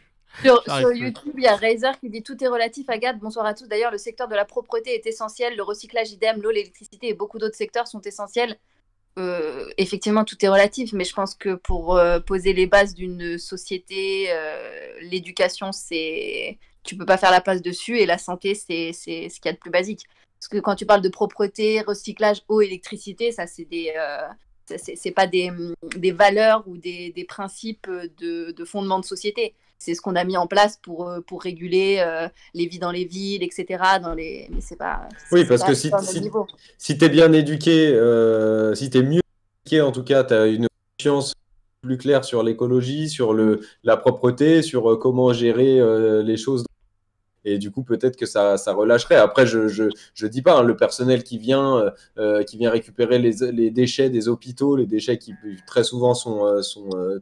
Speaker 3: Sur YouTube, il y a Razer qui dit « Tout est relatif, Agathe. Bonsoir à tous. D'ailleurs, le secteur de la propreté est essentiel. Le recyclage, idem. L'eau, l'électricité et beaucoup d'autres secteurs sont essentiels. » Effectivement, tout est relatif, mais je pense que pour poser les bases d'une société, l'éducation, tu peux pas faire la place dessus, et la santé, c'est ce qu'il y a de plus basique. Parce que quand tu parles de propreté, recyclage, eau, électricité, ça, c'est c'est pas des valeurs ou des principes de fondement de société. C'est ce qu'on a mis en place pour réguler les vies dans les villes, etc. Mais c'est pas.
Speaker 2: Oui, parce que si tu es bien éduqué, si tu es mieux éduqué, en tout cas, tu as une conscience plus claire sur l'écologie, sur la propreté, sur comment gérer les choses. Et du coup, peut-être que ça relâcherait. Après, je dis pas, hein, le personnel qui vient récupérer les déchets des hôpitaux, les déchets qui très souvent sont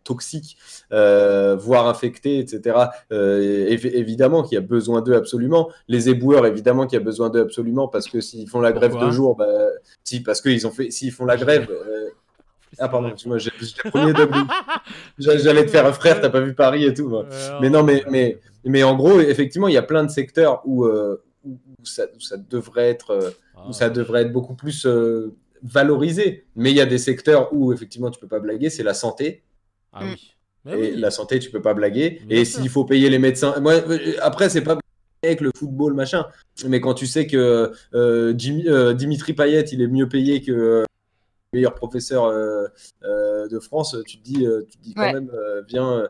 Speaker 2: toxiques, voire infectés, etc. Évidemment qu'il y a besoin d'eux absolument. Les éboueurs, évidemment qu'il y a besoin d'eux absolument, parce que s'ils font la grève 2 jours, parce qu'ils s'ils font la grève. Ah pardon, excuse-moi, j'ai le premier double. J'allais te faire un frère, t'as pas vu Paris et tout. Mais non, mais en gros, effectivement, il y a plein de secteurs où ça devrait être où ça devrait être beaucoup plus valorisé. Mais il y a des secteurs où effectivement tu peux pas blaguer, c'est la santé.
Speaker 1: Ah oui. Mais
Speaker 2: Et
Speaker 1: oui.
Speaker 2: la santé, tu peux pas blaguer.
Speaker 1: Bien
Speaker 2: Et
Speaker 1: sûr.
Speaker 2: s'il faut payer les médecins, moi, après c'est pas avec le football machin, mais quand tu sais que Dimitri Payet, il est mieux payé que le meilleur professeur de France, tu te dis quand
Speaker 3: Ouais.
Speaker 2: même, viens,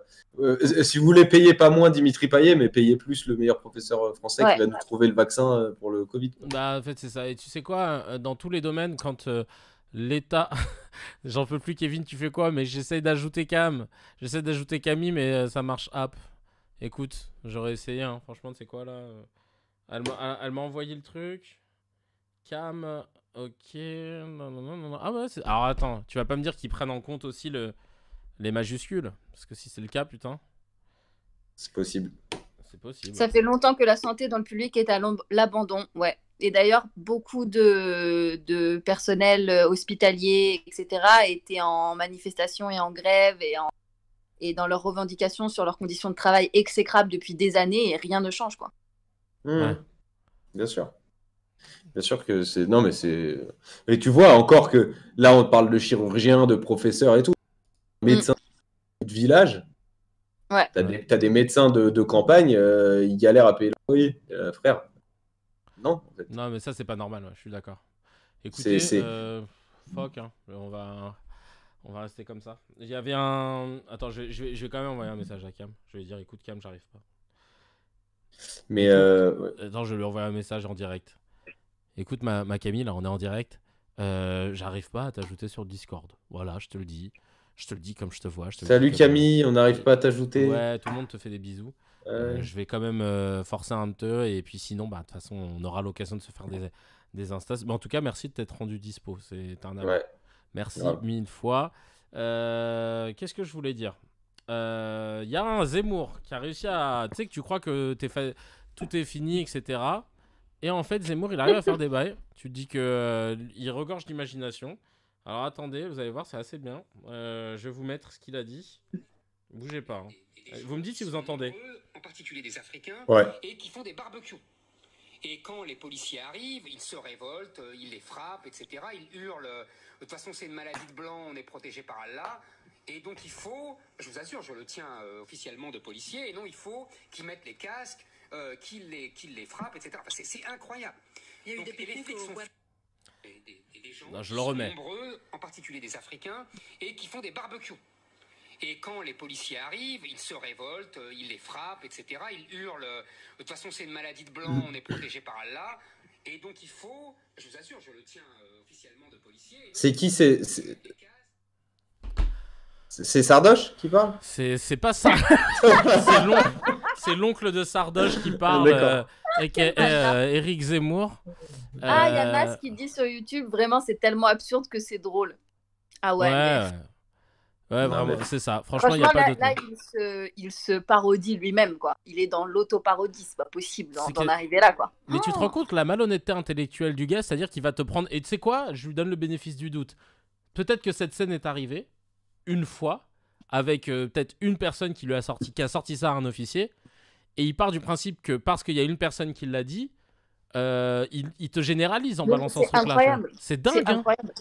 Speaker 2: si vous voulez payer pas moins Dimitri Payet, mais payez plus le meilleur professeur français
Speaker 3: Ouais.
Speaker 2: qui va nous trouver le vaccin pour le Covid.
Speaker 1: Bah, en fait, c'est ça. Et tu sais quoi, dans tous les domaines, quand l'État. J'en peux plus, Kevin, tu fais quoi? Mais j'essaie d'ajouter Cam. J'essaie d'ajouter Camille, mais ça marche app. Écoute, j'aurais essayé, hein. Franchement, c'est quoi là? Elle m'a envoyé le truc. Cam, ok. Non, non, non, non, non. Ah ouais, alors attends, tu vas pas me dire qu'ils prennent en compte aussi les majuscules? Parce que si c'est le cas, putain,
Speaker 2: C'est possible.
Speaker 1: c'est possible.
Speaker 3: Ça fait longtemps que la santé dans le public est à l'abandon, ouais. Et d'ailleurs, beaucoup de personnel hospitalier, etc., étaient en manifestation et en grève et dans leurs revendications sur leurs conditions de travail exécrables depuis des années et rien ne change, quoi.
Speaker 1: Ouais.
Speaker 2: Bien sûr. Bien sûr que c'est. Non, mais c'est. Et tu vois encore que là, on parle de chirurgiens, de professeurs et tout. Médecins de village.
Speaker 3: Ouais.
Speaker 2: T'as des médecins de campagne, ils galèrent à payer leur loyer, frère. Non, en fait.
Speaker 1: Non, mais ça, c'est pas normal, ouais, je suis d'accord. Écoutez, fuck, hein, on va rester comme ça. Il y avait un. Attends, je vais quand même envoyer un message à Cam. Je vais lui dire, écoute, Cam, j'arrive pas.
Speaker 2: Mais.
Speaker 1: Attends, je vais lui envoyer un message en direct. Écoute, ma Camille, là, on est en direct. J'arrive pas à t'ajouter sur le Discord. Voilà, je te le dis. Je te le dis comme je te vois.
Speaker 2: Salut Camille, on n'arrive pas à t'ajouter.
Speaker 1: Ouais, tout le monde te fait des bisous. Je vais quand même forcer un de peu. Et puis sinon, bah, de toute façon, on aura l'occasion de se faire des instas. Mais en tout cas, merci de t'être rendu dispo. C'est un amour.
Speaker 2: Ouais.
Speaker 1: Merci
Speaker 2: Ouais.
Speaker 1: 1000 fois. Qu'est-ce que je voulais dire? Y a un Zemmour qui a réussi à... Tu sais que tu crois que tout est fini, etc. Et en fait, Zemmour, il arrive à faire des bails. Tu te dis que il regorge d'imagination. Alors attendez, vous allez voir, c'est assez bien. Je vais vous mettre ce qu'il a dit. Bougez pas. Hein. Vous me dites si vous entendez.
Speaker 7: En particulier des Africains,
Speaker 2: Ouais.
Speaker 7: et qui font des barbecues. Et quand les policiers arrivent, ils se révoltent, ils les frappent, etc. Ils hurlent. De toute façon, c'est une maladie de blanc, on est protégé par Allah. Et donc il faut, je vous assure, je le tiens officiellement de policier, et non, il faut qu'ils mettent les casques, qu'ils les frappent, etc. Enfin, c'est incroyable.
Speaker 8: Il y a eu
Speaker 7: Donc,
Speaker 8: des
Speaker 7: et les
Speaker 8: pépites
Speaker 7: flics
Speaker 8: au
Speaker 7: sont
Speaker 8: boîte.
Speaker 7: des gens
Speaker 1: Non, je
Speaker 7: qui
Speaker 1: le
Speaker 7: sont
Speaker 1: remets.
Speaker 7: nombreux, en particulier des Africains, et qui font des barbecues. Et quand les policiers arrivent, ils se révoltent, ils les frappent, etc. Ils hurlent. De toute façon, c'est une maladie de blanc, on est protégé par Allah. Et donc il faut, je vous assure, je le tiens officiellement de policier.
Speaker 2: C'est qui c'est Sardoche qui parle?
Speaker 1: C'est pas ça. C'est l'oncle de Sardoche qui parle.
Speaker 2: D'accord.
Speaker 1: Éric Zemmour.
Speaker 3: Ah, il y a Nas qui dit sur YouTube, vraiment, c'est tellement absurde que c'est drôle. Ah ouais.
Speaker 1: Ouais,
Speaker 3: mais-
Speaker 1: ouais,
Speaker 2: Non,
Speaker 1: vraiment,
Speaker 2: mais-
Speaker 1: c'est ça. Franchement, il n'y
Speaker 3: Franchement,
Speaker 1: a pas
Speaker 3: là,
Speaker 1: de.
Speaker 3: il se parodie lui-même, quoi. Il est dans l'auto-parodie, c'est pas possible
Speaker 1: C'est
Speaker 3: d'en
Speaker 1: que-
Speaker 3: arriver là, quoi.
Speaker 1: Mais tu te rends compte la malhonnêteté intellectuelle du gars, c'est-à-dire qu'il va te prendre. Et tu sais quoi? Je lui donne le bénéfice du doute. Peut-être que cette scène est arrivée une fois avec peut-être une personne qui a sorti ça à un officier, et il part du principe que parce qu'il y a une personne qui l'a dit, il te généralise en
Speaker 3: Mais
Speaker 1: balançant
Speaker 3: c'est
Speaker 1: ce truc-là.
Speaker 3: incroyable.
Speaker 1: C'est
Speaker 3: C'est
Speaker 1: dingue. Hein.
Speaker 3: incroyable.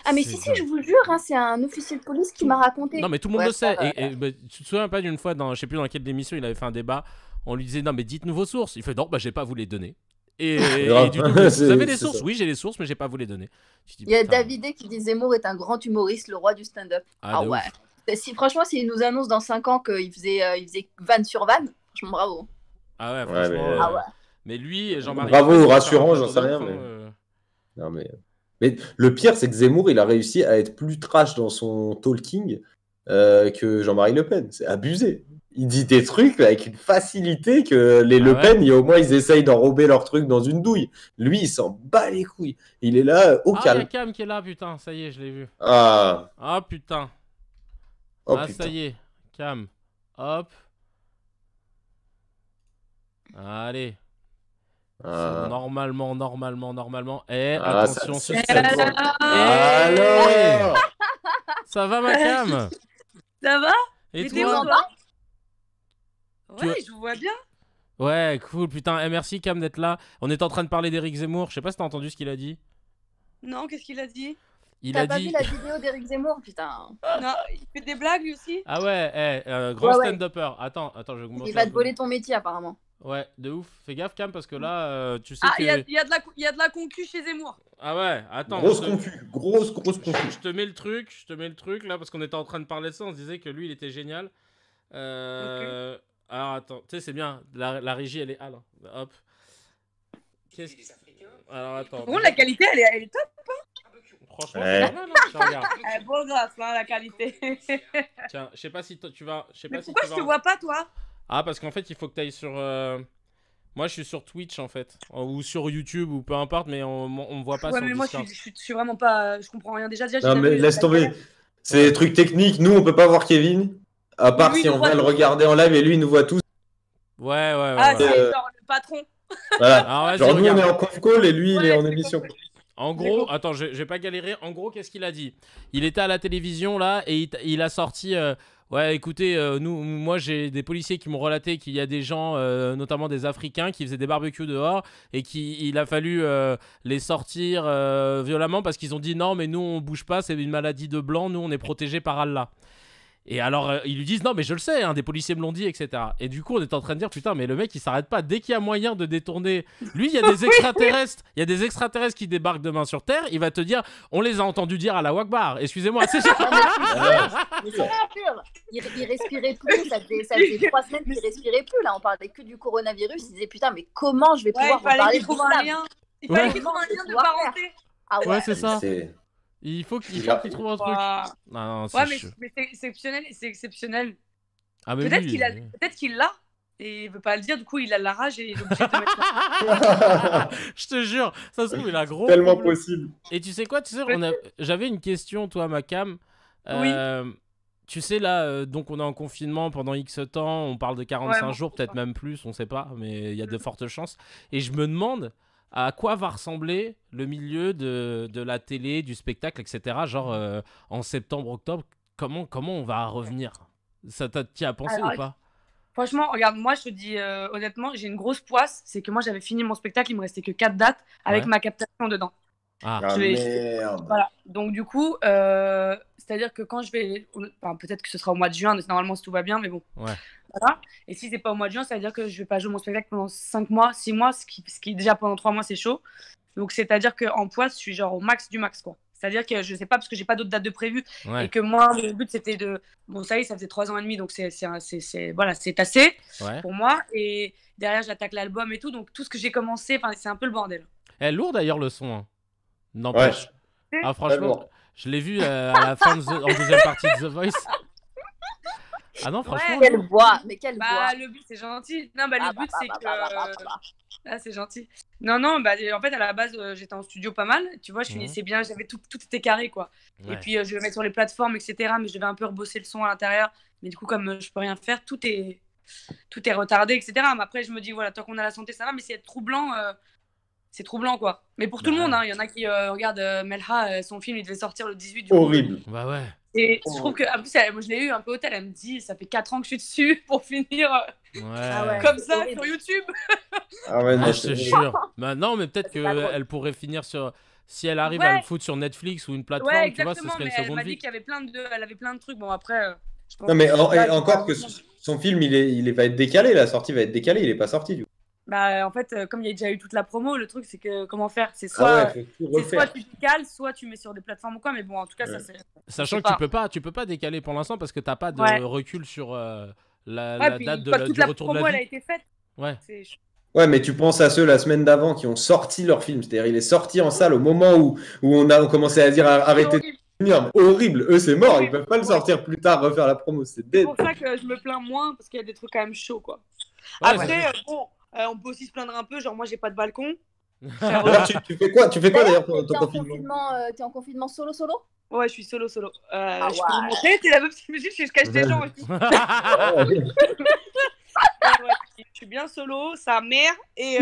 Speaker 3: Ah, mais
Speaker 1: C'est
Speaker 3: si,
Speaker 1: dingue.
Speaker 3: je vous jure, hein, c'est un officier de police qui m'a raconté.
Speaker 1: Non, mais tout le monde
Speaker 3: Ouais,
Speaker 1: le sait.
Speaker 3: ça,
Speaker 1: Et bah, tu te souviens pas d'une fois, je sais plus dans quelle émission, il avait fait un débat. On lui disait non, mais dites-nous vos sources. Il fait non, bah j'ai pas à vous les donner. Et
Speaker 2: Grave.
Speaker 1: du coup, vous
Speaker 2: C'est-
Speaker 1: avez les
Speaker 2: c'est
Speaker 1: sources?
Speaker 2: ça.
Speaker 1: Oui, j'ai les sources, mais j'ai pas à vous les donner. Tu te dis,
Speaker 3: Il y a
Speaker 1: putain.
Speaker 3: Davidé qui dit Zemmour est un grand humoriste, le roi du stand-up.
Speaker 1: Ah,
Speaker 3: Ah
Speaker 1: de
Speaker 3: ouais.
Speaker 1: ouf.
Speaker 3: Si, franchement, s'il nous annonce dans 5 ans qu'il faisait vanne sur vanne, franchement, bravo.
Speaker 1: Ah ouais,
Speaker 2: Ouais,
Speaker 1: franchement.
Speaker 2: mais-
Speaker 3: Ah ouais.
Speaker 1: Mais lui et Jean-Marie.
Speaker 2: Bravo,
Speaker 1: Le Pen, ils vont
Speaker 2: rassurant,
Speaker 1: faire un
Speaker 2: j'en sais
Speaker 1: plateau
Speaker 2: rien,
Speaker 1: de ouf,
Speaker 2: mais-
Speaker 1: hein,
Speaker 2: Non, mais le pire, c'est que Zemmour, il a réussi à être plus trash dans son talking que Jean-Marie Le Pen. C'est abusé. Il dit des trucs avec une facilité que les
Speaker 1: Ah
Speaker 2: Le
Speaker 1: ouais
Speaker 2: Pen, au moins, ils essayent d'enrober leur truc dans une douille. Lui, il s'en bat les couilles. Il est là, au
Speaker 1: Ah, il y a
Speaker 2: calme.
Speaker 1: Cam qui est là, putain. Ça y est, je l'ai vu.
Speaker 2: Ah,
Speaker 1: Ah, putain.
Speaker 2: oh
Speaker 1: Ah,
Speaker 2: putain.
Speaker 1: ça y est. Cam. Hop. Allez.
Speaker 2: Ah.
Speaker 1: Normalement. Eh,
Speaker 2: Ah,
Speaker 1: attention,
Speaker 2: ça-
Speaker 1: suspense.
Speaker 2: Alors
Speaker 1: Ça va, ma Cam?
Speaker 8: Ça va?
Speaker 1: Et
Speaker 8: Mais t'es
Speaker 1: toi?
Speaker 8: où, toi?
Speaker 1: Tu-
Speaker 8: Ouais, je vous vois bien.
Speaker 1: Ouais, cool, putain. Merci Cam d'être là. On est en train de parler d'Éric Zemmour. Je sais pas si t'as entendu ce qu'il a dit.
Speaker 8: Non, qu'est-ce qu'il a dit?
Speaker 1: Il
Speaker 3: T'as
Speaker 1: a
Speaker 3: pas vu
Speaker 1: dit.
Speaker 3: la vidéo d'Éric Zemmour, putain.
Speaker 8: Non, il fait des blagues lui aussi?
Speaker 1: Ah ouais, grand
Speaker 3: Ouais, ouais.
Speaker 1: stand-upper. Attends, je vais augmenter
Speaker 3: Il va
Speaker 1: un
Speaker 3: te
Speaker 1: peu.
Speaker 3: voler ton métier, apparemment.
Speaker 1: Ouais, de ouf. Fais gaffe Cam parce que là, tu sais
Speaker 8: Ah,
Speaker 1: que.
Speaker 8: il y a de la concu chez Zemmour.
Speaker 1: Ah ouais, attends.
Speaker 2: Grosse
Speaker 1: je-
Speaker 2: confu, grosse confu.
Speaker 1: Je te mets le truc là parce qu'on était en train de parler de ça, on se disait que lui il était génial. Alors attends, tu sais c'est bien, la régie elle est là. Hop. Qu'est-ce
Speaker 7: Des Africains.
Speaker 1: Alors attends.
Speaker 8: Bon, la qualité, elle est top.
Speaker 1: Franchement,
Speaker 2: Ouais.
Speaker 1: c'est pas mal, hein. Tiens, regarde.
Speaker 8: Elle est beau grâce, hein, la qualité.
Speaker 1: Tiens, je sais pas si tu vas, je sais
Speaker 8: Mais
Speaker 1: pas si
Speaker 8: pourquoi
Speaker 1: tu
Speaker 8: je
Speaker 1: vas.
Speaker 8: te vois pas, toi?
Speaker 1: Ah parce qu'en fait il faut que tu ailles sur. Moi je suis sur Twitch en fait, ou sur YouTube ou peu importe, mais on me voit pas
Speaker 8: Ouais,
Speaker 1: sur
Speaker 8: mais moi,
Speaker 1: Discord.
Speaker 8: je suis vraiment pas. Je comprends rien. Déjà, j'ai
Speaker 2: Non,
Speaker 8: jamais
Speaker 2: mais
Speaker 8: vu
Speaker 2: laisse
Speaker 8: la
Speaker 2: tomber.
Speaker 8: galère.
Speaker 2: C'est des trucs techniques. Nous, on peut pas voir Kevin. À part
Speaker 8: lui,
Speaker 2: si
Speaker 8: il
Speaker 2: on
Speaker 8: nous voit
Speaker 2: va le
Speaker 8: tous.
Speaker 2: regarder en live et lui, il nous voit tous.
Speaker 1: Ouais.
Speaker 8: Ah,
Speaker 1: ouais.
Speaker 8: c'est
Speaker 2: Euh,
Speaker 8: genre le patron.
Speaker 2: Voilà.
Speaker 1: Alors vas-y,
Speaker 2: Genre, nous, on
Speaker 1: regarde.
Speaker 2: est en conf call et lui, il est
Speaker 8: Ouais,
Speaker 2: en
Speaker 8: j'ai
Speaker 2: émission.
Speaker 8: compris.
Speaker 1: En
Speaker 8: J'ai
Speaker 1: gros,
Speaker 8: compris.
Speaker 1: attends, je vais pas galérer. En gros, qu'est-ce qu'il a dit? Il était à la télévision là et il a sorti. Ouais, écoutez, moi j'ai des policiers qui m'ont relaté qu'il y a des gens, notamment des Africains, qui faisaient des barbecues dehors et qu'il a fallu les sortir violemment parce qu'ils ont dit non, mais nous on bouge pas, c'est une maladie de blanc, nous on est protégés par Allah. Et alors, ils lui disent non, mais je le sais, hein, des policiers me l'ont dit, etc. Et du coup, on est en train de dire putain, mais le mec il s'arrête pas. Dès qu'il y a moyen de détourner. Lui, il y a des extraterrestres, il y a des extraterrestres qui débarquent demain sur Terre. Il va te dire on les a entendus dire à la Wakbar. Excusez-moi, tu sais,
Speaker 3: Non, mais c'est sûr. Il respirait plus. Ça faisait 3 semaines qu'il respirait plus. Là, on parlait que du coronavirus. Il disait putain, mais comment je vais
Speaker 8: Ouais,
Speaker 3: pouvoir
Speaker 8: il fallait
Speaker 3: parler
Speaker 8: qu'il
Speaker 3: de
Speaker 8: trouve un
Speaker 3: l'islam
Speaker 8: lien. Il
Speaker 1: Ouais.
Speaker 8: fallait qu'il trouve un lien de
Speaker 3: Pouvoir faire.
Speaker 8: parenté.
Speaker 3: Ah
Speaker 1: ouais, c'est ça.
Speaker 2: C'est-
Speaker 1: Il faut qu'il
Speaker 2: Il a-
Speaker 1: trouve un truc.
Speaker 8: Ouah.
Speaker 1: Non, c'est
Speaker 8: Ouais, mais
Speaker 1: chaud.
Speaker 8: c'est exceptionnel. C'est exceptionnel.
Speaker 1: Ah, mais
Speaker 8: Peut-être
Speaker 1: lui,
Speaker 8: qu'il l'a. Et il veut pas le dire. Du coup, il a la rage et il est obligé de mettre.
Speaker 1: Je te jure, ça se trouve, il a gros.
Speaker 2: Tellement
Speaker 1: problème.
Speaker 2: possible.
Speaker 1: Et tu sais quoi, j'avais une question, toi, ma Cam.
Speaker 8: Oui.
Speaker 1: Tu sais, là, donc on est en confinement pendant X temps, on parle de 45
Speaker 8: Ouais,
Speaker 1: jours,
Speaker 8: bon,
Speaker 1: peut-être même plus, on sait pas, mais il y a de fortes chances. Et je me demande à quoi va ressembler le milieu de la télé, du spectacle, etc. Genre en septembre, octobre, comment on va revenir? Ça t'y as pensé
Speaker 8: Alors,
Speaker 1: ou pas?
Speaker 8: Franchement, regarde, moi, je te dis honnêtement, j'ai une grosse poisse. C'est que moi, j'avais fini mon spectacle, il me restait que 4 dates avec
Speaker 1: Ouais.
Speaker 8: ma captation dedans.
Speaker 1: Ah,
Speaker 2: Ah
Speaker 8: Je vais-
Speaker 2: merde.
Speaker 8: Voilà. Donc, du coup, c'est-à-dire que quand je vais. Enfin, peut-être que ce sera au mois de juin, normalement, si tout va bien, mais bon.
Speaker 1: ouais.
Speaker 8: Voilà. Et si c'est pas au mois de juin, ça veut dire que je vais pas jouer mon spectacle pendant 5 mois, 6 mois, ce qui déjà pendant 3 mois, c'est chaud. Donc, c'est-à-dire qu'en poisse, je suis genre au max du max, quoi. C'est-à-dire que je sais pas, parce que j'ai pas d'autres dates de prévues.
Speaker 1: Ouais.
Speaker 8: Et que moi, le but, c'était de. Bon, ça y est, ça faisait 3 ans et demi, donc voilà, c'est assez
Speaker 1: Ouais.
Speaker 8: pour moi. Et derrière, j'attaque l'album et tout. Donc, tout ce que j'ai commencé, c'est un peu le bordel.
Speaker 1: Elle est lourde d'ailleurs le son. Hein. N'empêche.
Speaker 8: Ouais.
Speaker 1: Ah, franchement,
Speaker 2: lourd.
Speaker 1: je l'ai vu à la fin en deuxième partie de The Voice. Ah non, franchement.
Speaker 3: Quelle voix, mais quelle
Speaker 8: Bah,
Speaker 3: voix.
Speaker 8: le but, c'est gentil. Non, bah,
Speaker 3: Ah,
Speaker 8: le but, c'est que.
Speaker 3: bah.
Speaker 8: Ah, c'est gentil. Non, en fait, à la base, j'étais en studio pas mal. Tu vois, je
Speaker 1: Mhm.
Speaker 8: finissais bien, j'avais tout était carré, quoi. Et
Speaker 1: Ouais.
Speaker 8: puis, je vais mettre sur les plateformes, etc. Mais je devais un peu rebosser le son à l'intérieur. Mais du coup, comme je peux rien faire, tout est retardé, etc. Mais après, je me dis, voilà, tant qu'on a la santé, ça va. Mais c'est troublant, c'est troublant, quoi. Mais pour tout le
Speaker 1: Bah
Speaker 8: monde,
Speaker 1: ouais.
Speaker 8: hein. Il y en a qui regardent Melha, son film, il devait sortir le 18 du coup.
Speaker 2: Horrible.
Speaker 1: Bah ouais.
Speaker 8: Et je trouve que, en plus, moi, je l'ai eu un peu hôtel. Elle me dit, ça fait 4 ans que je suis dessus pour finir
Speaker 1: Ouais.
Speaker 3: Ah ouais.
Speaker 8: comme ça
Speaker 3: horrible.
Speaker 8: sur YouTube.
Speaker 2: Ah ouais, non,
Speaker 1: Ah, je te
Speaker 2: c'est-
Speaker 1: jure. Bah non, mais peut-être
Speaker 3: C'est pas drôle.
Speaker 1: qu'elle pourrait finir sur. Si elle arrive à
Speaker 8: Ouais.
Speaker 1: le foutre sur Netflix ou une plateforme,
Speaker 8: Ouais,
Speaker 1: tu vois, ce
Speaker 8: exactement.
Speaker 1: serait une
Speaker 8: Mais elle
Speaker 1: seconde
Speaker 8: m'a dit
Speaker 1: vie.
Speaker 8: qu'il y avait elle avait plein de trucs. Bon, après, je pense
Speaker 2: Non, mais
Speaker 8: que-
Speaker 2: et encore que son film, va être décalé. La sortie va être décalée. Il est pas sorti, du coup.
Speaker 8: Bah, en fait, comme il y a déjà eu toute la promo, le truc, c'est que comment faire? C'est
Speaker 2: Ah
Speaker 8: soit,
Speaker 2: ouais, faut tout
Speaker 8: c'est soit
Speaker 2: refaire.
Speaker 8: tu décales, soit tu mets sur des plateformes ou quoi. Mais bon, en tout cas, ça,
Speaker 2: Ouais.
Speaker 8: c'est.
Speaker 1: Sachant
Speaker 8: je
Speaker 1: que
Speaker 8: sais
Speaker 1: tu peux pas décaler pour l'instant parce que t'as pas de
Speaker 8: Ouais.
Speaker 1: recul sur la
Speaker 8: Ouais, puis,
Speaker 1: date
Speaker 8: quand toute
Speaker 1: du
Speaker 8: la
Speaker 1: retour de
Speaker 8: promo,
Speaker 1: la
Speaker 8: elle a
Speaker 1: vie.
Speaker 8: été faite.
Speaker 1: Ouais.
Speaker 8: C'est...
Speaker 2: Ouais, mais tu penses à ceux la semaine d'avant qui ont sorti leur film. C'est-à-dire, il est sorti en salle au moment où on commencé à dire arrêtez de
Speaker 8: horrible.
Speaker 2: venir. Horrible. Eux, c'est mort. Ils
Speaker 8: Horrible.
Speaker 2: peuvent pas le sortir plus tard, refaire la promo. C'est
Speaker 8: C'est
Speaker 2: dead.
Speaker 8: pour ça que je me plains moins, parce qu'il y a des trucs quand même chauds, quoi.
Speaker 1: Ouais,
Speaker 8: Après, bon, on peut aussi se plaindre un peu. Genre, moi, j'ai pas de balcon.
Speaker 2: D'ailleurs, tu fais quoi d'ailleurs pour ton
Speaker 3: T'es en
Speaker 2: confinement?
Speaker 3: t'es en confinement solo solo?
Speaker 8: Ouais, je suis solo. Je peux
Speaker 3: ouais.
Speaker 8: vous montrer. C'est la même petite musique, je cache des gens et tout. Ouais, je suis bien solo, sa mère et,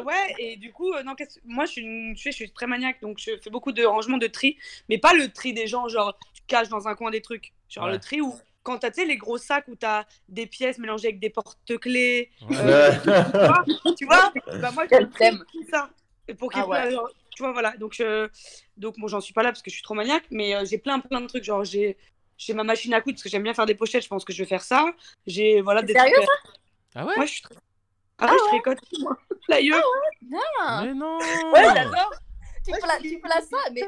Speaker 8: ouais, et du coup non, moi je suis très maniaque, donc je fais beaucoup de rangement, de tri, mais pas le tri des gens genre tu caches dans un coin des trucs, genre
Speaker 1: Ouais.
Speaker 8: le tri où quand t'as, tu sais, les gros sacs où t'as des pièces mélangées avec des porte-clés,
Speaker 1: Ouais.
Speaker 8: tu vois, bah moi,
Speaker 3: Quel
Speaker 8: je
Speaker 3: thème.
Speaker 8: tout ça. Et pour qu'il y ait
Speaker 3: Ah ouais.
Speaker 8: plein- tu vois, voilà. Donc bon, j'en suis pas là parce que je suis trop maniaque, mais j'ai plein de trucs. Genre, j'ai ma machine à coudre parce que j'aime bien faire des pochettes, je pense que je vais faire ça. J'ai, voilà,
Speaker 3: C'est
Speaker 8: des
Speaker 3: sérieux,
Speaker 8: trucs.
Speaker 1: Ah ouais?
Speaker 8: Moi, je suis très. Ah ouais, je tricote, moi. Flyeux.
Speaker 3: Ah,
Speaker 1: Mais non!
Speaker 8: Ouais, j'adore.
Speaker 3: tu places ça, mais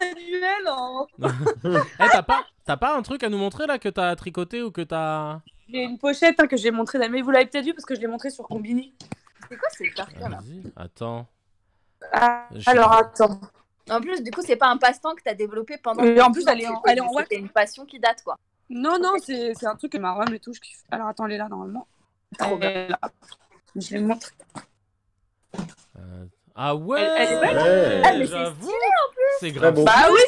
Speaker 8: Manuel en.
Speaker 1: Eh, t'as pas un truc à nous montrer là que t'as tricoté ou que t'as.
Speaker 8: J'ai une pochette que j'ai montrée, mais vous l'avez peut-être vu parce que je l'ai montrée sur Combini.
Speaker 3: c'est quoi cette carte là?
Speaker 1: Vas-y, attends.
Speaker 8: Ah,
Speaker 1: Je sais
Speaker 8: alors,
Speaker 1: pas.
Speaker 8: attends.
Speaker 3: En plus, du coup, c'est pas un passe-temps que t'as développé pendant.
Speaker 8: Et en plus, elle est en wax.
Speaker 3: C'est une passion qui date, quoi.
Speaker 8: Non, c'est un truc que ma rhum et tout, je kiffe. Alors, attends, elle est là normalement.
Speaker 3: Trop bien.
Speaker 8: Elle est là. Je vais le montrer.
Speaker 1: Ah ouais!
Speaker 8: Elle est belle,
Speaker 2: Ouais.
Speaker 3: Ah, mais c'est
Speaker 1: J'avoue.
Speaker 3: stylé,
Speaker 1: C'est
Speaker 2: Très
Speaker 1: grave.
Speaker 2: beau.
Speaker 8: Bah oui,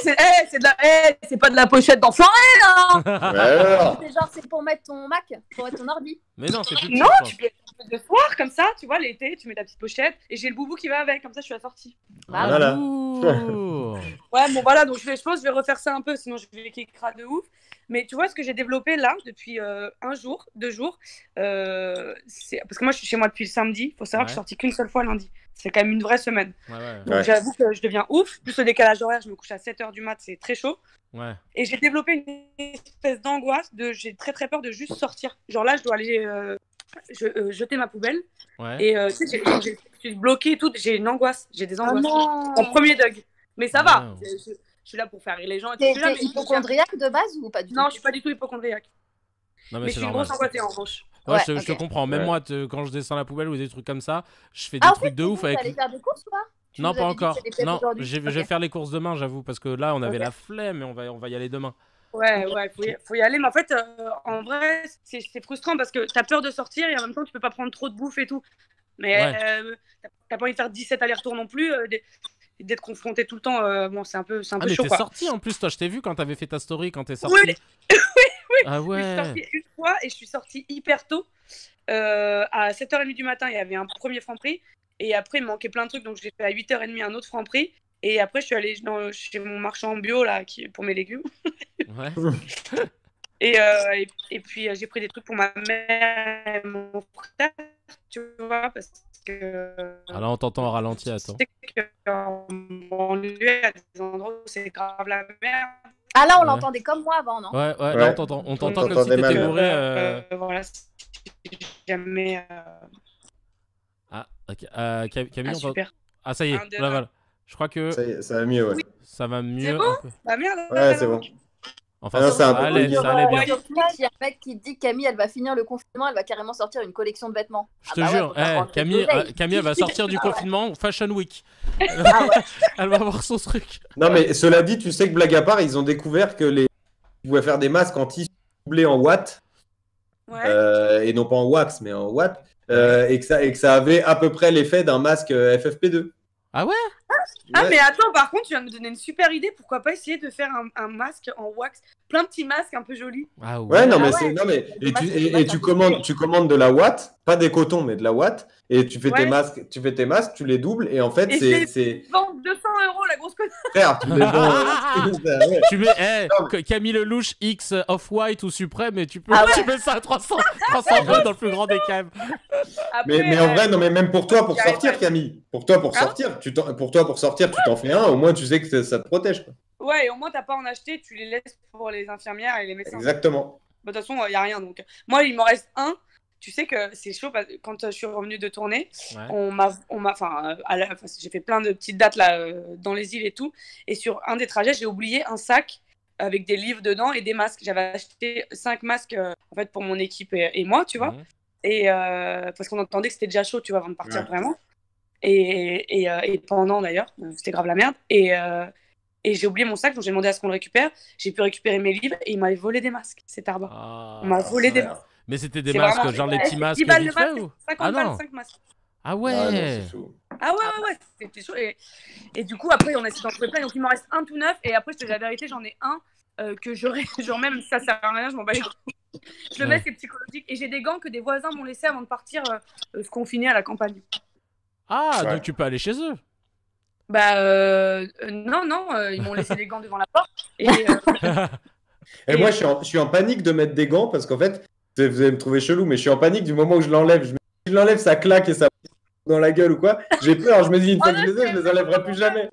Speaker 8: c'est pas de la pochette d'enfant.
Speaker 2: Ouais, alors.
Speaker 3: C'est genre, c'est pour mettre ton Mac, pour mettre ton ordi.
Speaker 1: Mais non, c'est plus petit,
Speaker 8: Non,
Speaker 1: je pense.
Speaker 8: tu peux de soir comme ça, tu vois, l'été, tu mets ta petite pochette et j'ai le boubou qui va avec, comme ça je suis assortie.
Speaker 3: Bah,
Speaker 2: Voilà.
Speaker 1: Ouh.
Speaker 8: Ouais, bon voilà, donc je pense que je vais refaire ça un peu, sinon je vais kékra de ouf. Mais tu vois ce que j'ai développé là depuis un jour, 2 jours, parce que moi je suis chez moi depuis le samedi. Faut savoir que je suis sortie qu'une seule fois lundi. C'est quand même une vraie semaine.
Speaker 1: Ouais.
Speaker 8: Donc j'avoue que je deviens ouf. Plus le décalage horaire, je me couche à 7h du mat, c'est très chaud.
Speaker 1: Ouais.
Speaker 8: Et j'ai développé une espèce d'angoisse j'ai très peur de juste sortir. Genre là, je dois aller jeter ma poubelle.
Speaker 1: Ouais.
Speaker 8: Et tu sais, je suis bloquée et tout. J'ai une angoisse. J'ai des angoisses.
Speaker 3: non.
Speaker 8: En premier dog. Mais ça va.
Speaker 1: Non.
Speaker 8: Je suis là pour faire rire les gens. Et tout.
Speaker 3: T'es
Speaker 8: Je suis là, mais-
Speaker 3: hypochondriaque de base ou pas du tout?
Speaker 8: Non, je suis pas du tout hypochondriaque.
Speaker 1: Non,
Speaker 8: Mais je
Speaker 1: c'est
Speaker 8: suis une
Speaker 1: normal.
Speaker 8: grosse angoissée en revanche.
Speaker 1: Ouais,
Speaker 3: Ouais,
Speaker 1: je te
Speaker 3: ok.
Speaker 1: comprends. Même
Speaker 2: Ouais.
Speaker 1: moi, quand je descends la poubelle ou des trucs comme ça, je fais des
Speaker 3: Ah, en
Speaker 1: trucs
Speaker 3: fait,
Speaker 1: de ouf avec.
Speaker 3: T'allais faire des courses ou pas? Tu
Speaker 1: Non,
Speaker 3: nous
Speaker 1: pas
Speaker 3: avais dit que
Speaker 1: encore.
Speaker 3: c'était peut-être
Speaker 1: Non,
Speaker 3: aujourd'hui.
Speaker 1: je vais
Speaker 3: Ok.
Speaker 1: faire les courses demain, j'avoue, parce que là, on avait
Speaker 8: Ok.
Speaker 1: la flemme et on va y aller demain.
Speaker 8: Ouais, faut y aller. Mais en fait, en vrai, c'est frustrant parce que t'as peur de sortir et en même temps, tu peux pas prendre trop de bouffe et tout. Mais
Speaker 1: Ouais.
Speaker 8: t'as pas envie de faire 17 allers-retours non plus, d'être confronté tout le temps. Bon, c'est un peu
Speaker 1: Ah, mais
Speaker 8: chaud,
Speaker 1: t'es
Speaker 8: quoi.
Speaker 1: sorti en plus, toi, je t'ai vu quand t'avais fait ta story, quand t'es sorti.
Speaker 8: Oui.
Speaker 1: Ah
Speaker 8: Je suis
Speaker 1: ouais.
Speaker 8: sortie une fois et je suis sortie hyper tôt. À 7h30 du matin, il y avait un premier Franprix. Et après, il me manquait plein de trucs. Donc, j'ai fait à 8h30 un autre Franprix. Et après, je suis allée chez mon marchand bio là, pour mes légumes.
Speaker 1: Ouais.
Speaker 8: Et puis, j'ai pris des trucs pour ma mère et mon frère, tu vois, parce que
Speaker 1: Ah là, on t'entend au ralenti, attends.
Speaker 8: je sais qu'en banlieue, il y a des endroits où c'est grave la merde.
Speaker 3: Ah là, on
Speaker 1: Ouais.
Speaker 3: l'entendait comme moi avant, non?
Speaker 1: Ouais, là,
Speaker 2: Ouais.
Speaker 1: on t'entend
Speaker 2: On
Speaker 1: comme si
Speaker 2: t'entendait
Speaker 1: t'étais
Speaker 2: mal.
Speaker 1: bourré.
Speaker 8: Voilà, si jamais.
Speaker 1: Ah, ok. Camille,
Speaker 8: Ah,
Speaker 1: on t'entend.
Speaker 8: super.
Speaker 1: Ah, ça y est,
Speaker 8: Un, deux,
Speaker 1: là,
Speaker 8: un.
Speaker 1: voilà. Je crois que
Speaker 2: Ça y est, ça va mieux, ouais.
Speaker 1: ça va mieux.
Speaker 8: C'est bon
Speaker 1: un peu.
Speaker 8: Bah merde.
Speaker 2: Ouais, c'est bon.
Speaker 1: Enfin,
Speaker 2: Ah non,
Speaker 1: ça
Speaker 2: c'est un peu
Speaker 1: allait,
Speaker 2: mieux.
Speaker 1: ça allait bien.
Speaker 3: Sur Twitch, il y a un mec qui dit que Camille, elle va finir le confinement, elle va carrément sortir une collection de vêtements.
Speaker 1: Je
Speaker 3: Ah
Speaker 1: te
Speaker 3: bah ouais,
Speaker 1: jure,
Speaker 3: faut faire rentrer de
Speaker 1: Camille,
Speaker 3: l'oseille.
Speaker 1: Camille, elle va sortir du
Speaker 3: Ah ouais.
Speaker 1: confinement Fashion Week.
Speaker 3: Ah ouais.
Speaker 1: Elle va avoir son truc.
Speaker 2: Non, mais cela dit, tu sais que blague à part, ils ont découvert que ils pouvaient faire des masques en tissu doublé en watts,
Speaker 8: Ouais.
Speaker 2: et non pas en wax, mais en watts, et que ça avait à peu près l'effet d'un masque FFP2.
Speaker 1: Ah ouais?
Speaker 8: Ah,
Speaker 2: Ouais.
Speaker 8: mais attends, par contre, tu viens de me donner une super idée. Pourquoi pas essayer de faire un masque en wax? Plein de petits masques un peu jolis.
Speaker 1: Ah
Speaker 2: Ouais, non, mais
Speaker 3: Ah ouais.
Speaker 2: non, mais
Speaker 3: Des masques, des
Speaker 2: et
Speaker 3: masques
Speaker 2: tu
Speaker 3: un peu
Speaker 2: tu commandes de la watt, pas des cotons, mais de la watt, et tu fais
Speaker 8: Ouais.
Speaker 2: tes masques, tu les doubles, et en fait,
Speaker 8: Et
Speaker 2: c'est
Speaker 8: Vends 200 € la grosse conne.
Speaker 2: frère, tu les vends. Ouais.
Speaker 1: Tu mets Camille Lelouch X Off-White ou Suprême et tu peux
Speaker 3: Ah ouais.
Speaker 1: tu mets ça à 300 euros dans le plus grand des cams.
Speaker 2: Mais en vrai, non, mais même pour toi, pour
Speaker 8: j'y arrive
Speaker 2: sortir,
Speaker 8: pas.
Speaker 2: Camille, pour toi, pour
Speaker 8: Hein
Speaker 2: sortir, tu t'en fais un, au moins tu sais que ça te protège, quoi.
Speaker 8: Ouais, et au moins, t'as pas à en acheter, tu les laisses pour les infirmières et les médecins.
Speaker 2: Exactement.
Speaker 8: Bah, de toute façon, il n'y a rien. Donc, moi, il m'en reste un. Tu sais que c'est chaud parce que quand je suis revenue de tournée,
Speaker 1: Ouais.
Speaker 8: j'ai fait plein de petites dates là dans les îles et tout. Et sur un des trajets, j'ai oublié un sac avec des livres dedans et des masques. J'avais acheté 5 masques en fait pour mon équipe et moi, tu vois.
Speaker 1: Mhm.
Speaker 8: Et parce qu'on entendait que c'était déjà chaud, tu vois, avant de partir
Speaker 2: Ouais.
Speaker 8: vraiment. Et pendant d'ailleurs, c'était grave la merde. Et j'ai oublié mon sac, donc j'ai demandé à ce qu'on le récupère. J'ai pu récupérer mes livres et il m'avait volé des masques. C'est Tarba.
Speaker 1: Ah.
Speaker 8: On m'a volé des
Speaker 2: ouais.
Speaker 8: masques.
Speaker 1: Mais c'était des
Speaker 8: C'est
Speaker 1: masques,
Speaker 8: vraiment-
Speaker 1: genre les petits masques
Speaker 8: 10 balles
Speaker 1: vite
Speaker 8: le
Speaker 1: fait
Speaker 8: masque,
Speaker 1: ou
Speaker 8: 50
Speaker 1: Ah
Speaker 8: balles,
Speaker 1: non.
Speaker 8: 5 masques.
Speaker 1: Ah
Speaker 2: Ah non,
Speaker 1: ouais.
Speaker 2: c'est chaud.
Speaker 8: Ah ouais, c'était chaud. Et du coup, après, on a essayé d'en trouver plein. Donc, il m'en reste un tout neuf. Et après, je te dis la vérité, j'en ai un que j'aurais. Genre, même si ça sert à rien, je m'en bats les couilles. Je le mets,
Speaker 1: Ouais.
Speaker 8: c'est psychologique. Et j'ai des gants que des voisins m'ont laissés avant de partir se confiner à la campagne.
Speaker 1: Ah,
Speaker 2: Ouais.
Speaker 1: donc tu peux aller chez eux.
Speaker 8: Bah, non, ils m'ont laissé des gants devant la porte. Et
Speaker 2: Et
Speaker 8: Et-
Speaker 2: moi, je suis en panique de mettre des gants parce qu'en fait, vous allez me trouver chelou, mais je suis en panique du moment où je l'enlève. Si je l'enlève, ça claque et ça dans la gueule ou quoi. J'ai peur. Je me dis, une fois que je les ai, je les enlèverai plus jamais.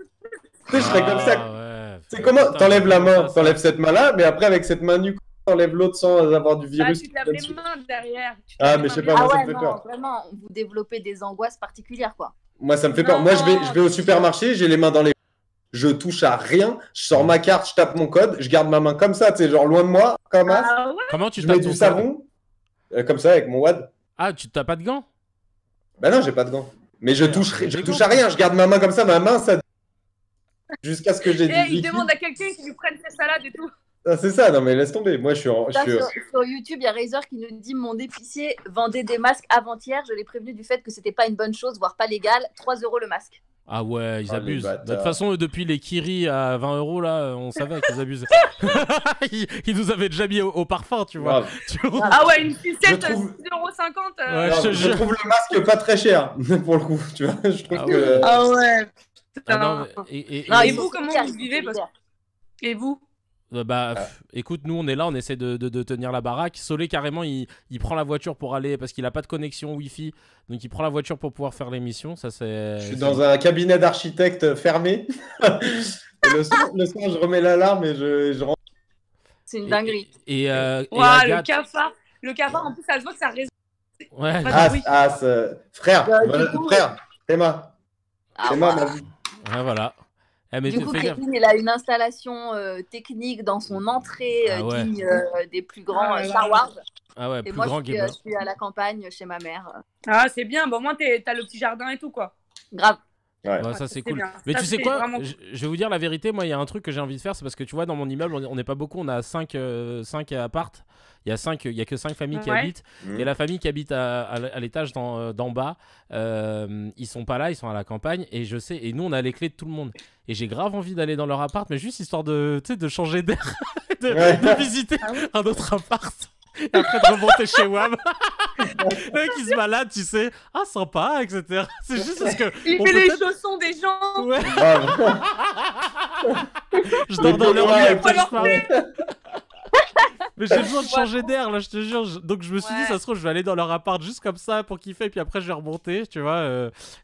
Speaker 2: Tu sais, je serais comme ça.
Speaker 1: Ouais.
Speaker 2: C'est comment
Speaker 1: Putain,
Speaker 2: t'enlèves la
Speaker 1: j'ai
Speaker 2: main,
Speaker 1: pas ça.
Speaker 2: t'enlèves cette main-là, mais après, avec cette main nue, t'enlèves l'autre sans avoir du
Speaker 8: Bah,
Speaker 2: virus.
Speaker 8: tu te laves les mains derrière. Tu te
Speaker 2: Ah,
Speaker 8: laves les
Speaker 2: mais je sais
Speaker 8: mains
Speaker 2: pas,
Speaker 3: Ah
Speaker 2: moi, ça me
Speaker 3: ouais,
Speaker 2: fait
Speaker 3: non,
Speaker 2: peur.
Speaker 3: vraiment, vous développez des angoisses particulières, quoi.
Speaker 2: Moi, ça me fait peur. Moi, je vais au supermarché, j'ai les mains dans les. Je touche à rien, je sors ma carte, je tape mon code, je garde ma main comme ça, tu sais, genre loin de moi, comme as.
Speaker 8: Ah ouais.
Speaker 1: Comment tu
Speaker 2: Je
Speaker 1: tapes
Speaker 2: mets
Speaker 1: ton
Speaker 2: du
Speaker 1: code?
Speaker 2: savon, comme ça, avec mon WAD.
Speaker 1: Ah, tu t'as pas de gants?
Speaker 2: Bah non, j'ai pas de gants. Mais je
Speaker 1: Merde,
Speaker 2: touche,
Speaker 1: j'ai
Speaker 2: je
Speaker 1: des
Speaker 2: touche
Speaker 1: gants.
Speaker 2: à rien, je garde ma main comme ça, ma main, ça. Jusqu'à ce que j'ai du
Speaker 8: Et il
Speaker 2: liquide.
Speaker 8: demande à quelqu'un qui lui prenne ses salades et tout.
Speaker 2: Ah, c'est ça, non mais laisse tomber. Moi, je suis.
Speaker 3: Ça, sur YouTube, il y a Razer qui nous dit mon épicier vendait des masques avant-hier. Je l'ai prévenu du fait que c'était pas une bonne chose, voire pas légal. 3 € le masque.
Speaker 1: Ah ouais, ils
Speaker 2: Oh, les
Speaker 1: abusent. De
Speaker 2: bâtards.
Speaker 1: toute façon, depuis les Kiri à 20 € là, on savait qu'ils abusaient. Ils nous avaient déjà mis au parfum, tu vois.
Speaker 2: Grave.
Speaker 1: Tu vois.
Speaker 8: Ah ouais, une sucette,
Speaker 2: Je trouve-
Speaker 8: 6,50 €.
Speaker 1: Ouais,
Speaker 2: Non,
Speaker 1: je te
Speaker 2: je
Speaker 1: jure.
Speaker 2: trouve le masque pas très cher, pour le coup. Tu vois, je trouve
Speaker 1: Ah
Speaker 2: que.
Speaker 1: ouais.
Speaker 8: Ah ouais.
Speaker 1: Ah
Speaker 8: Putain.
Speaker 1: non, et
Speaker 8: Non, et
Speaker 3: il
Speaker 8: vous,
Speaker 3: faut
Speaker 8: comment
Speaker 3: faire,
Speaker 8: vous
Speaker 3: il faut
Speaker 8: vivez
Speaker 3: faire.
Speaker 8: Et vous?
Speaker 1: bah, écoute, nous on est là, on essaie de tenir la baraque. Solé carrément, il prend la voiture pour aller parce qu'il a pas de connexion Wi-Fi, donc il prend la voiture pour pouvoir faire l'émission. Ça c'est.
Speaker 2: Je suis dans un cabinet d'architecte fermé. Et le soir, je remets l'alarme et je rentre.
Speaker 3: C'est une dinguerie.
Speaker 1: Et
Speaker 8: Ouah, le
Speaker 1: Agathe.
Speaker 8: cafard. Le cafard, en plus, ça se voit que ça résonne.
Speaker 1: Ouais.
Speaker 8: Ah, oui.
Speaker 2: Frère,
Speaker 3: Bah,
Speaker 2: voilà,
Speaker 3: du coup,
Speaker 2: frère, Théma.
Speaker 3: Ah,
Speaker 2: Théma,
Speaker 3: voilà.
Speaker 2: ma vie.
Speaker 1: Ouais, voilà. Eh, mais
Speaker 3: Du coup,
Speaker 1: fais gaffe.
Speaker 3: Kevin, il a une installation technique dans son entrée
Speaker 1: Ah ouais.
Speaker 3: digne des plus grands
Speaker 8: Ah là là.
Speaker 3: Star Wars.
Speaker 1: Ah ouais,
Speaker 3: Et
Speaker 1: plus
Speaker 3: moi,
Speaker 1: grand
Speaker 3: je
Speaker 1: gamer.
Speaker 3: suis à la campagne chez ma mère.
Speaker 8: Ah, c'est bien. Bon, au moins, t'as le petit jardin et tout, quoi.
Speaker 3: Grave.
Speaker 2: Ouais.
Speaker 1: Ouais, ça c'est cool.
Speaker 8: bien.
Speaker 1: Mais
Speaker 8: Ça,
Speaker 1: tu sais
Speaker 8: c'est
Speaker 1: quoi,
Speaker 8: vraiment cool.
Speaker 1: je vais vous dire la vérité, moi il y a un truc que j'ai envie de faire, c'est parce que tu vois dans mon immeuble on n'est pas beaucoup, on a 5 appartes, il y a que 5 familles qui
Speaker 8: Ouais.
Speaker 1: habitent,
Speaker 2: Mhm.
Speaker 1: et la famille qui habite à l'étage d'en bas, ils sont pas là, ils sont à la campagne, et je sais, et nous on a les clés de tout le monde, et j'ai grave envie d'aller dans leur appart, mais juste histoire de, tu sais, de changer d'air,
Speaker 2: Ouais.
Speaker 1: de visiter
Speaker 8: Ah oui.
Speaker 1: un autre appart. Et après de remonter chez WAM. Le mec il se balade, tu sais, ah sympa, etc. C'est juste parce que
Speaker 8: Il
Speaker 1: on
Speaker 8: fait
Speaker 1: peut
Speaker 8: les
Speaker 1: peut-être-
Speaker 8: chaussons des gens.
Speaker 1: Ouais,
Speaker 2: Grave.
Speaker 1: je dors dans leur lit,
Speaker 2: Ouais,
Speaker 1: après,
Speaker 8: faut
Speaker 1: je parle. Mais j'ai besoin de changer d'air là, je te jure. Donc je me suis dit,
Speaker 8: Ouais.
Speaker 1: ça se trouve, je vais aller dans leur appart juste comme ça pour kiffer, puis après je vais remonter, tu vois,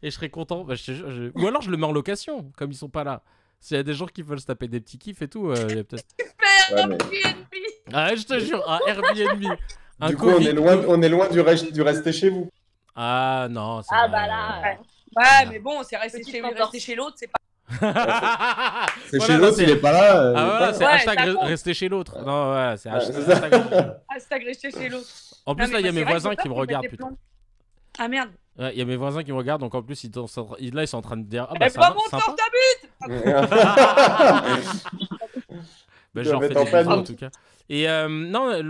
Speaker 1: et je serai content. Bah, je te jure, ou alors je le mets en location, comme ils sont pas là. S'il y a des gens qui veulent se taper des petits kiffs et tout, il y a peut-être.
Speaker 2: Ouais, mais-
Speaker 8: Airbnb.
Speaker 1: Ah, je te jure, un Airbnb. Un
Speaker 2: Du coup, on
Speaker 1: Covid.
Speaker 2: est loin du rester chez vous.
Speaker 1: Ah non, c'est
Speaker 3: Ah
Speaker 1: vrai.
Speaker 3: bah là.
Speaker 8: Ouais, mais bon, c'est rester
Speaker 3: Petite
Speaker 8: chez,
Speaker 3: entorse.
Speaker 8: rester chez l'autre, c'est pas.
Speaker 2: C'est
Speaker 1: Voilà,
Speaker 2: chez
Speaker 1: non,
Speaker 2: l'autre,
Speaker 1: c'est-
Speaker 2: il est pas là.
Speaker 1: Ah
Speaker 2: il est
Speaker 1: voilà,
Speaker 2: pas là.
Speaker 1: c'est
Speaker 8: Ouais,
Speaker 1: hashtag
Speaker 8: ça compte.
Speaker 1: rester chez l'autre. Non, ouais, c'est
Speaker 2: Ouais,
Speaker 1: hashtag.
Speaker 2: c'est ça.
Speaker 1: hashtag rester chez l'autre.
Speaker 8: Hashtag rester chez l'autre.
Speaker 1: En plus,
Speaker 8: Non,
Speaker 1: là, il y a
Speaker 8: mais
Speaker 1: mes
Speaker 8: c'est vrai
Speaker 1: voisins
Speaker 8: que
Speaker 1: qui me
Speaker 8: faut
Speaker 1: regardent,
Speaker 8: mettre des
Speaker 1: putain.
Speaker 8: plombs. Ah merde.
Speaker 1: Ouais, il y a mes voisins qui me regardent, donc en plus, là, ils sont en train de dire. Ah
Speaker 8: Eh,
Speaker 1: bah,
Speaker 8: pas
Speaker 1: sympa,
Speaker 8: monter
Speaker 1: sympa.
Speaker 8: sur ta butte.
Speaker 1: Bah,
Speaker 2: Tu
Speaker 1: je leur
Speaker 2: vas
Speaker 1: fais
Speaker 2: mettre en
Speaker 1: des bisous en
Speaker 2: panique.
Speaker 1: tout cas. Et non,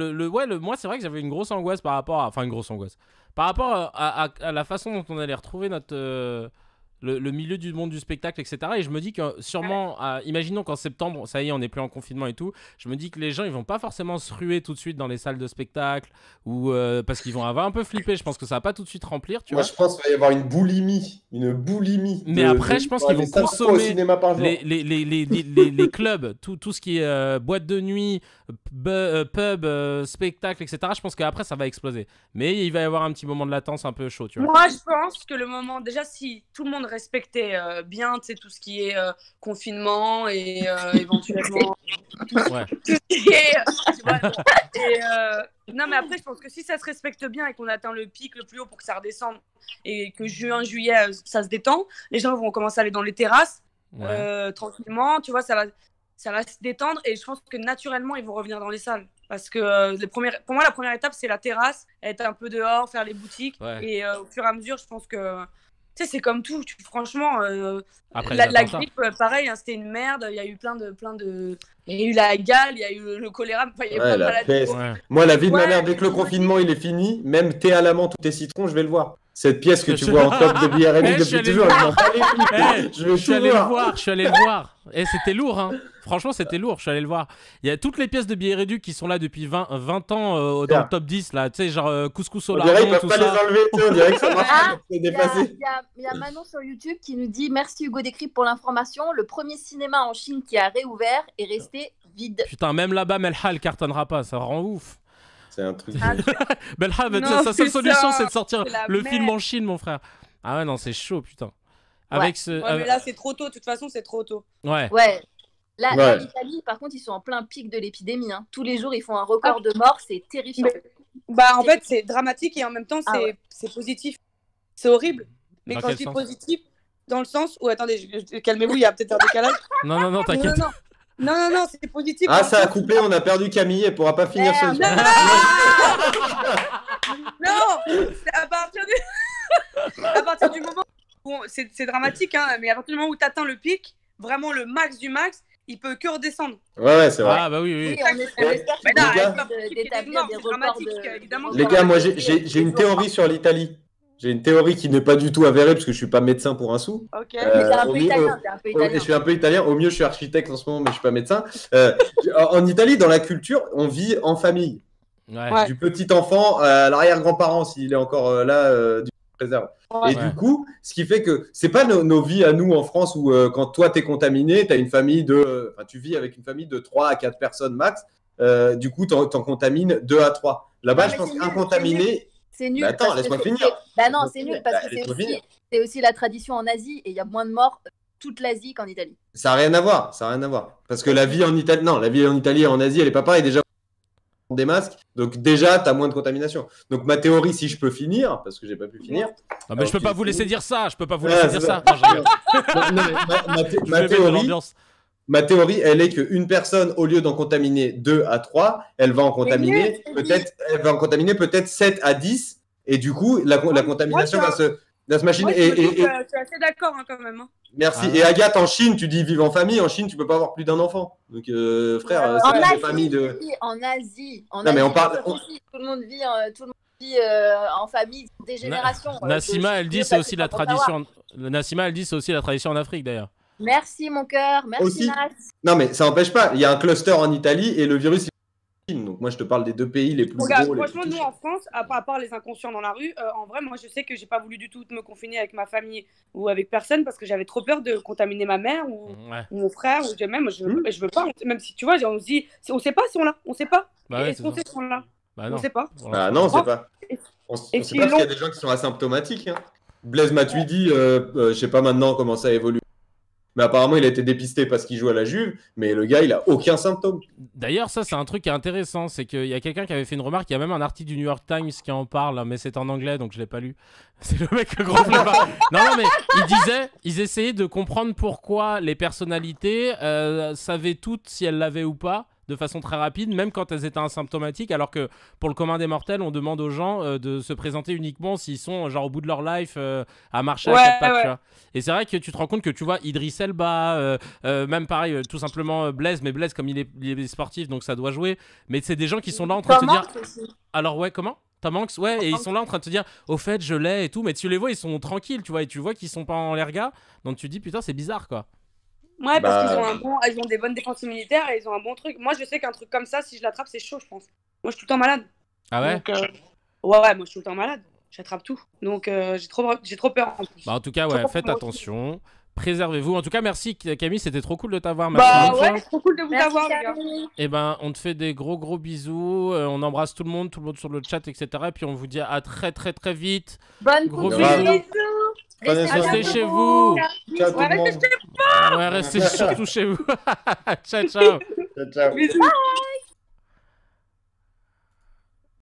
Speaker 1: moi, c'est vrai que j'avais une grosse angoisse par rapport à. Enfin, une grosse angoisse. Par rapport à la façon dont on allait retrouver notre. Le milieu du monde du spectacle, etc. Et je me dis que sûrement, imaginons qu'en septembre, ça y est, on n'est plus en confinement et tout, je me dis que les gens, ils vont pas forcément se ruer tout de suite dans les salles de spectacle, ou parce qu'ils vont avoir un peu flippé, je pense que ça va pas tout de suite remplir, tu
Speaker 2: Moi,
Speaker 1: vois.
Speaker 2: je pense qu'il va y avoir une boulimie.
Speaker 1: Mais après, je pense qu'ils vont
Speaker 2: aller 5 fois au
Speaker 1: consommer
Speaker 2: cinéma par jour.
Speaker 1: les clubs, tout ce qui est boîte de nuit, pub, spectacle, etc. Je pense qu'après, ça va exploser. Mais il va y avoir un petit moment de latence un peu chaud, tu vois.
Speaker 8: Moi, je pense que le moment, déjà, si tout le monde respectait bien, tu sais, tout ce qui est confinement et éventuellement
Speaker 1: Ouais.
Speaker 8: tout ce qui est, tu vois, non, mais après, je pense que si ça se respecte bien et qu'on atteint le pic le plus haut pour que ça redescende et que juin, juillet, ça se détend, les gens vont commencer à aller dans les terrasses
Speaker 1: Ouais.
Speaker 8: tranquillement, tu vois, ça va se détendre et je pense que naturellement, ils vont revenir dans les salles. Parce que pour moi, la première étape, c'est la terrasse, être un peu dehors, faire les boutiques.
Speaker 1: Ouais.
Speaker 8: Et au fur et à mesure, je pense que tu sais, c'est comme tout. Franchement,
Speaker 1: Après
Speaker 8: la
Speaker 1: les attentats.
Speaker 8: grippe, pareil, hein, c'était une merde. Il y a eu plein de. Il y a eu la gale, il y a eu le choléra. Enfin, il y a eu
Speaker 2: Ouais,
Speaker 8: plein de
Speaker 2: la
Speaker 8: maladies.
Speaker 2: peste.
Speaker 1: Ouais.
Speaker 2: Moi, la vie de ma
Speaker 8: Ouais,
Speaker 2: mère, dès que le
Speaker 8: mais-
Speaker 2: confinement il est fini, même thé à la menthe ou thé citron, je vais le voir. Cette pièce que tu
Speaker 1: Je-
Speaker 2: vois en top de
Speaker 1: Eh,
Speaker 2: BRMI
Speaker 1: je suis
Speaker 2: depuis
Speaker 1: allé
Speaker 2: toujours,
Speaker 1: le
Speaker 2: je m'en bats les couilles.
Speaker 1: Eh,
Speaker 2: Je vais
Speaker 1: je suis
Speaker 2: tout
Speaker 1: allé le
Speaker 2: voir.
Speaker 1: voir, je suis allé le voir. Et c'était lourd, hein. Franchement, c'était lourd, je suis allé le voir. Il y a toutes les pièces de billets réduits qui sont là depuis 20 ans dans
Speaker 2: Tiens.
Speaker 1: le top 10, là. Tu sais, genre couscous au
Speaker 2: On dirait qu'ils
Speaker 1: lardon,
Speaker 2: peuvent
Speaker 1: tout
Speaker 2: pas
Speaker 1: ça.
Speaker 2: les enlever, tu sais, on dirait que ça marche
Speaker 3: Ah,
Speaker 2: pas, c'est
Speaker 3: Il y a-
Speaker 2: dépassé.
Speaker 3: il y a Manon sur YouTube qui nous dit merci Hugo Décrypte pour l'information. Le premier cinéma en Chine qui a réouvert est resté vide.
Speaker 1: Putain, même là-bas, Melha, elle cartonnera pas, ça rend ouf.
Speaker 2: C'est un truc.
Speaker 3: Ah,
Speaker 1: Melha,
Speaker 8: Non,
Speaker 1: sa
Speaker 8: c'est
Speaker 1: seule solution,
Speaker 8: ça,
Speaker 1: c'est de sortir
Speaker 8: c'est la
Speaker 1: le film
Speaker 8: merde.
Speaker 1: en Chine, mon frère. Ah ouais, non, c'est chaud, putain. Avec ce.
Speaker 8: Ouais, mais là, c'est trop tôt. De toute façon, c'est trop tôt.
Speaker 1: Ouais.
Speaker 3: Ouais. Là,
Speaker 2: Ouais.
Speaker 3: l'Italie, par contre, ils sont en plein pic de l'épidémie. Hein. Tous les jours, ils font un record de morts, c'est terrifiant.
Speaker 8: Mais- Bah, en fait, c'est dramatique et en même temps,
Speaker 3: Ah ouais.
Speaker 8: c'est positif. C'est horrible. Mais
Speaker 1: Dans
Speaker 8: quand
Speaker 1: quel
Speaker 8: je dis
Speaker 1: sens
Speaker 8: positif, dans le sens où, attendez, calmez-vous, il y a peut-être un décalage.
Speaker 1: Non, non, non,
Speaker 8: Non,
Speaker 1: t'inquiète.
Speaker 8: non, non. Non, c'est positif.
Speaker 2: Ah,
Speaker 8: dans
Speaker 2: ça a
Speaker 8: le sens
Speaker 2: coupé, on a perdu Camille, elle pourra pas finir ce
Speaker 3: Merde.
Speaker 8: Non, c'est à partir du moment où c'est dramatique, hein, mais à partir du moment où tu atteins le pic, vraiment le max du max, il peut que redescendre.
Speaker 2: Ouais, c'est vrai.
Speaker 1: Ah, bah oui, oui.
Speaker 3: Oui, on espère
Speaker 8: Mais
Speaker 3: qu'ils
Speaker 8: non,
Speaker 3: vont
Speaker 2: les gars,
Speaker 3: essayer d'établir des
Speaker 8: c'est
Speaker 3: records
Speaker 8: dramatique,
Speaker 3: de...
Speaker 8: évidemment.
Speaker 2: Les gars, moi j'ai une théorie sur l'Italie. J'ai une théorie qui n'est pas du tout avérée parce que je suis pas médecin pour un sou.
Speaker 8: Ok.
Speaker 3: Mais t'es un
Speaker 2: au
Speaker 3: peu
Speaker 2: mieux-
Speaker 3: italien, t'es un peu
Speaker 2: Et
Speaker 3: italien.
Speaker 2: je suis un peu italien. Au mieux, je suis architecte en ce moment, mais je suis pas médecin. En Italie, dans la culture, on vit en famille.
Speaker 1: Ouais.
Speaker 8: Ouais.
Speaker 2: Du petit enfant à l'arrière-grand-parent, s'il est encore là, du préserve.
Speaker 8: Ouais.
Speaker 2: Et du coup, ce qui fait que c'est pas nos vies à nous en France où quand toi t'es contaminé, t'as une famille de, enfin, tu vis avec une famille de 3 à 4 personnes max. Du coup, t'en contamines 2 à 3. Là-bas,
Speaker 3: Ouais,
Speaker 2: je
Speaker 3: mais
Speaker 2: pense
Speaker 3: c'est
Speaker 2: qu'un
Speaker 3: nul,
Speaker 2: contaminé.
Speaker 3: C'est nul.
Speaker 2: Mais attends,
Speaker 3: parce que
Speaker 2: laisse-moi
Speaker 3: c'est-
Speaker 2: finir.
Speaker 3: c'est- Bah non, c'est
Speaker 2: Laisse-moi
Speaker 3: nul parce
Speaker 2: finir.
Speaker 3: que
Speaker 2: Laisse-moi finir.
Speaker 3: c'est aussi la tradition en Asie et il y a moins de morts toute l'Asie qu'en Italie.
Speaker 2: Ça n'a rien à voir, ça n'a rien à voir. Parce que la vie en Italie, non, la vie en Italie et en Asie, elle est pas pareille. Déjà, on des masques, donc déjà, tu as moins de contamination. Donc ma théorie, si je peux finir, parce que j'ai pas pu finir.
Speaker 1: Non, mais je peux
Speaker 2: Ok,
Speaker 1: pas vous
Speaker 2: c'est
Speaker 1: laisser
Speaker 2: bon.
Speaker 1: dire ça. Je peux pas vous
Speaker 2: Ouais,
Speaker 1: laisser
Speaker 2: c'est
Speaker 1: dire
Speaker 2: ça.
Speaker 1: ça. Non, je rigole.
Speaker 2: Non, mais
Speaker 1: Je
Speaker 2: ma
Speaker 1: vais mettre de
Speaker 2: théorie,
Speaker 1: l'ambiance.
Speaker 2: ma théorie, elle est qu'une personne, au lieu d'en contaminer 2 à 3, elle va en contaminer
Speaker 3: nul,
Speaker 2: peut-être, elle va en contaminer peut-être 7 à 10. Et du coup, la contamination
Speaker 8: moi,
Speaker 2: va se machiner.
Speaker 8: Moi, je me dis
Speaker 2: Et-
Speaker 8: que je suis assez d'accord hein, quand même. Hein.
Speaker 2: Merci.
Speaker 1: Ah ouais.
Speaker 2: Et Agathe, en Chine, tu dis vivre en famille. En Chine, tu peux pas avoir plus d'un enfant. Donc, frère,
Speaker 8: Ouais,
Speaker 2: c'est
Speaker 3: En
Speaker 2: pas
Speaker 3: Asie,
Speaker 2: une famille de.
Speaker 3: en Asie.
Speaker 2: Non, mais on parle-
Speaker 3: Tout le monde vit, en famille des générations.
Speaker 1: Nassima, elle dit c'est aussi la tradition. Nassima, elle dit c'est aussi la tradition en Afrique d'ailleurs.
Speaker 3: Merci mon cœur, merci
Speaker 2: Aussi.
Speaker 3: Nas.
Speaker 2: Non, mais ça n'empêche pas. Il y a un cluster en Italie et le virus, il est en Chine. Donc, moi, je te parle des 2 pays les plus
Speaker 8: Regarde,
Speaker 2: gros. Les
Speaker 8: franchement,
Speaker 2: plus
Speaker 8: nous en France, à part les inconscients dans la rue, en vrai, moi je sais que j'ai pas voulu du tout me confiner avec ma famille ou avec personne parce que j'avais trop peur de contaminer ma mère ou
Speaker 1: Ouais.
Speaker 8: mon frère ou même je veux pas, même si tu vois, on se dit, on sait pas si on l'a, on sait pas.
Speaker 1: Bah ouais,
Speaker 8: Est-ce
Speaker 1: c'est
Speaker 8: qu'on
Speaker 1: ça.
Speaker 8: sait si on l'a?
Speaker 1: Bah
Speaker 8: On
Speaker 1: non.
Speaker 8: sait pas.
Speaker 1: Pour
Speaker 2: Ah
Speaker 1: l'instant.
Speaker 2: non, on sait pas. On
Speaker 8: Et
Speaker 2: sait pas parce
Speaker 8: sinon-
Speaker 2: qu'il y a des gens qui sont asymptomatiques. Hein. Blaise Matuidi, je sais pas maintenant comment ça évolue. Mais apparemment, il a été dépisté parce qu'il joue à la Juve. Mais le gars, il a aucun symptôme.
Speaker 1: D'ailleurs, ça, c'est un truc qui est intéressant. C'est qu'il y a quelqu'un qui avait fait une remarque. Il y a même un article du New York Times qui en parle, mais c'est en anglais, donc je l'ai pas lu. C'est le mec le gros flemmard. Non, non, mais ils essayaient de comprendre pourquoi les personnalités savaient toutes si elles l'avaient ou pas, de façon très rapide, même quand elles étaient asymptomatiques, alors que pour le commun des mortels, on demande aux gens de se présenter uniquement s'ils sont genre au bout de leur life à marcher
Speaker 8: Ouais,
Speaker 1: à quatre pattes,
Speaker 8: ouais.
Speaker 1: tu vois. Et c'est vrai que tu te rends compte que tu vois Idriss Elba, même pareil, tout simplement Blaise, mais Blaise comme il est sportif, donc ça doit jouer. Mais c'est des gens qui sont là en train de te dire, alors ouais, comment Tom Hanks, ouais, et ils sont là en train de te dire, au fait, je l'ai et tout, mais tu les vois, ils sont tranquilles, tu vois, et tu vois qu'ils sont pas en l'air gars, donc tu te dis, putain, c'est bizarre, quoi.
Speaker 8: Ouais, parce
Speaker 2: Bah,
Speaker 8: qu'ils ont des bonnes défenses militaires et ils ont un bon truc. Moi, je sais qu'un truc comme ça, si je l'attrape, c'est chaud, je pense. Moi, je suis tout le temps malade.
Speaker 1: Ah ouais
Speaker 8: Donc, ouais, moi, je suis tout le temps malade. J'attrape tout. Donc, j'ai trop peur en plus.
Speaker 1: Bah, en tout cas,
Speaker 8: Je
Speaker 1: ouais,
Speaker 8: comprends
Speaker 1: faites
Speaker 8: moi
Speaker 1: attention, préservez-vous. En tout cas, merci Camille, c'était trop cool de t'avoir. Merci
Speaker 8: Bah
Speaker 1: mille fois.
Speaker 8: ouais, c'est trop cool de vous
Speaker 3: Merci
Speaker 8: avoir, les gars.
Speaker 3: Camille.
Speaker 1: Et ben, on te fait des gros bisous, on embrasse tout le monde sur le chat, etc. Et puis on vous dit à très vite.
Speaker 3: Bonne
Speaker 1: Gros
Speaker 3: coupe,
Speaker 2: bisous.
Speaker 3: bisous.
Speaker 2: Prenez soin de
Speaker 1: Restez
Speaker 2: vous.
Speaker 1: chez vous.
Speaker 2: Ciao tout
Speaker 8: Ouais,
Speaker 2: le monde.
Speaker 8: restez
Speaker 1: Ouais, restez surtout chez vous. Ciao, ciao.
Speaker 2: Ciao, ciao.
Speaker 8: Bisous.